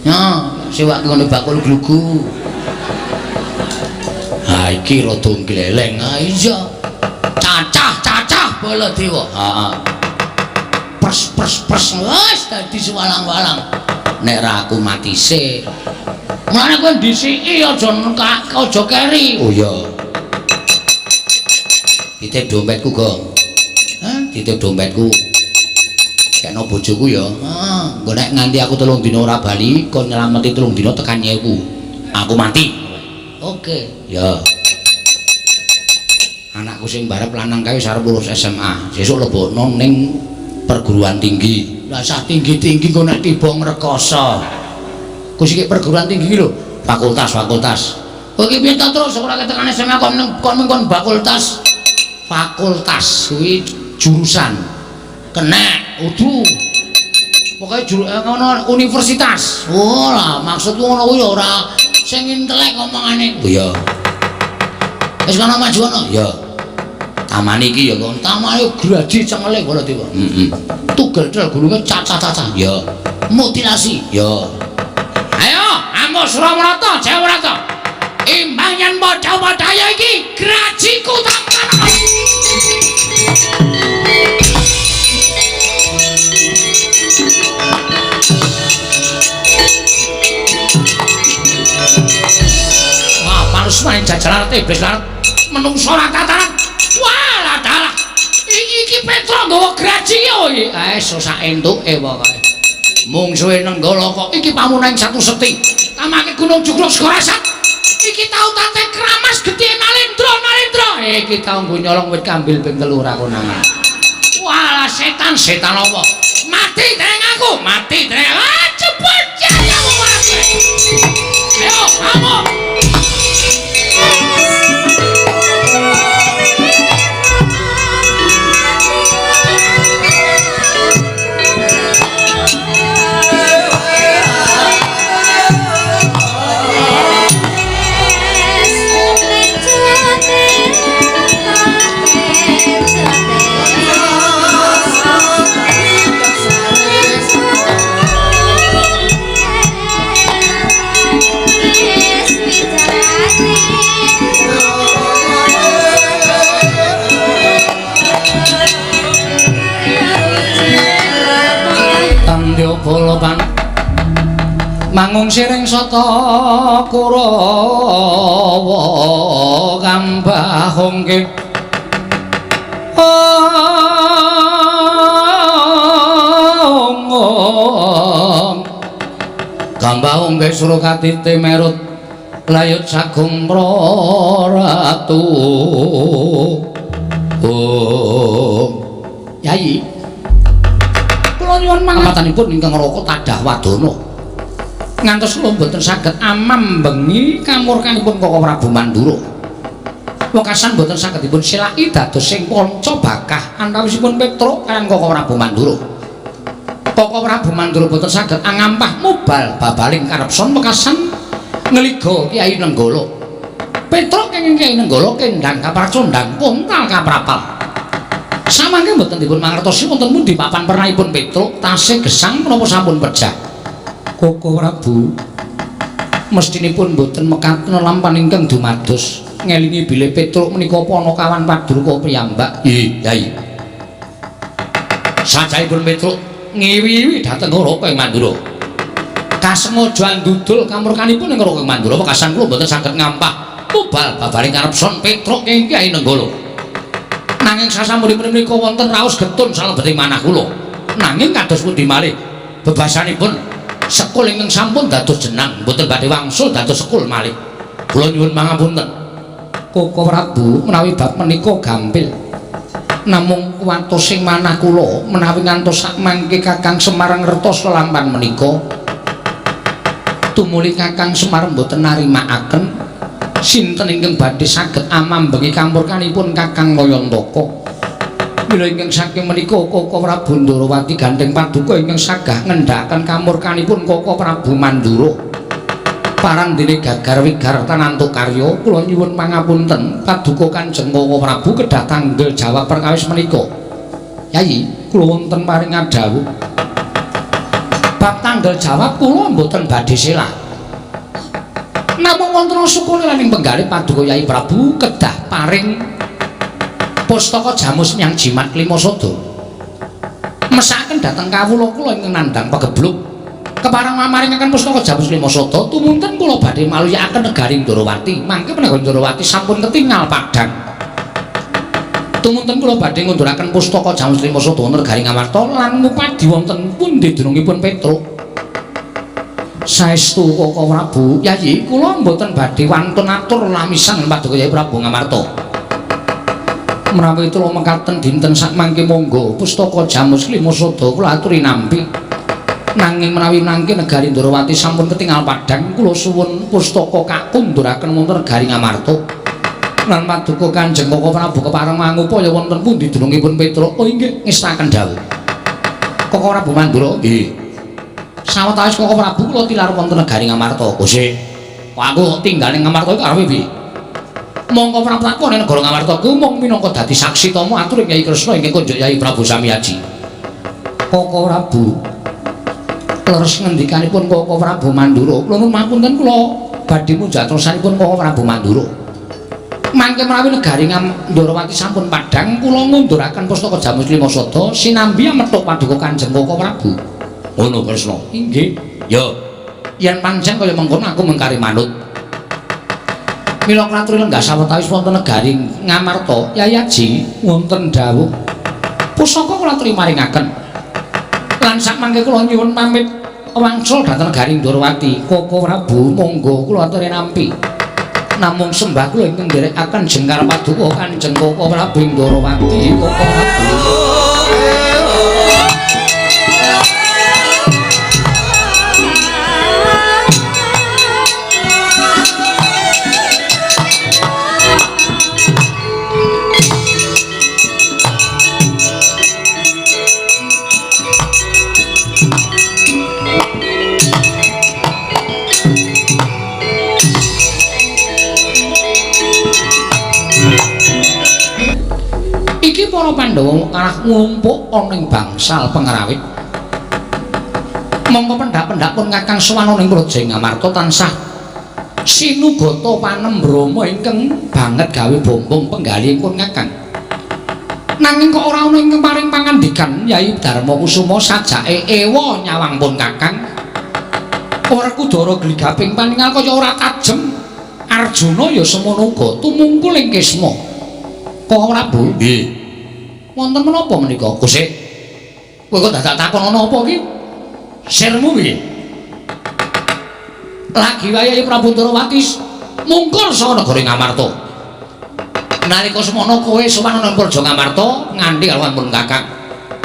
Ya, sewake ngono bakul glugu. Ha iki rada gleleng. Ha iya. Cacah Baladewa. Heeh. Pres wis dadi sewalang-walang. Nek ra aku mati sik. Mulane kowe ndisiki aja keri. Oh iya. Titip dompetku, Gong. Hah? Titip dompetku. Kene balekno bojoku ya. Engko nek nganti aku 3 dina ora bali, kon nyelameti 3 dina tekan nyewu. Aku mati. Oke. Ya. Anakku sing barep lanang kae arep lulus SMA. Sesuk lebokno ning perguruan tinggi. Lah sak tinggi-tinggi kok nek tiba ngrekoso. Ku sik perguruan tinggi lho, fakultas. Kowe iki piye ta terus ora ketekan SMA kon fakultas. Fakultas kuwi jurusan. Kena udu. Pokoke ngono universitas. Oh lah maksudku ngono kuwi ora sing intelek omongane. Oh iya. Wis kana maju ana? Ya. Taman iki ya kon. Taman yo gradi cengele bola tiba. Tugel del gulunge caca-caca. Ya. Mutilasi. Ya. Ayo, ambo Suramarata, Jayawrata. Imbang yen padha-padha ya iki grajiku taman. Wah, panus main jajaran tebes lan menungso ra tataran. Wah, dalah. Iki Petro nggawa graji yo iki. Sak entuke pokoke. Mung suwe nenggala kok iki pamuneng satu seti. Tamake Gunung Jugruk Sekorasat. Iki tau tate kramas gedhe Nalendra. Iki tau nggo nyolong wit kambil ping 3 ra konangan. Walah setan apa? Mati dereng aku, mati dereng. Cepet jaya wae. Ayo, kamu. Bolopan mangung siring sata Kurawa kambahongke kambahongke Surakati merut layut sagung ratu Yai nyuwun mangatanipun ingkang raka tadah wadana ngantos kula mboten saged amam bengi kamurkanipun Koko Prabu Mandura wekasan mboten saged dipun silaki dados sing kanca bakah antawisipun Petro kaliyan Koko Prabu Mandura Koko Prabu Mandura mboten saged angampah mubal babaling karepson wekasan ngeliga Kyai Nenggala Petro kenging Kyai Nenggala kendang kapracondang puntal kaprapal samangke mboten dipun mangertosi wonten pundi papan pernahipun Petruk tasih gesang menapa sampun pejah. Koko Prabu mestinipun mboten mekaten lampan ingkang dumados ngelingi bilih Petruk menika Panakawan Padurka piyambak. Nggih, Yai. Sajaipun Petruk ngiwi-iwi dhateng Raka Mandura. Kasengaja ndudul kamurkanipun ing Raka Mandura wekasan kula mboten saged ngampah mubal babaring karepson Petruk ing Kyai Nenggala. Nanging sasampunipun menika wonten raos getun salebeting manah kula. Nanging kados pundi malih bebasanipun sekul ingkang sampun dados jenang mboten badhe wangsul dados sekul malih. Kula nyuwun pangapunten. Koko Prabu menawi bab menika gampil. Namung kuwatosing manah kula menawi ngantos sak mangke Kakang Semar ngertos lampan menika tumuli Kakang Semar mboten narimakaken sinten ingkang badhe saged amambengi kamurkanipun Kakang Mayantaka. Mila ingkang saking menika Koko Prabu Ndarawati gandeng paduka ingkang sagah ngendhakaken kamurkanipun Koko Prabu Mandura. Parandene gagar wigar tanantu karya kula nyuwun pangapunten paduka Kanjeng Koko Prabu kedah tanggel jawab perkawis menika. Yai, kula wonten paring dawuh. Bab tanggel jawab kula mboten badhe selah. Namung wonten sukune lan ing penggalih paduka Yai Prabu kedah paring pustaka jamus nyang jimat lima sada. Mesakaken dhateng kawula kula ingkang nandhang pagebluk. Kepareng mamaringaken pustaka jamus lima sada tumunten kula badhe maluyakaken negari Ndarawati. Mangke menawi Ndarawati sampun ketingal padhang. Tumunten kula badhe ngunduraken pustaka Jamus Lima Sada wonten Garing Amarta lan ngupadi wonten pundi dunungipun Petruk. Saestu Koko Prabu, Yayi kula mboten badhe wantun atur lamisan paduka Yayi Prabu Ngamarta. Menawi kula mekaten dinten sakmangke monggo pustaka Jamus Lima Sada kula aturi nampi. Nanging menawi nangke negari Ndorowati sampun ketingal padhang kula suwun pustaka kakunduraken wonten Garing Amarta. Lan paduka Kanjeng Koko Prabu kepareng mangupaya wonten pundi dunungipun Petruk? Oh inggih ngestaken dawuh. Koko Prabu Mandura, nggih. Sawetawis Koko Prabu kula tilar wonten Garing Amarta. Gusti, aku tinggal ning Amarta iku arepe piye? Monggo Prabu takon ning negara Ngamarta ku mung minangka dadi saksi tama atur Kyai Kresna inggih kunjuk Kyai Prabu Samiyaji. Koko Prabu leres ngendikanipun Koko Prabu Mandura, kula nuwun pamunten kula badhe mujatrosanipun Koko Prabu Mandura. Mangke menawi negari Ndorowati sampun padhang kula ngunduraken pustaka Jamus Lima Sada sinambi amethuk paduka Kanjeng Koko Prabu. Ngono Kresna. Inggih. Ya. Yen pancen kaya mengkono aku mengkari manut. Mila klaturi lenggah sawetawis wonten negari Ngamarta, Yayaji wonten dawuh pusaka kula aturi maringaken. Lan sakmangke kula nyuwun pamit wangsul dhateng negari Ndorowati. Koko Prabu monggo kula aturi nampi. Namung sembah kula ingkang nderekaken jengkar paduka Kanjeng Koko Prabu Ndorowati. Koko Prabu. Iki para Pandhawa arah ngumpuk ana ing bangsal pengrawit. Monggo pendak-pendak pun Kakang Suwana ning Praja Ngamarta tansah sinugata panembrama ingkang banget gawe bombong penggali pun Kakang. Nanging kok ora ana ingkang paring pangandikan Yai Darma Kusuma sajake ewa nyawang pun Kakang. Ora kudara gligaping paningal kaya ora tajem. Arjuna ya semono uga tumungkul ing Kisma. Kok Prabu? Nggih. Wonten menapa menika? Gusti. Kowe kok dadak takon ana apa iki? Sirmu piye? Lagi wayahe Prabu Ndorowati mungkur saka negara Ngamarta. Nalika semono kowe sowan ana Praja Ngamarta nganti karo pun Kakang.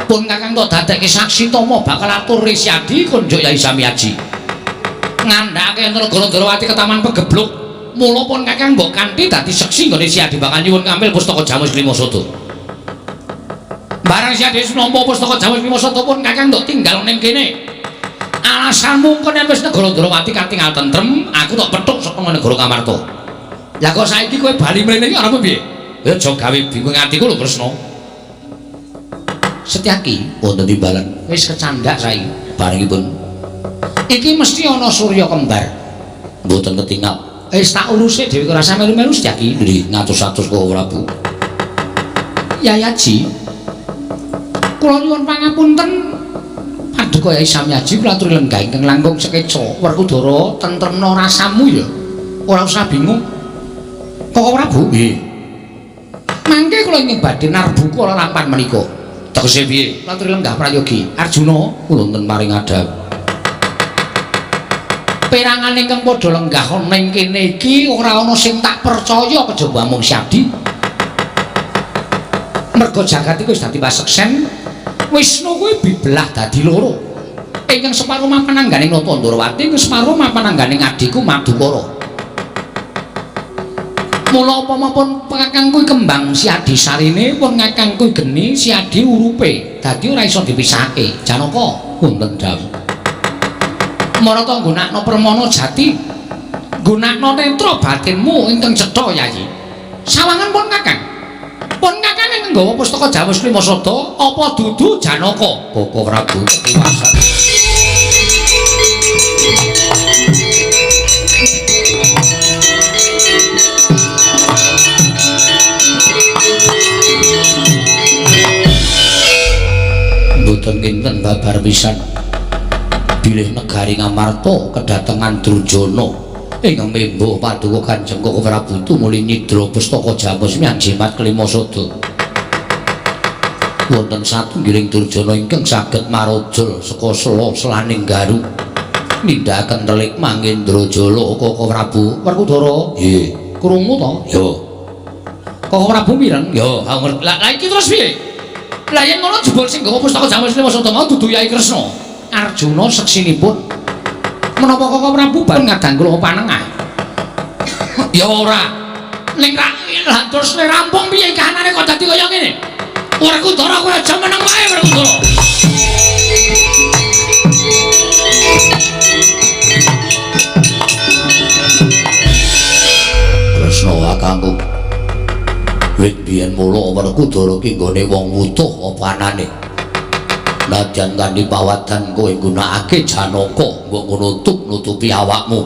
Pun Kakang kok dadekke saksi tama bakal atur Risyadi kunjuk Yai Samiyaji. Ngandhake enten negara Ndorowati ketaman pegebluk. Mula pun Kakang mbok kanthi dadi seksi nggone Siadi bakal nyuwun kamil pustaka Jamus Lima Sada. Barang Siadi nampa pustaka Jamus Lima Sada pun Kakang ndok tinggal ning kene. Alasanmu kok nek wis negara Ndorowati katingal tentrem, aku tok petuk saka negara Ngamarta. Lah kok saiki kowe bali mrene iki arepe piye? Ya aja gawe bingung atiku lho Kresna. Setyaki wonten timbalan. Wis kecandak saiki barengipun. Iki mesti ana Surya kembar. Mboten ketingal. Wis tak uruse dhewe kok rasa melu-melu Setyaki. Nggih, ngatus-atus Koko Prabu. Yayaji. Kula nyuwun pangapunten paduka Yai Samiyaji kula aturi lenggah ingkang langkung sekeca Werkudara tentremna rasamu ya. Ora usah bingung. Koko Prabu. Nggih. Mangke kula ingkang badhe narbuka lelampahan menika. Tegese piye? Kula aturi lenggah prayogi. Arjuna kula wonten paring adab. Perangan ingkang padha lenggah ning kene iki ora ana sing tak percaya kejaba mung Siadi. Merga jagat iku wis dadi paseksen, Wisnu kuwi bibelah dadi loro. Ingkang separo mapan angganing Nata Ndorowati, ingkang separo mapan angganing adiku Madukara. Mula upama pun Kakang kuwi kembang Siadi sarine, pun Kakang kuwi geni Siadi urupe, dadi ora iso dipisahake. Janaka wonten dawuh. Marata nggunakno permana jati, nggunakno netra batinmu ingkang cetha Yayi. Sawangan pun Kakang. Pun Kakang ing nggawa pustaka Jamus Lima Sada apa dudu Janaka? Koko Prabu ketiwasan. Mboten kinten babar pisan. Bilih negari Ngamarta kedatengan Drujana ingkang membuh paduka Kanjeng Koko Prabu tumuli nyidra pustaka Jamus miang jimat kelima sada. wonten satunggiling durjana ingkang saged marojol saka sela-selaning garu nindakaken relik Mangendrajala Kaka Prabu Werkudara. Nggih, krungu to? Ya. Kaka Prabu mireng? Ya, lah iki terus piye? Lah yen ngono jebul sing nggawa pustaka Jamus Limasota mau dudu Yai Kresna. Arjuna seksinipun. Menapa Kaka Prabu bareng ngadang kula panengah? Ya ora. Ning lah terus nek rampung piye kahanane kok dadi kaya ngene? Werkudara kowe aja meneng wae Werkudara. Kresna kakangku. Wit biyen mula Werkudara ki nggone wong wutuh apa anane. Najan kanthi pawadan kowe nggunakake Janaka mbok nutupi awakmu.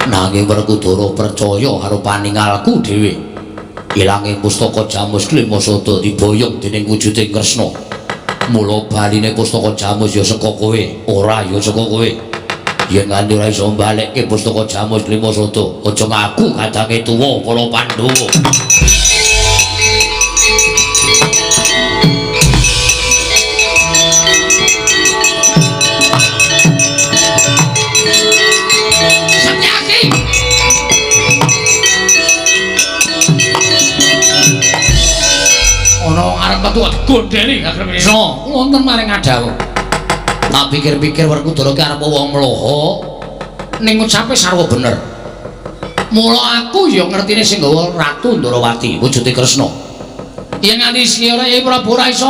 Nanging Werkudara percaya karo paningalku dhewe. Ilanging pustaka Jamus Limasota diboyong dening wujuding Kresna. Mula baline pustaka Jamus ya saka kowe, ora ya saka kowe. Yen nganti ora iso mbalekke pustaka Jamus Limasota, aja ngaku kadange tuwa para Pandhawa. Arep metu gondeli Kakang Kresna wonten maring adhawu. Tak pikir-pikir Werkudara ki arep wong mloho ning ucape sarwa bener. Mula aku ya ngertine sing nggawa Ratu Ndarawati wujude Kresna. Yen nganti sira Yai Prabu ora iso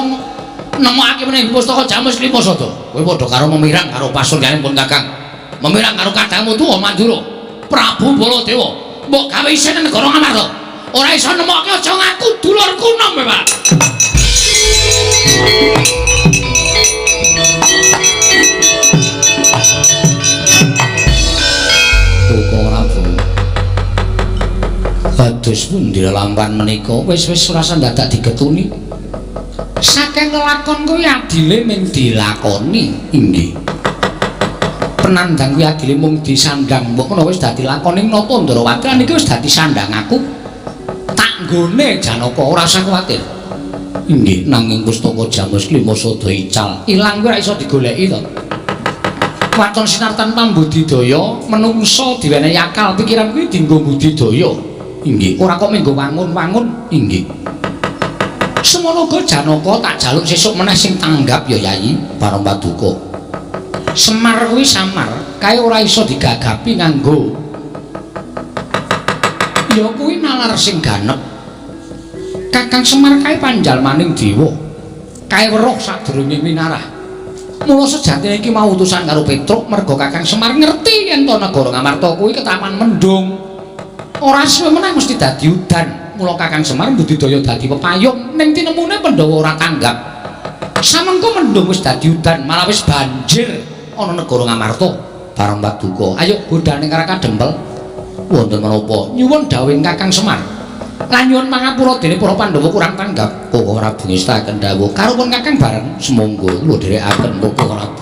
nemokake meneh pustaka Jamus Limasota, kowe padha karo memirang karo pasuryanipun Kakang. Memirang karo kadangmu tuwa Mandura. Prabu Baladewa mbok gawe isin negara Ngamarta. Ora iso nemokke aja ngaku dulurku nom, Pak. Koko Prabu. Kados pundi lampahan menika wis-wis rasa dadak digetuni. Saking kelakon kuwi adile mung dilakoni, inggih. Penandang kuwi adile mung disandang, mbok menawa wis dadi lakoning Nata Ndarawati lan iki wis dadi sandang aku. Tak nggone Janaka ora usah kuwatir. Inggih, nanging pustaka Jamus Limasota ical, ilang kuwi ora iso digoleki to. Waton sinartan pambudidaya, menungsa diwenehi akal pikiran kuwi dienggo budidaya. Inggih, ora kok menggo wangun-wangun, inggih. Semono uga Janaka tak jaluk sesuk meneh sing tanggap ya Yai Parampaduka. Semar kuwi samar, kae ora iso digagapi nganggo ya kuwi nalar sing ganep. Kakang Semar kae panjalmaning dewa. Kae weruh sadurunge minarah. Mula sejatine iki mau utusan karo Petruk merga Kakang Semar ngerti yen to negara Ngamarta kuwi ketaman mendung. Ora suwe meneh mesti dadi udan. Mula Kakang Semar budidaya dadi pepayung ning tinemune Pandhawa ora tanggap. Samengko mendung wis dadi udan, malah wis banjir ana negara Ngamarta. Parampaduka, ayo bodhane Karaka Dempel. Wonten menapa nyuwun dawuh Kakang Semar lan nyuwun pangapura dene para Pandhawa kurang tanggap. Koko Prabu ngestaken dawuh karupun Kakang bareng semonggo kula dherekaken Koko Prabu.